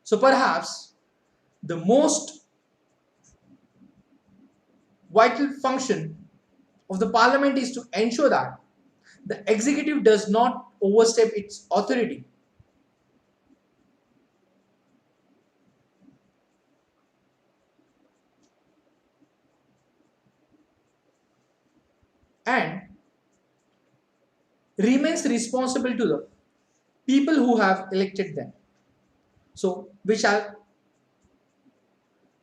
So, perhaps the most vital function of the Parliament is to ensure that the executive does not overstep its authority. And remains responsible to the people who have elected them. So, we shall,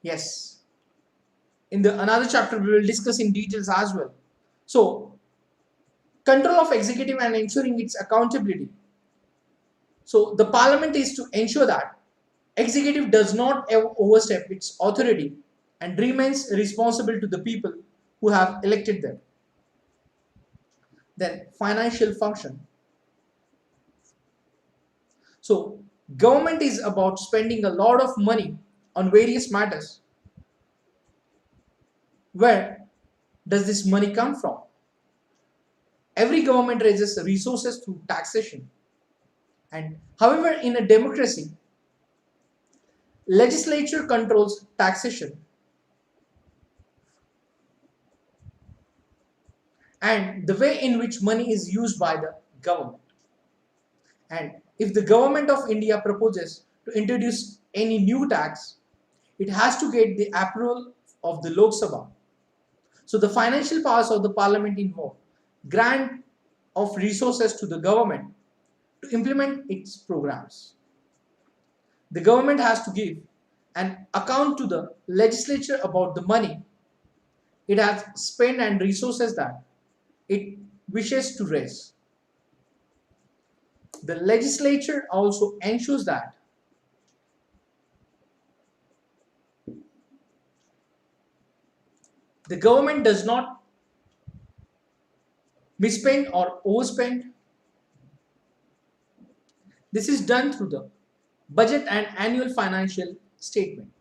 yes, in the another chapter we will discuss in details as well. So, Control of executive and ensuring its accountability. So the parliament is to ensure that executive does not overstep its authority and remains responsible to the people who have elected them. Then financial function. So government is about spending a lot of money on various matters. Where does this money come from? Every government raises resources through taxation. And however, in a democracy, legislature controls taxation and the way in which money is used by the government. And if the government of India proposes to introduce any new tax, it has to get the approval of the Lok Sabha. So the financial powers of the parliament involve grant of resources to the government to implement its programs. The government has to give an account to the legislature about the money it has spent and resources that it wishes to raise. The legislature also ensures that the government does not misspend or overspend. This is done through the budget and annual financial statement.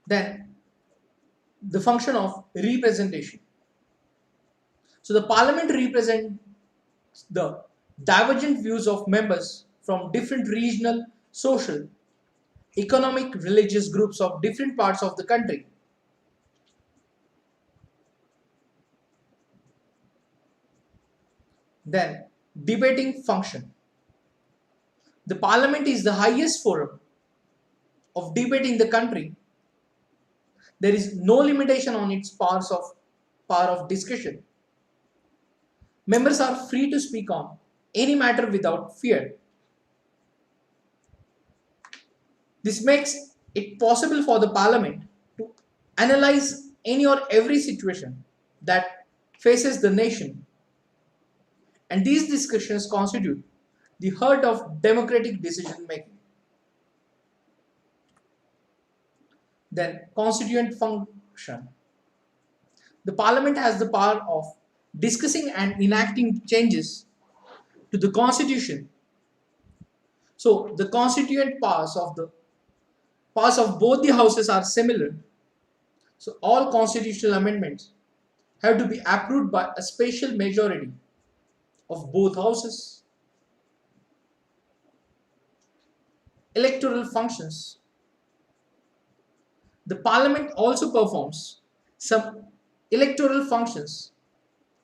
Then the function of representation. So the parliament represents the divergent views of members from different regional, social, economic, religious groups of different parts of the country. Then debating function. The parliament is the highest forum of debate in the country. There is no limitation on its power of discussion. Members are free to speak on any matter without fear. This makes it possible for the parliament to analyze any or every situation that faces the nation. And these discussions constitute the heart of democratic decision making. Then, constituent function. The parliament has the power of discussing and enacting changes to the constitution. So, the constituent powers of both the houses are similar. So, all constitutional amendments have to be approved by a special majority of both houses. Electoral functions. The parliament also performs some electoral functions.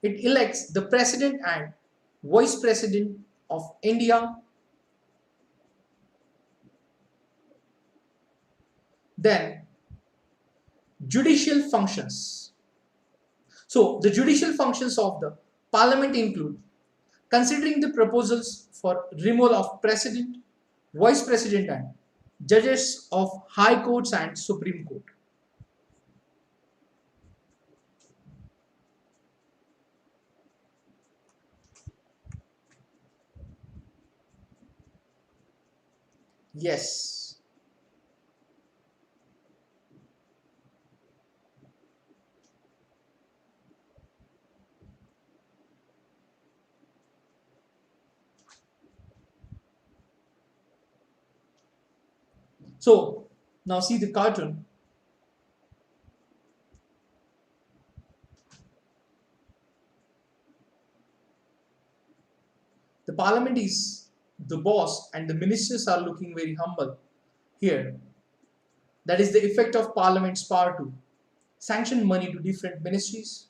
It elects the president and vice president of India. Then judicial functions. So the judicial functions of the parliament include considering the proposals for removal of president, vice president and judges of high courts and supreme court. Yes. So now see the cartoon. The parliament is the boss and the ministers are looking very humble here. That is the effect of parliament's power to sanction money to different ministries.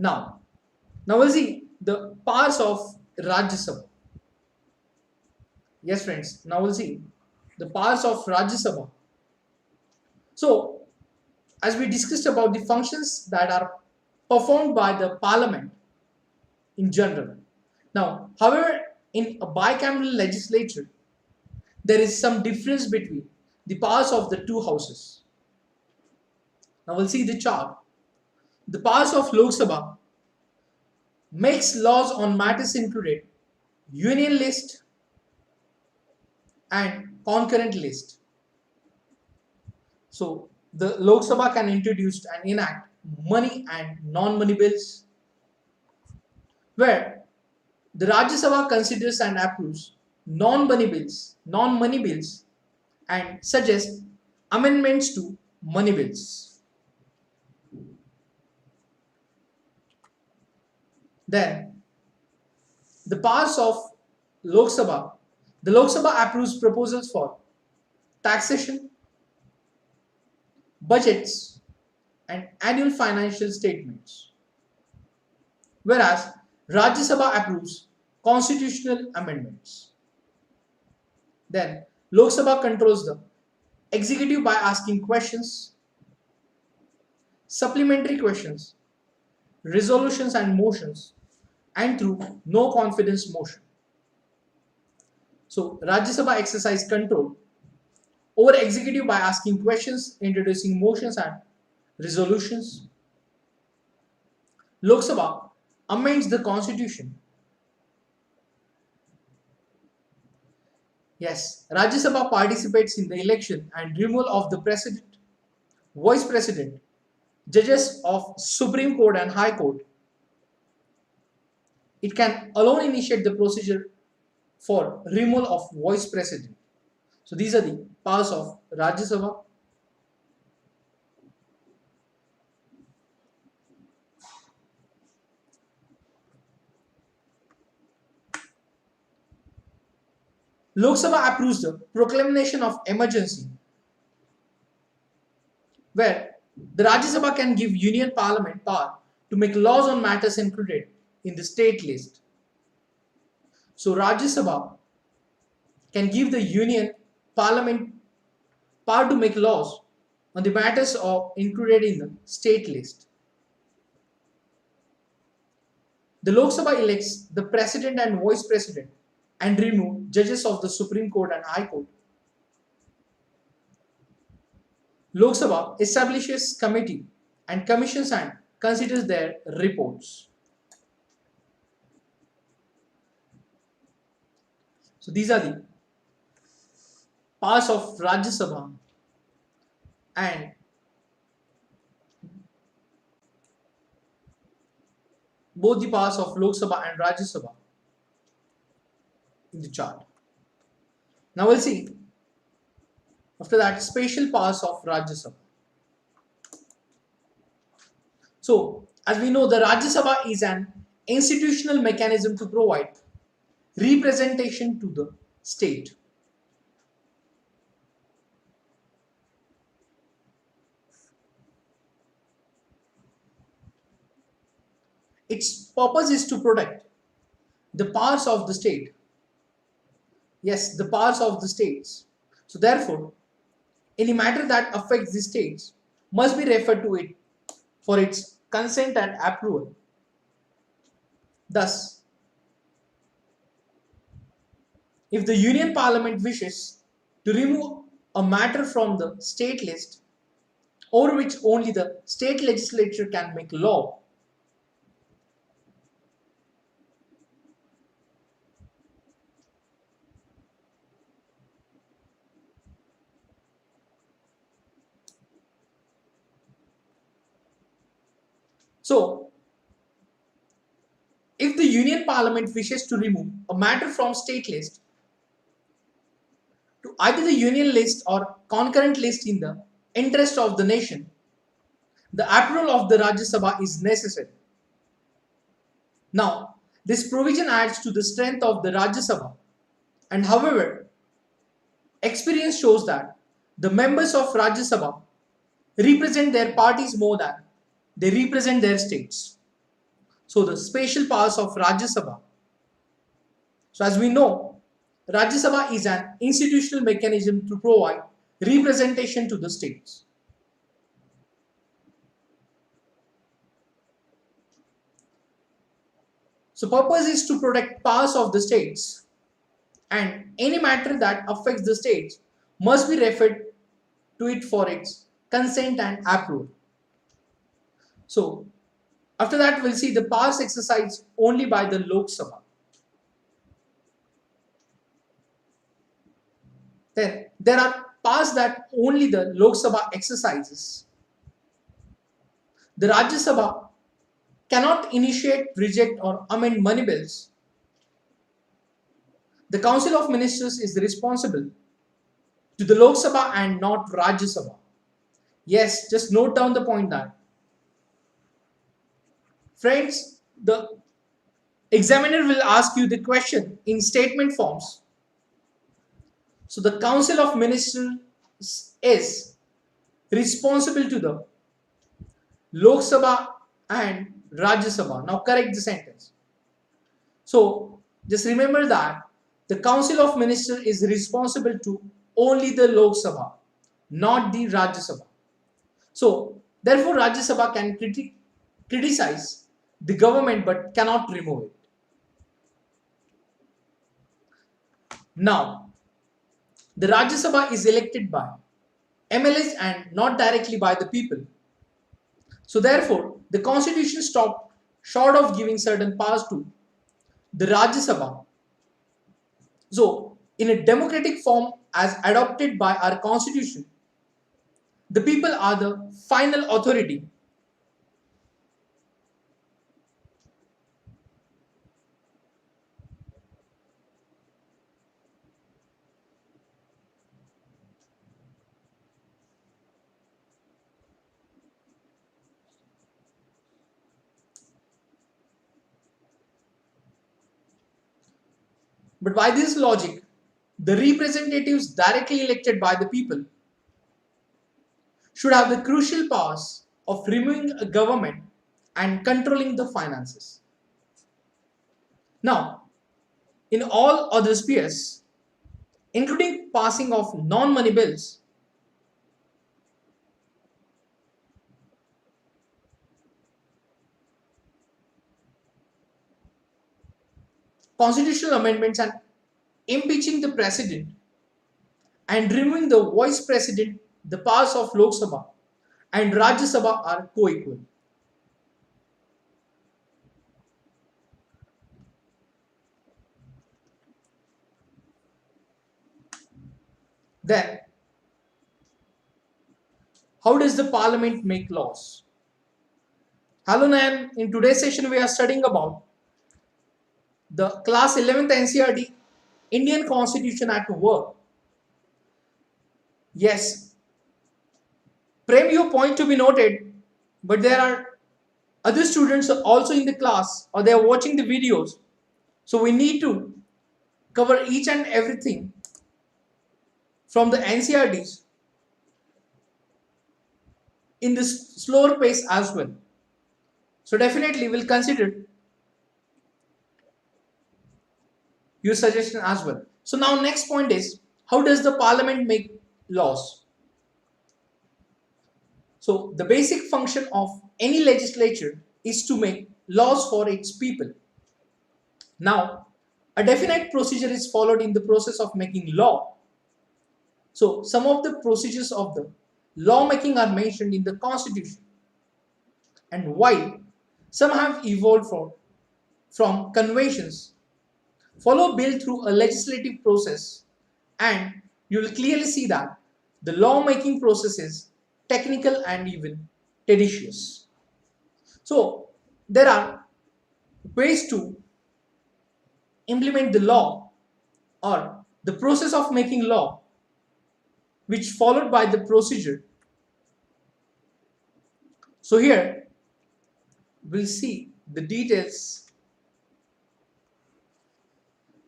Now we'll see the powers of Rajya Sabha. Yes, friends. Now we'll see the powers of Rajya Sabha. So, as we discussed about the functions that are performed by the Parliament in general. Now, however, in a bicameral legislature, there is some difference between the powers of the two houses. Now we'll see the chart. The powers of Lok Sabha makes laws on matters included union list and concurrent list. So the Lok Sabha can introduce and enact money and non-money bills, where the Rajya Sabha considers and approves non-money bills, and suggests amendments to money bills. Then the powers of Lok Sabha. The Lok Sabha approves proposals for taxation, budgets, and annual financial statements, whereas Rajya Sabha approves constitutional amendments. Then Lok Sabha controls the executive by asking questions, supplementary questions, resolutions and motions, and through no confidence motion. So Rajya Sabha exercise control over executive by asking questions, introducing motions and resolutions. Lok Sabha amends the constitution. Yes, Rajya Sabha participates in the election and removal of the president, vice president, judges of Supreme Court and High Court. It can alone initiate the procedure for removal of vice president. So these are the powers of Rajya Sabha. Lok Sabha approves the proclamation of emergency, where the Rajya Sabha can give Union Parliament power to make laws on matters included in the state list. So Rajya Sabha can give the Union Parliament power to make laws on the matters of included in the state list. The Lok Sabha elects the president and vice president and remove judges of the Supreme Court and High Court. Lok Sabha establishes committee and commissions and considers their reports. So these are the powers of Rajya Sabha and both the powers of Lok Sabha and Rajya Sabha in the chart. Now we'll see after that special powers of Rajya Sabha. So as we know, the Rajya Sabha is an institutional mechanism to provide representation to the state. Its purpose is to protect the powers of the state. Yes, the powers of the states. So therefore, any matter that affects the states must be referred to it for its consent and approval. Thus, if the Union Parliament wishes to remove a matter from the state list over which only the state legislature can make law, so if the Union Parliament wishes to remove a matter from state list to either the union list or concurrent list in the interest of the nation, the approval of the Rajya Sabha is necessary. Now, this provision adds to the strength of the Rajya Sabha, and however, experience shows that the members of Rajya Sabha represent their parties more than they represent their states. So the spatial powers of Rajya Sabha. So as we know, Rajya Sabha is an institutional mechanism to provide representation to the states. So purpose is to protect powers of the states, and any matter that affects the states must be referred to it for its consent and approval. So after that we'll see the powers exercised only by the Lok Sabha. Then there are powers that only the Lok Sabha exercises. The Rajya Sabha cannot initiate, reject or amend money bills. The Council of Ministers is responsible to the Lok Sabha and not Rajya Sabha. Yes, just note down the point that. Friends, the examiner will ask you the question in statement forms. So the Council of Ministers is responsible to the Lok Sabha and Rajya Sabha. Now correct the sentence. So just remember that the Council of Ministers is responsible to only the Lok Sabha, not the Rajya Sabha. So therefore Rajya Sabha can criticize the government but cannot remove it. Now, the Rajya Sabha is elected by MLAs and not directly by the people. So therefore, the constitution stopped short of giving certain powers to the Rajya Sabha. So, in a democratic form as adopted by our constitution, the people are the final authority. But by this logic, the representatives directly elected by the people should have the crucial powers of removing a government and controlling the finances. Now, in all other spheres, including passing of non-money bills, constitutional amendments and impeaching the president and removing the vice president, the powers of Lok Sabha and Rajya Sabha are co-equal. Then, how does the parliament make laws? Hello Nayan, in today's session we are studying about the class 11th NCERT Indian Constitution at Work. Yes, Prem, your point to be noted, but there are other students also in the class or they are watching the videos. So we need to cover each and everything from the NCERTs in this slower pace as well. So definitely we'll consider your suggestion as well. So now next point is, how does the parliament make laws? So the basic function of any legislature is to make laws for its people. Now, a definite procedure is followed in the process of making law. So some of the procedures of the lawmaking are mentioned in the constitution. And while some have evolved from conventions, follow bill through a legislative process, and you will clearly see that the lawmaking process is technical and even tedious. So there are ways to implement the law or the process of making law which followed by the procedure. So here we'll see the details.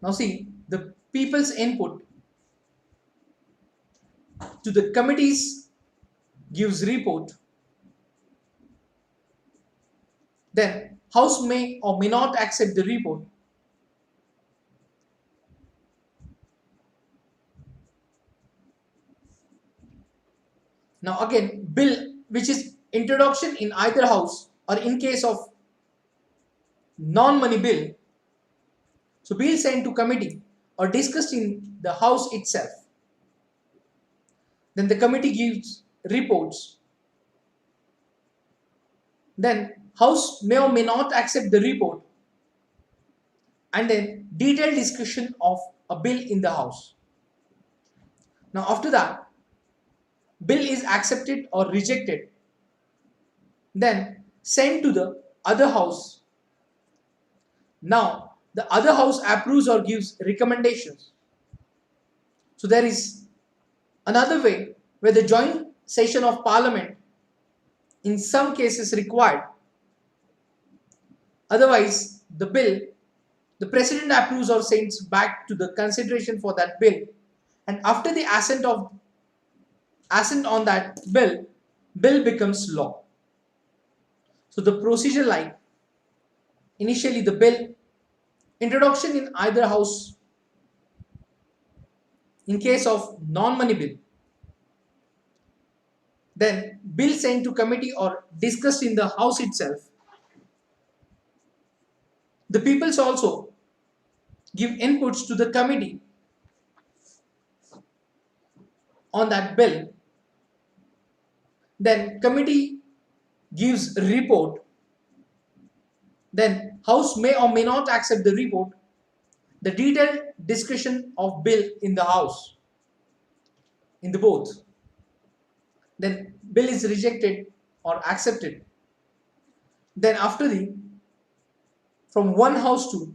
Now see, the people's input to the committees gives report. Then House may or may not accept the report. Now again, bill which is introduction in either house or in case of non-money bill, so bill sent to committee or discussed in the house itself. Then the committee gives reports. Then house may or may not accept the report, and then detailed discussion of a bill in the house. Now after that, bill is accepted or rejected, then sent to the other house. Now the other house approves or gives recommendations. So there is another way where the joint session of parliament in some cases required. Otherwise, the president approves or sends back to the consideration for that bill, and after the assent on that bill becomes law. So the procedure like initially the bill introduction in either house in case of non-money bill, then bill sent to committee or discussed in the house itself. The peoples also give inputs to the committee on that bill. Then committee gives a report. Then house may or may not accept the report. The detailed discussion of bill in the house, in the both. Then bill is rejected or accepted. Then after from one house to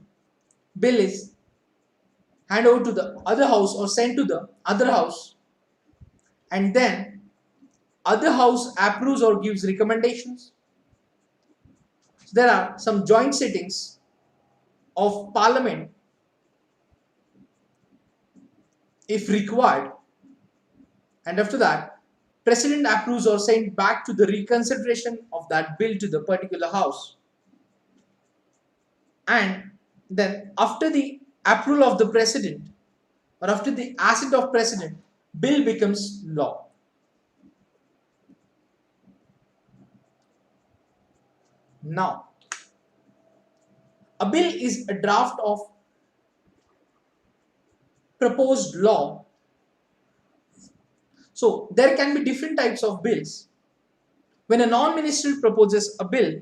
bill is handed over to the other house or sent to the other house, and then other house approves or gives recommendations. So there are some joint sittings of parliament if required, and after that president approves or sent back to the reconsideration of that bill to the particular house. And then after the approval of the president or after the assent of president, bill becomes law. Now, a bill is a draft of proposed law. So there can be different types of bills. When a non-ministerial proposes a bill,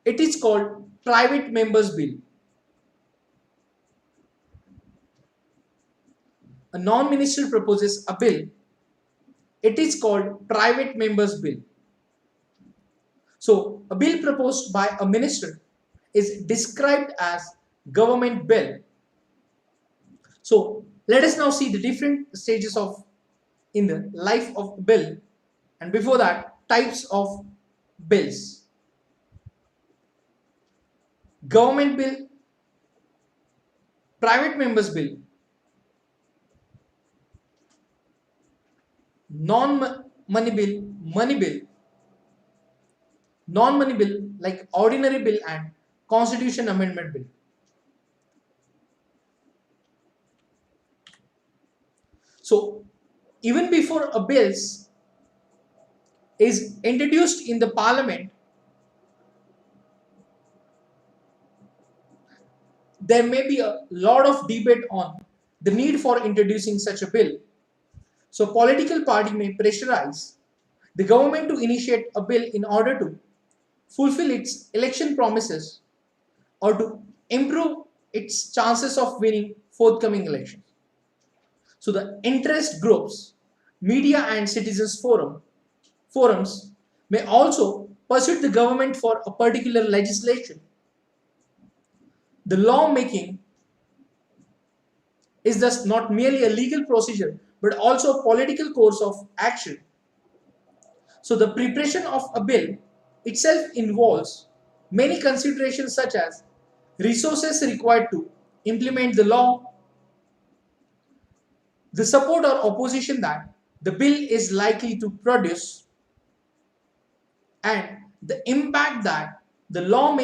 it is called private members bill. A non-ministerial proposes a bill, it is called private members bill. So a bill proposed by a minister is described as government bill. So let us now see the different stages of in the life of a bill, and before that, types of bills. Government bill, private members bill, non-money bill, money bill, non-money bill like ordinary bill, and constitution amendment bill. So even before a bill is introduced in the parliament, there may be a lot of debate on the need for introducing such a bill. So political party may pressurize the government to initiate a bill in order to fulfill its election promises or to improve its chances of winning forthcoming elections. So the interest groups, media and citizens forums may also pursue the government for a particular legislation. The lawmaking is thus not merely a legal procedure but also a political course of action. So the preparation of a bill itself involves many considerations such as resources required to implement the law, the support or opposition that the bill is likely to produce, and the impact that the law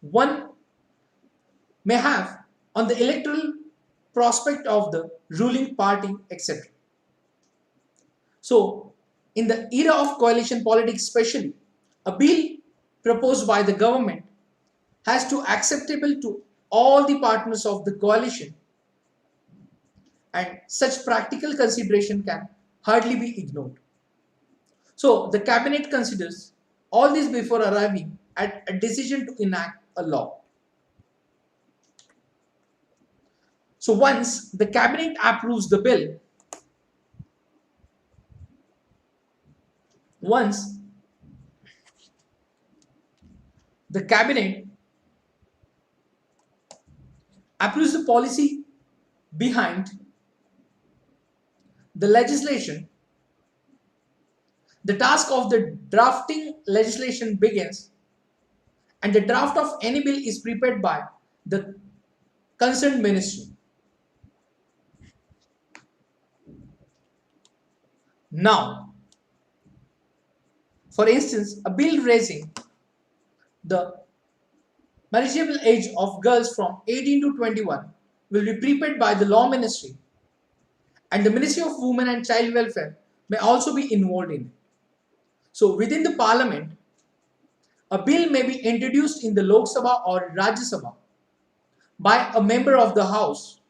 one may have on the electoral prospect of the ruling party, etc. So, in the era of coalition politics especially, a bill proposed by the government has to acceptable to all the partners of the coalition, and such practical consideration can hardly be ignored. So, the cabinet considers all this before arriving at a decision to enact a law. So once the cabinet approves the bill, once the cabinet approves the policy behind the legislation, the task of the drafting legislation begins, and the draft of any bill is prepared by the concerned ministry. Now, for instance, a bill raising the marriageable age of girls from 18 to 21 will be prepared by the law ministry, and the Ministry of Women and Child Welfare may also be involved in it. So within the parliament, a bill may be introduced in the Lok Sabha or Rajya Sabha by a member of the house.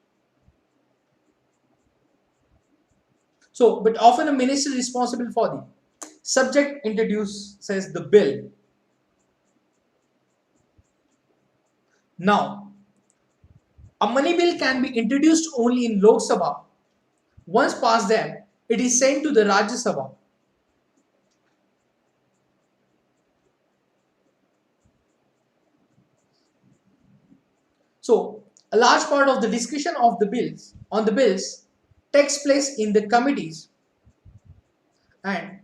So, but often a minister responsible for the subject introduces the bill. Now, a money bill can be introduced only in Lok Sabha. Once passed there, it is sent to the Rajya Sabha. So, a large part of the discussion of the bills takes place in the committees, and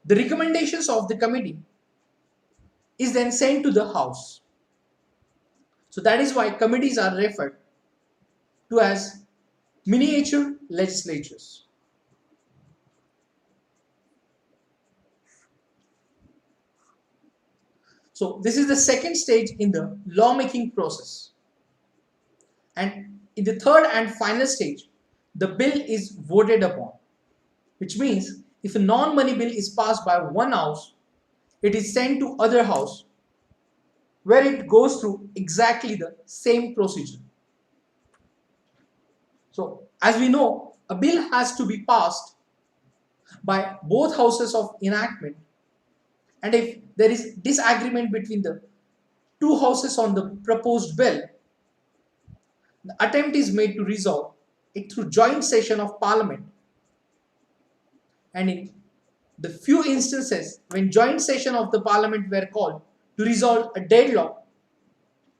the recommendations of the committee is then sent to the house. So that is why committees are referred to as miniature legislatures. So this is the second stage in the lawmaking process. And in the third and final stage, the bill is voted upon, which means if a non-money bill is passed by one house, it is sent to other house, where it goes through exactly the same procedure. So as we know, a bill has to be passed by both houses of enactment, and if there is disagreement between the two houses on the proposed bill, the attempt is made to resolve it through joint session of parliament. And in the few instances when joint session of the parliament were called to resolve a deadlock,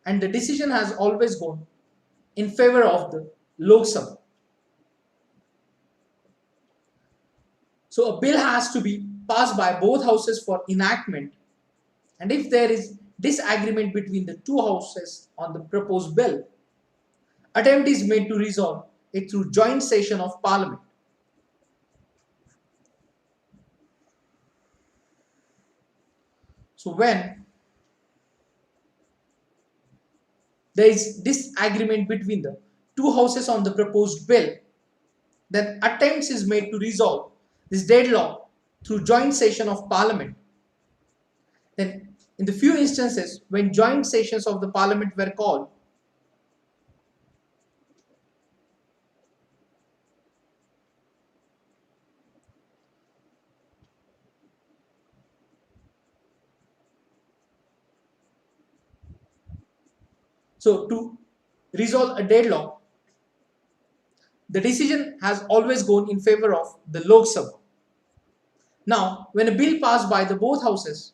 and the decision has always gone in favor of the Lok Sabha. So a bill has to be passed by both houses for enactment, and if there is disagreement between the two houses on the proposed bill, attempt is made to resolve it through joint session of parliament. So when there is disagreement between the two houses on the proposed bill, then attempts is made to resolve this deadlock through joint session of parliament. Then in the few instances when joint sessions of the parliament were called, so to resolve a deadlock, the decision has always gone in favor of the Lok Sabha. Now, when a bill passed by the both houses,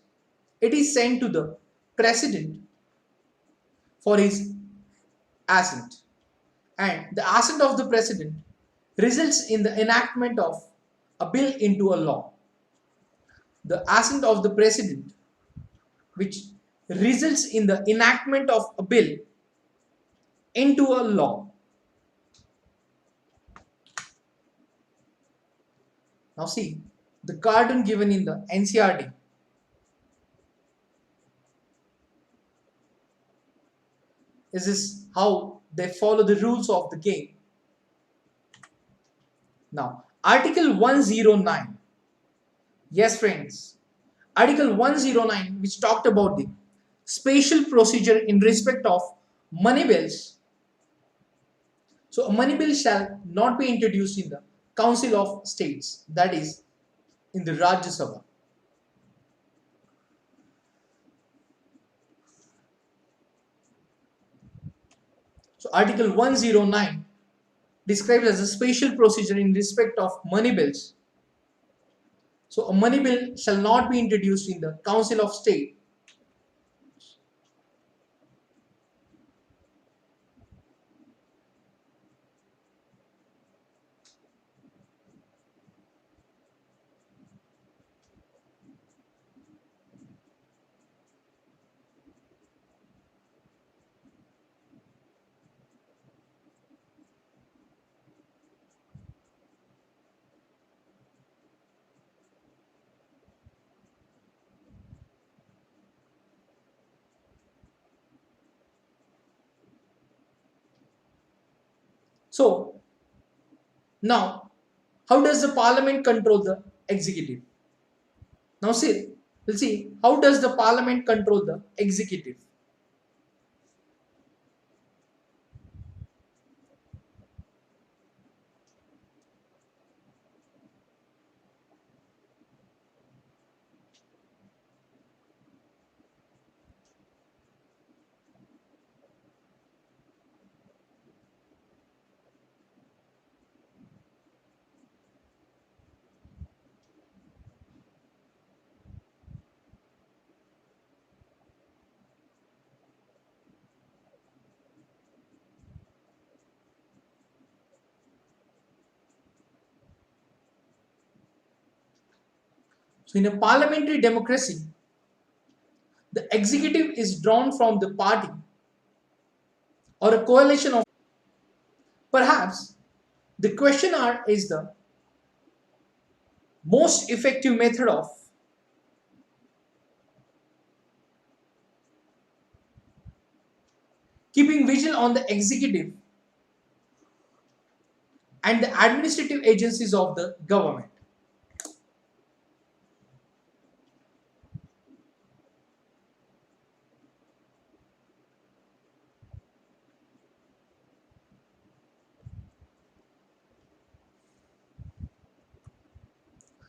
it is sent to the president for his assent, and the assent of the president results in the enactment of a bill into a law. The assent of the president, which results in the enactment of a bill into a law. Now see the cartoon given in the NCRT. Is this how they follow the rules of the game? Now, Article 109. Yes, friends. Article 109, which talked about the special procedure in respect of money bills. So, a money bill shall not be introduced in the Council of States, that is, in the Rajya Sabha. So, Article 109 describes as a special procedure in respect of money bills. So, a money bill shall not be introduced in the Council of State. So, now, how does the Parliament control the executive? Now, see, we'll see how does the Parliament control the executive. So, in a parliamentary democracy, the executive is drawn from the party or a coalition of. Perhaps the questionnaire is the most effective method of keeping vigil on the executive and the administrative agencies of the government.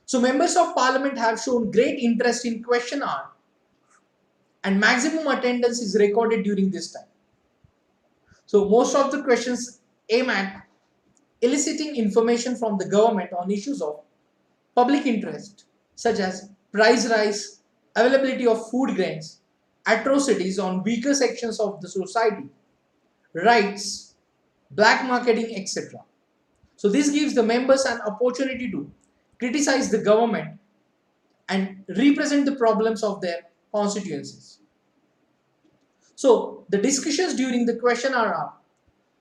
So, members of parliament have shown great interest in questionnaire and maximum attendance is recorded during this time. So, most of the questions aim at eliciting information from the government on issues of public interest, such as price rise, availability of food grains, atrocities on weaker sections of the society, rights, black marketing, etc. So, this gives the members an opportunity to criticize the government and represent the problems of their constituencies. So, the discussions during the question are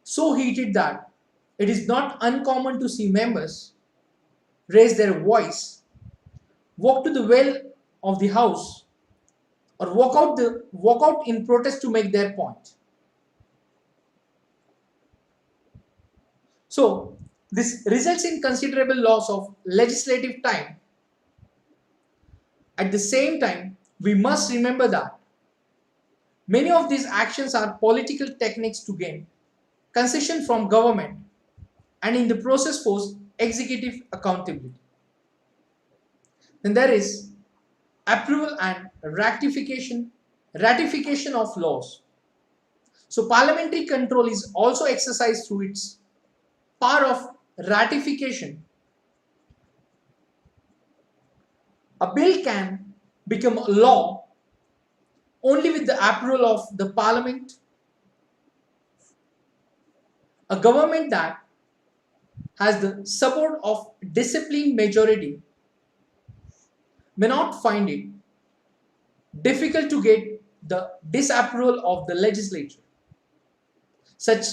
so heated that it is not uncommon to see members raise their voice, walk to the well of the house, or walk out in protest to make their point. So, this results in considerable loss of legislative time. At the same time, we must remember that many of these actions are political techniques to gain concession from government and in the process force executive accountability. Then there is approval and ratification of laws. So parliamentary control is also exercised through its power of ratification. A bill can become a law only with the approval of the parliament. A government that has the support of disciplined majority may not find it difficult to get the disapproval of the legislature. Such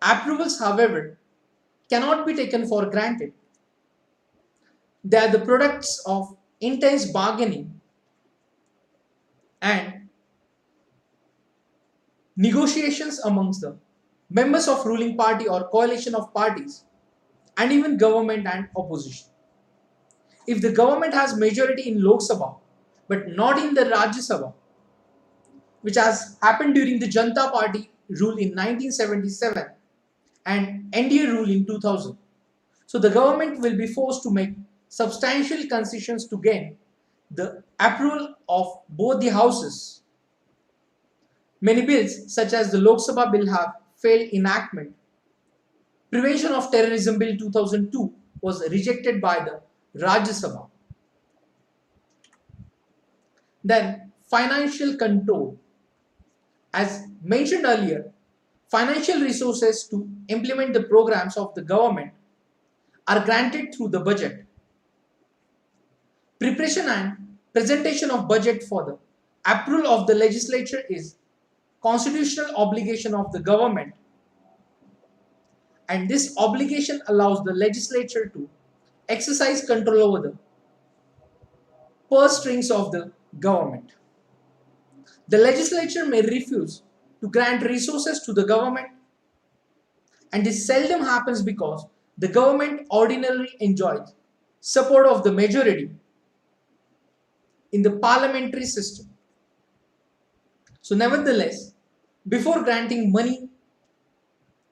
approvals, however, cannot be taken for granted. They are the products of intense bargaining and negotiations amongst the members of ruling party or coalition of parties, and even government and opposition. If the government has majority in Lok Sabha but not in the Rajya Sabha, which has happened during the Janata Party rule in 1977 and NDA rule in 2000, so the government will be forced to make substantial concessions to gain the approval of both the houses. Many bills, such as the Lok Sabha bill, have failed enactment. Prevention of Terrorism Bill 2002 was rejected by the Rajya Sabha. Then, financial control. As mentioned earlier, financial resources to implement the programs of the government are granted through the budget. Preparation and presentation of budget for the approval of the legislature is constitutional obligation of the government, and this obligation allows the legislature to exercise control over the purse strings of the government. The legislature may refuse to grant resources to the government, and this seldom happens because the government ordinarily enjoys support of the majority in the parliamentary system. So nevertheless, before granting money,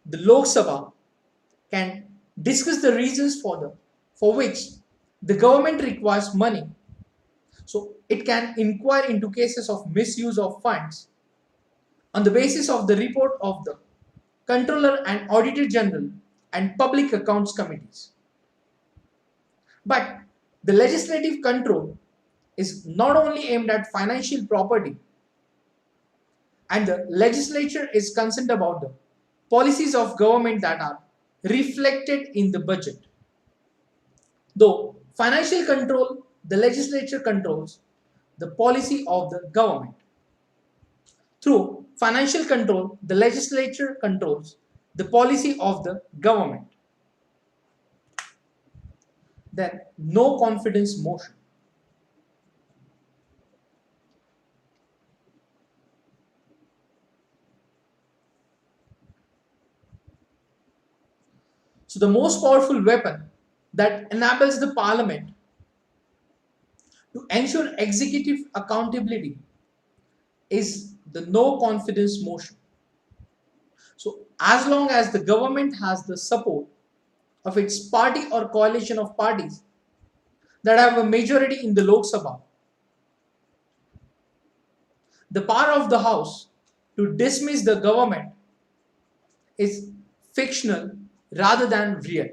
the Lok Sabha can discuss the reasons for which the government requires money. So it can inquire into cases of misuse of funds on the basis of the report of the Controller and Auditor General and Public Accounts Committees. But the legislative control is not only aimed at financial property, and the legislature is concerned about the policies of government that are reflected in the budget. Though financial control, the legislature controls the policy of the government. Through financial control, the legislature controls the policy of the government. Then, no confidence motion. So the most powerful weapon that enables the parliament to ensure executive accountability is the no confidence motion. So as long as the government has the support of its party or coalition of parties that have a majority in the Lok Sabha, the power of the House to dismiss the government is fictional rather than real.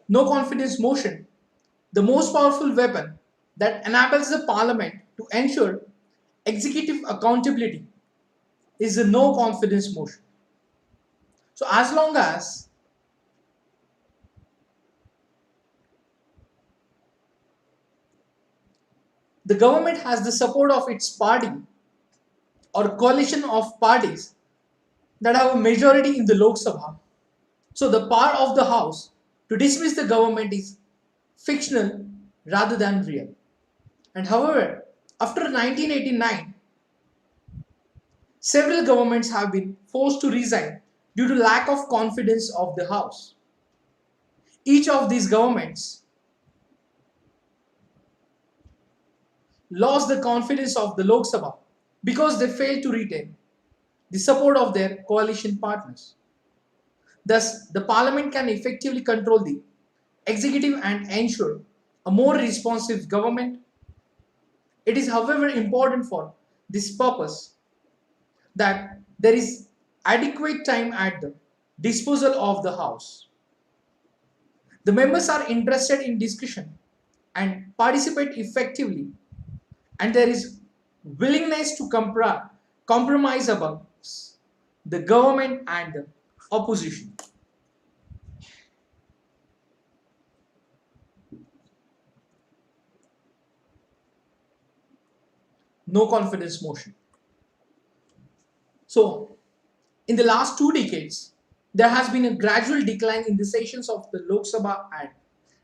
No confidence motion, the most powerful weapon that enables the parliament to ensure executive accountability, is the no confidence motion. So as long as the government has the support of its party or coalition of parties that have a majority in the Lok Sabha, so the power of the House to dismiss the government is fictional rather than real. And however, after 1989, several governments have been forced to resign due to lack of confidence of the House. Each of these governments lost the confidence of the Lok Sabha because they failed to retain the support of their coalition partners. Thus, the parliament can effectively control the executive and ensure a more responsive government. It is, however, important for this purpose that there is adequate time at the disposal of the House. The members are interested in discussion and participate effectively, and there is willingness to compromise amongst the government and the opposition. No confidence motion. So, in the last 2 decades, there has been a gradual decline in the sessions of the Lok Sabha and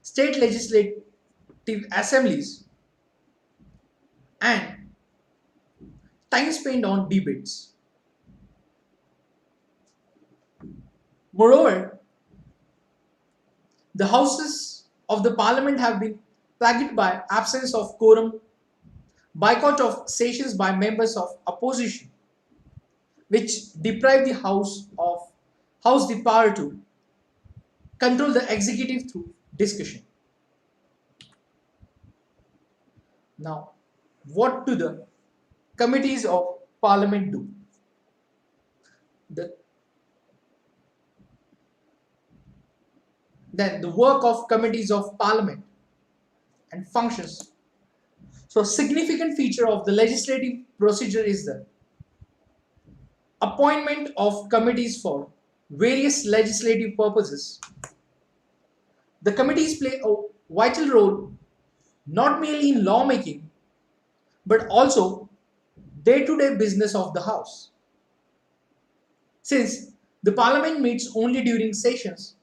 state legislative assemblies, and time spent on debates. Moreover, the houses of the parliament have been plagued by absence of quorum, boycott of sessions by members of opposition, which deprive the house the power to control the executive through discussion. Now, what do the committees of parliament do? The, then the work of committees of parliament and functions. So, a significant feature of the legislative procedure is the appointment of committees for various legislative purposes. The committees play a vital role not merely in lawmaking but also day-to-day business of the house. Since the parliament meets only during sessions,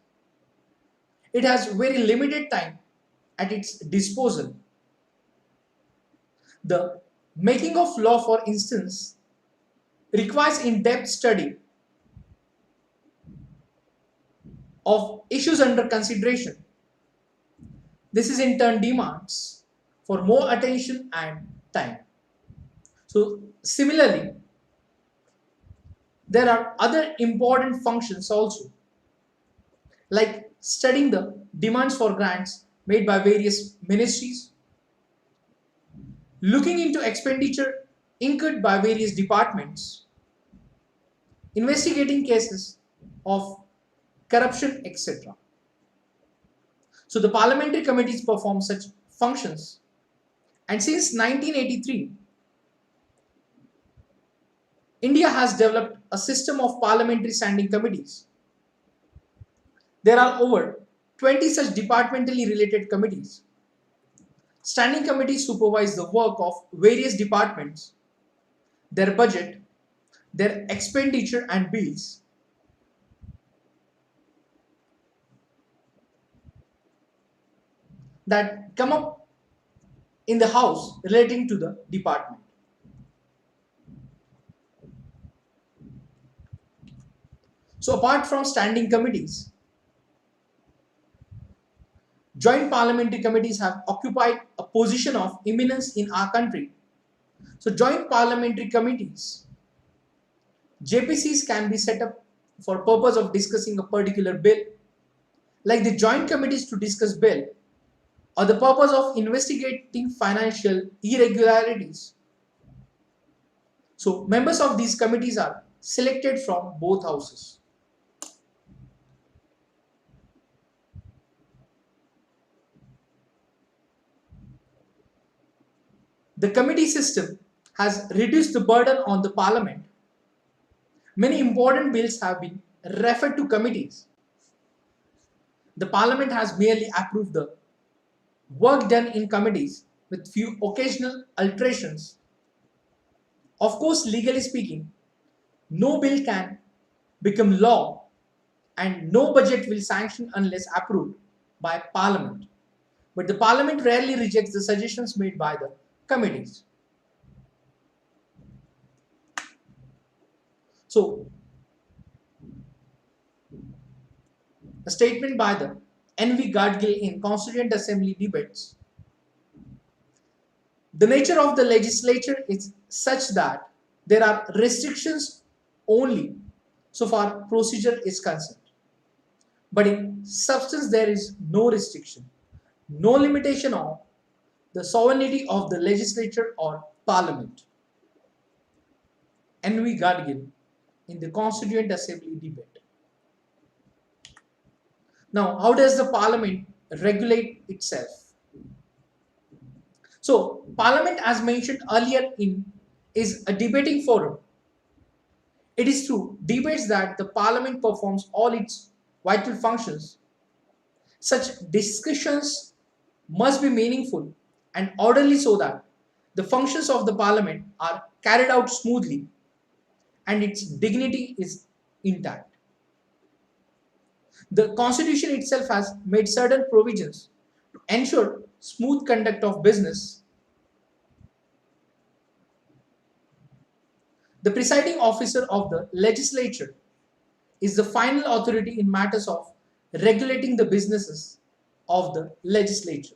it has very limited time at its disposal. The making of law, for instance, requires in-depth study of issues under consideration. This is in turn demands for more attention and time. So similarly, there are other important functions also, like studying the demands for grants made by various ministries, looking into expenditure incurred by various departments, investigating cases of corruption, etc. So the parliamentary committees perform such functions, and since 1983, India has developed a system of parliamentary standing committees. There are over 20 such departmentally related committees. Standing committees supervise the work of various departments, their budget, their expenditure and bills. That come up in the house relating to the department. So apart from standing committees, joint parliamentary committees have occupied a position of eminence in our country. So joint parliamentary committees, JPCs, can be set up for purpose of discussing a particular bill, like the joint committees to discuss bill, or the purpose of investigating financial irregularities. So members of these committees are selected from both houses. The committee system has reduced the burden on the parliament. Many important bills have been referred to committees. The parliament has merely approved the work done in committees with few occasional alterations. Of course, legally speaking, no bill can become law and no budget will sanction unless approved by parliament. But the parliament rarely rejects the suggestions made by the committees. So, a statement by the N.V. Gadgil in Constituent Assembly debates. The nature of the legislature is such that there are restrictions only so far procedure is concerned. But in substance, there is no restriction, no limitation on the sovereignty of the legislature or parliament. N.V. Gadgil in the Constituent Assembly debate. Now, how does the parliament regulate itself? So, parliament, as mentioned earlier, is a debating forum. It is through debates that the parliament performs all its vital functions. Such discussions must be meaningful and orderly so that the functions of the parliament are carried out smoothly and its dignity is intact. The constitution itself has made certain provisions to ensure smooth conduct of business. The presiding officer of the legislature is the final authority in matters of regulating the businesses of the legislature.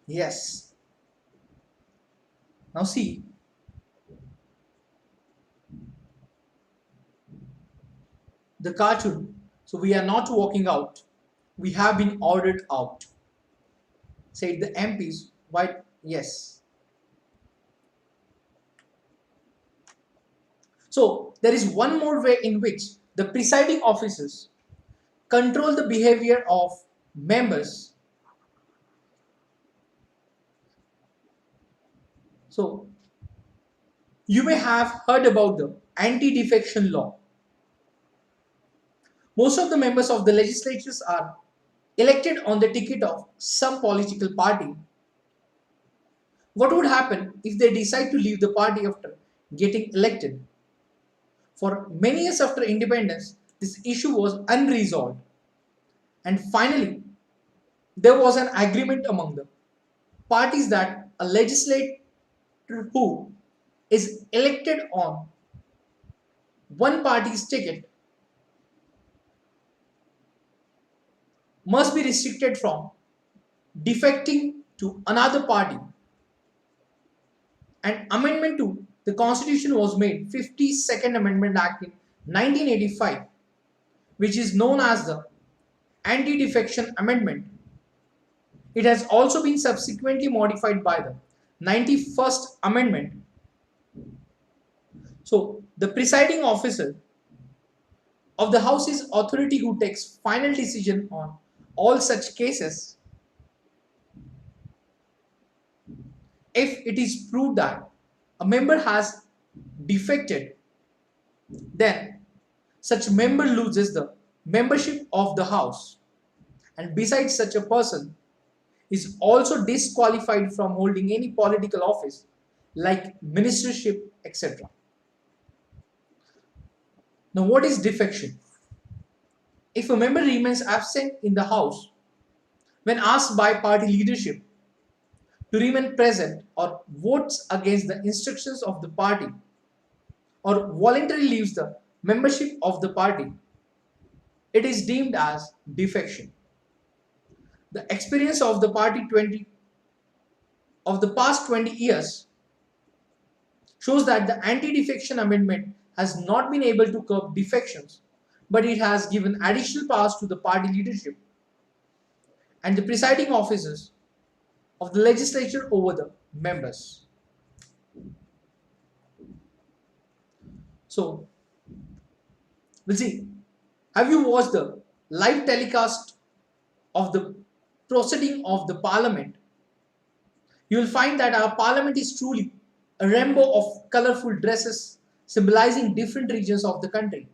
Yes. Now see, the cartoon. So we are not walking out. We have been ordered out, said the MPs. Why? Yes. So there is one more way in which the presiding officers control the behavior of members. So you may have heard about the anti-defection law. Most of the members of the legislatures are elected on the ticket of some political party. What would happen if they decide to leave the party after getting elected? For many years after independence, this issue was unresolved. And finally, there was an agreement among the parties that a legislator who is elected on one party's ticket must be restricted from defecting to another party. An amendment to the constitution was made, 52nd Amendment Act in 1985, which is known as the Anti-Defection Amendment. It has also been subsequently modified by the 91st Amendment. So the presiding officer of the House is authority who takes final decision on all such cases. If it is proved that a member has defected, then such member loses the membership of the House, and besides, such a person is also disqualified from holding any political office like ministership, etc. Now, what is defection? If a member remains absent in the House when asked by party leadership to remain present, or votes against the instructions of the party, or voluntarily leaves the membership of the party, it is deemed as defection. The experience of the party 20 of the past 20 years shows that the anti-defection amendment has not been able to curb defections, but it has given additional powers to the party leadership and the presiding officers of the legislature over the members. So, we'll see. Have you watched the live telecast of the proceeding of the parliament? You will find that our parliament is truly a rainbow of colorful dresses symbolizing different regions of the country.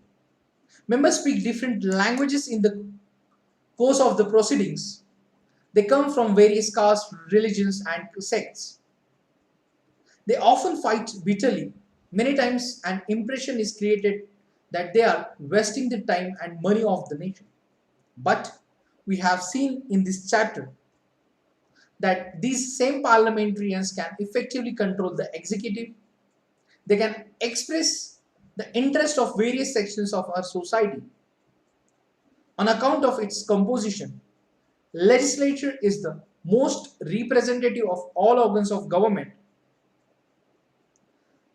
Members speak different languages in the course of the proceedings. They come from various castes, religions, and sects. They often fight bitterly. Many times, an impression is created that they are wasting the time and money of the nation. But we have seen in this chapter that these same parliamentarians can effectively control the executive. They can express the interest of various sections of our society. On account of its composition, legislature is the most representative of all organs of government.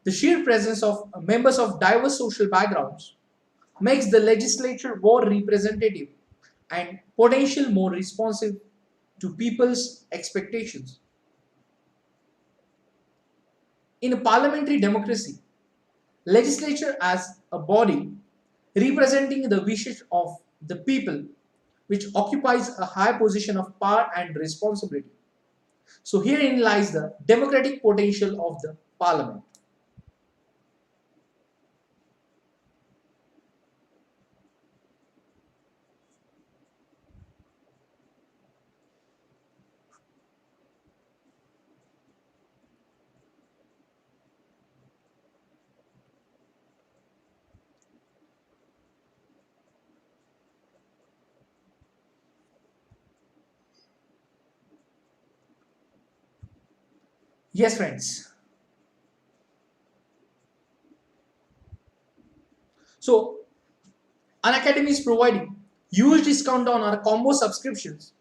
The sheer presence of members of diverse social backgrounds makes the legislature more representative and potential more responsive to people's expectations. In a parliamentary democracy, legislature as a body representing the wishes of the people, which occupies a high position of power and responsibility. So herein lies the democratic potential of the parliament. Yes, friends. So Unacademy is providing huge discount on our combo subscriptions.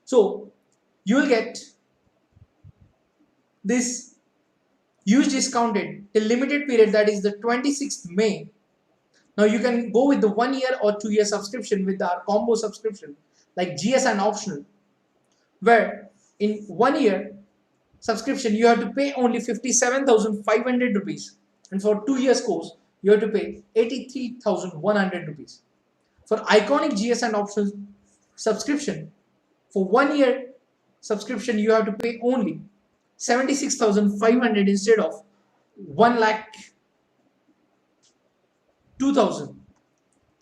So you will get this huge discounted till limited period, that is the 26th May. Now you can go with the 1 year or 2 year subscription with our combo subscription like GS and optional, where in 1 year subscription you have to pay only 57,500 rupees, and for 2 years course you have to pay 83,100 rupees. For iconic GS and optional subscription, for 1 year subscription you have to pay only 76,500 instead of 1 lakh 2,000,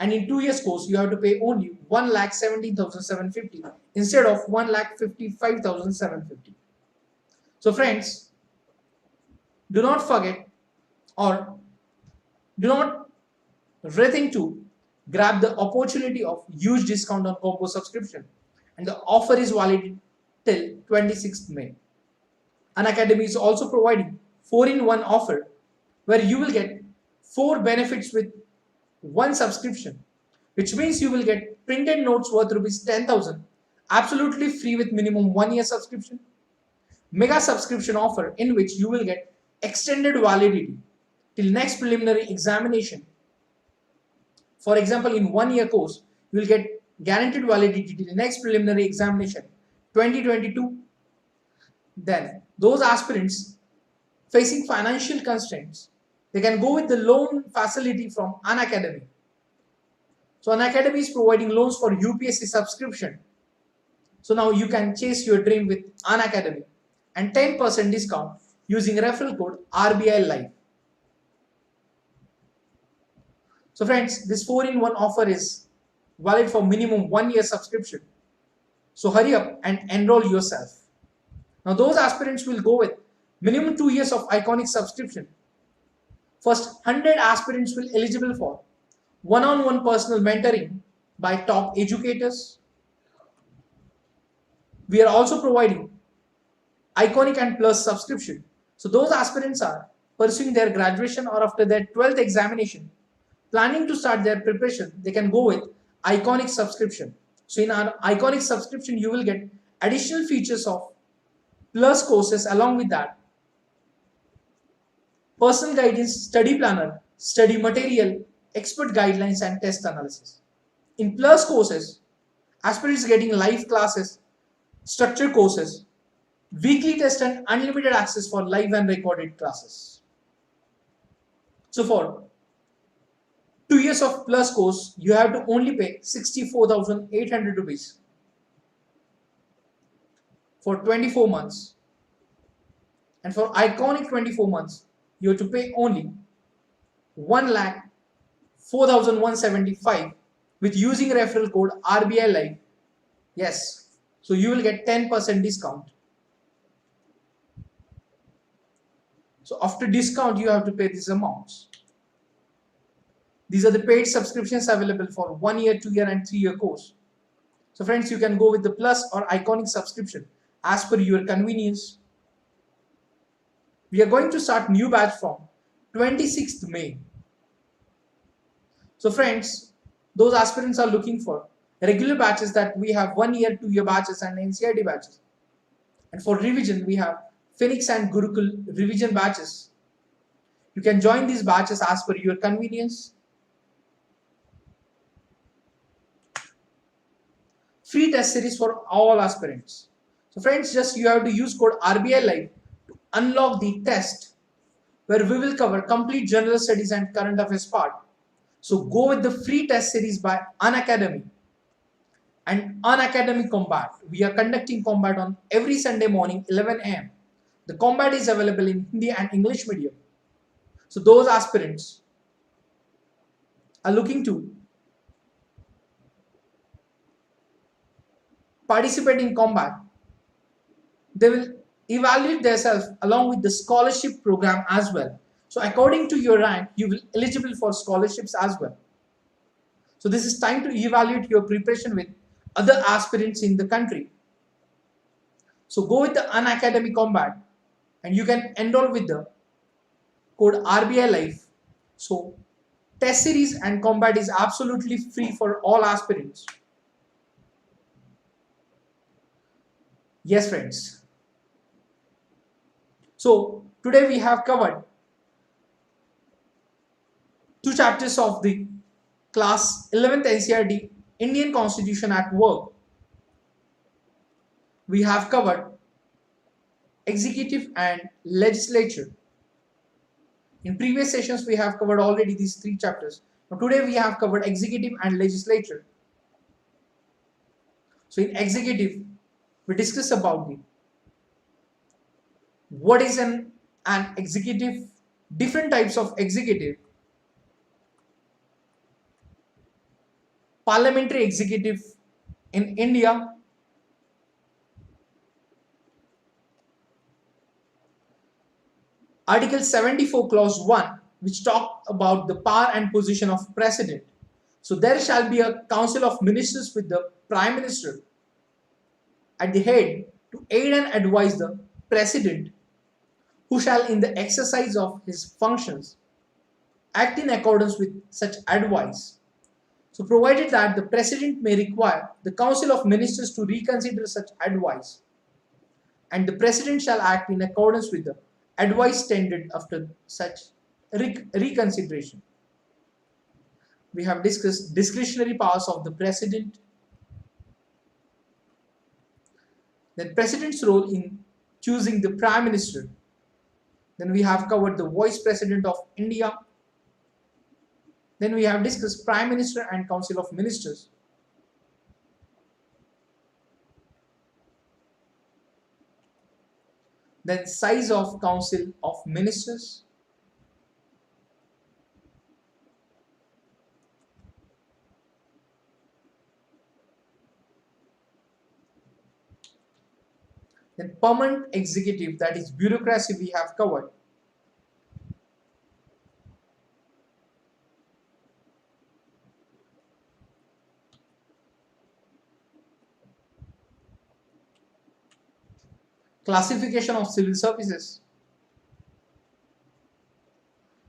and in 2 years course you have to pay only 1,17,750 instead of 1,55,750. So friends, do not forget or do not rethink to grab the opportunity of huge discount on combo subscription, and the offer is valid till 26th May. Unacademy is also providing 4-in-1 offer where you will get 4 benefits with 1 subscription, which means you will get printed notes worth rupees 10,000 absolutely free with minimum 1 year subscription, mega subscription offer in which you will get extended validity till next preliminary examination. For example, in 1 year course you will get guaranteed validity till next preliminary examination 2022. Then those aspirants facing financial constraints, they can go with the loan facility from Unacademy. So Unacademy is providing loans for UPSC subscription. So now you can chase your dream with Unacademy and 10% discount using referral code RBI Live. So friends, this 4-in-1 offer is valid for minimum 1 year subscription. So hurry up and enroll yourself. Now those aspirants will go with minimum 2 years of iconic subscription. First 100 aspirants will eligible for one-on-one personal mentoring by top educators. We are also providing iconic and plus subscription. So those aspirants are pursuing their graduation or after their 12th examination, planning to start their preparation, they can go with iconic subscription. So in our iconic subscription you will get additional features of plus courses, along with that personal guidance, study planner, study material, expert guidelines and test analysis. In plus courses, aspirants getting live classes, structured courses, weekly test and unlimited access for live and recorded classes. So for 2 years of plus course, you have to only pay 64,800 rupees for 24 months. And for iconic 24 months, you have to pay only 1,04,175 with using referral code RBI Live. Yes, so you will get 10% discount. So after discount, you have to pay these amounts. These are the paid subscriptions available for 1 year, 2 year and 3 year course. So friends, you can go with the plus or iconic subscription as per your convenience. We are going to start new batch from 26th May. So friends, those aspirants are looking for regular batches, that we have 1 year, 2 year batches and NCRT batches. And for revision, we have Phoenix and Gurukul revision batches. You can join these batches as per your convenience. Free test series for all aspirants. So friends, just you have to use code RBI Live to unlock the test, where we will cover complete general studies and current affairs part. So go with the free test series by Unacademy. And Unacademy Combat, we are conducting combat on every Sunday morning 11 AM. The combat is available in Hindi and English medium. So those aspirants are looking to participate in combat, they will evaluate themselves along with the scholarship program as well. So according to your rank, you will eligible for scholarships as well. So this is time to evaluate your preparation with other aspirants in the country. So go with the Unacademy Combat and you can enroll with the code RBI Life. So test series and combat is absolutely free for all aspirants. Yes, friends. So today we have covered two chapters of the class 11th NCRT Indian Constitution at Work. We have covered executive and legislature. In previous sessions we have covered already these three chapters. Now today we have covered executive and legislature. So in executive we discuss about the what is an executive, different types of executive, parliamentary executive in India, Article 74 Clause 1 which talk about the power and position of President. So there shall be a council of ministers with the Prime Minister at the head to aid and advise the President, who shall in the exercise of his functions act in accordance with such advice. So provided that the President may require the Council of Ministers to reconsider such advice, and the President shall act in accordance with the advice tendered after such reconsideration. We have discussed discretionary powers of the President, then President's role in choosing the Prime Minister, then we have covered the Vice President of India, then we have discussed Prime Minister and Council of Ministers. Then size of Council of Ministers. Then permanent executive, that is bureaucracy, we have covered. Classification of civil services.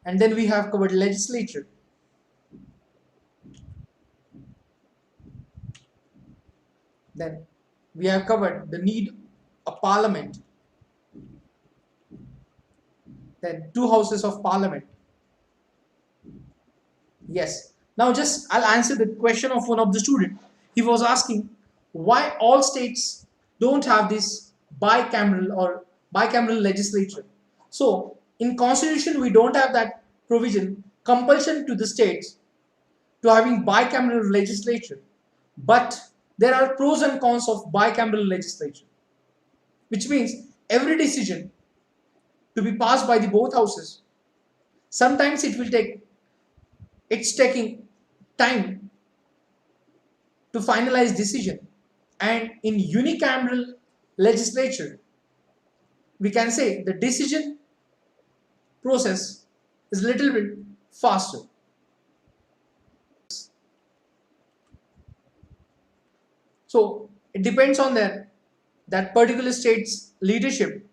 And then we have covered legislature. Then we have covered the need of parliament. Then two houses of parliament. Yes. Now just I'll answer the question of one of the student. He was asking why all states don't have this bicameral legislature. So in constitution we don't have that provision compulsion to the states to having bicameral legislature. But there are pros and cons of bicameral legislature, which means every decision to be passed by the both houses. Sometimes it's taking time to finalize decision, and in unicameral legislature we can say the decision process is a little bit faster. So it depends on that particular state's leadership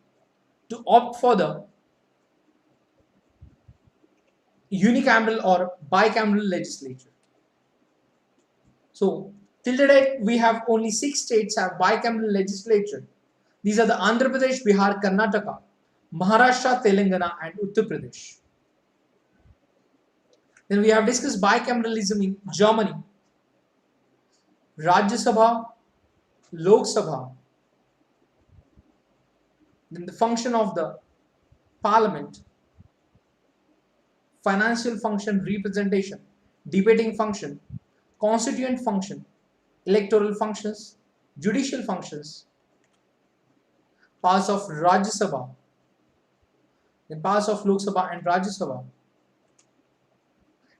to opt for the unicameral or bicameral legislature. So till today we have only 6 states have bicameral legislature. These are the Andhra Pradesh, Bihar, Karnataka, Maharashtra, Telangana and Uttar Pradesh. Then we have discussed bicameralism in Germany. Rajya Sabha, Lok Sabha. Then the function of the parliament, financial function, representation, debating function, constituent function, electoral functions, judicial functions, powers of Rajya Sabha, then powers of Lok Sabha and Rajya Sabha.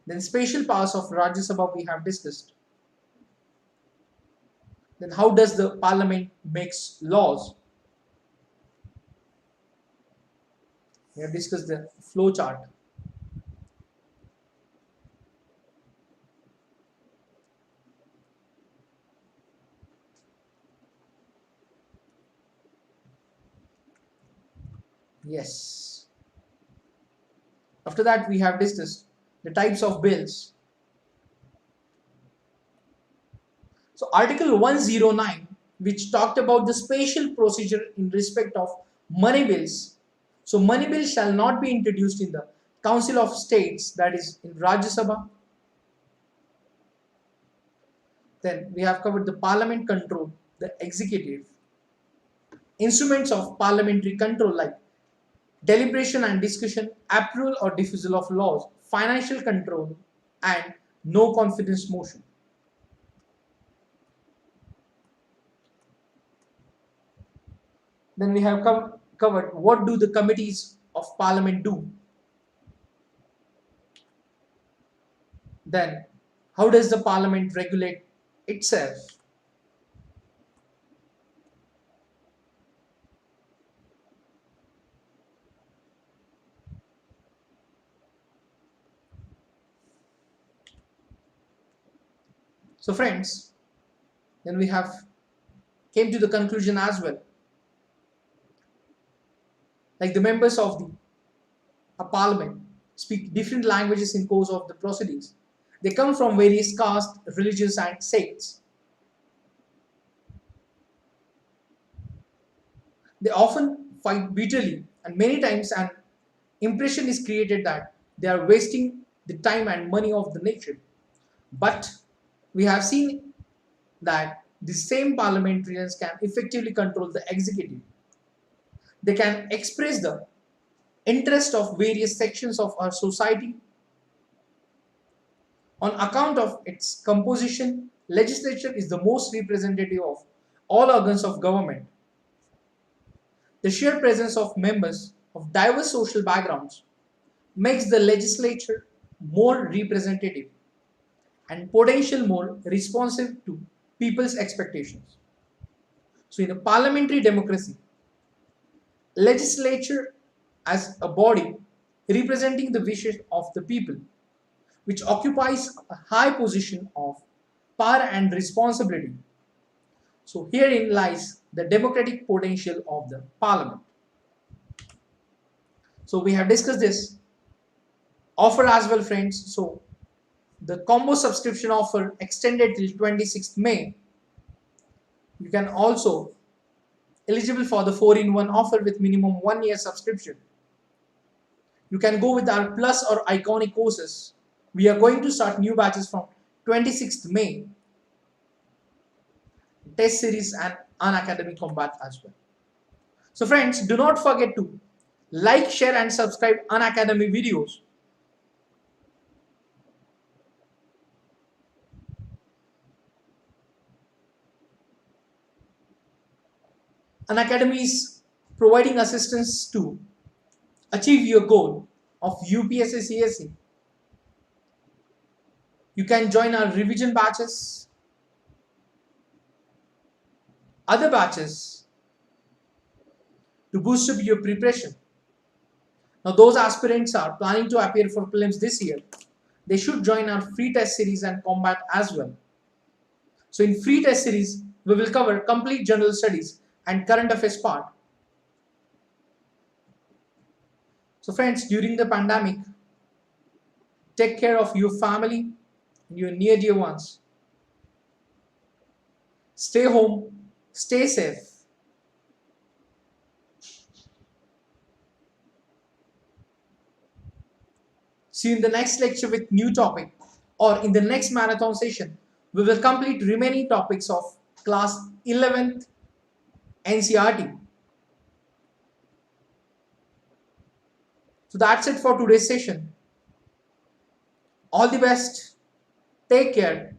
Then special powers of Rajya Sabha we have discussed. Then how does the parliament makes laws? We have discussed the flow chart. Yes. After that, we have discussed the types of bills. So Article 109, which talked about the special procedure in respect of money bills. So money bills shall not be introduced in the Council of States, that is in Rajya Sabha. Then we have covered the Parliament control, the executive, instruments of parliamentary control like deliberation and discussion, approval or refusal of laws, financial control, and no confidence motion. Then we have covered what do the committees of parliament do. Then how does the parliament regulate itself? So friends, then we have came to the conclusion as well. Like the members of the a parliament speak different languages in course of the proceedings. They come from various castes, religions and sects. They often fight bitterly, and many times an impression is created that they are wasting the time and money of the nation. But we have seen that the same parliamentarians can effectively control the executive. They can express the interest of various sections of our society. On account of its composition, legislature is the most representative of all organs of government. The sheer presence of members of diverse social backgrounds makes the legislature more representative and potential more responsive to people's expectations. So in a parliamentary democracy, legislature as a body representing the wishes of the people, which occupies a high position of power and responsibility. So herein lies the democratic potential of the parliament. So we have discussed this offer as well, friends. So the combo subscription offer extended till 26th May. You can also eligible for the 4-in-1 offer with minimum 1 year subscription. You can go with our plus or iconic courses. We are going to start new batches from 26th May. Test series and Unacademy combat as well. So friends, do not forget to like, share and subscribe Unacademy videos. Unacademy is providing assistance to achieve your goal of UPSC CSE. You can join our revision batches, other batches to boost up your preparation. Now those aspirants are planning to appear for prelims this year. They should join our free test series and combat as well. So in free test series, we will cover complete general studies and current affairs part. So friends, during the pandemic, take care of your family and your near dear ones. Stay home, stay safe. See you in the next lecture with new topic, or in the next marathon session, we will complete remaining topics of class 11th NCRT. So that's it for today's session. All the best. Take care.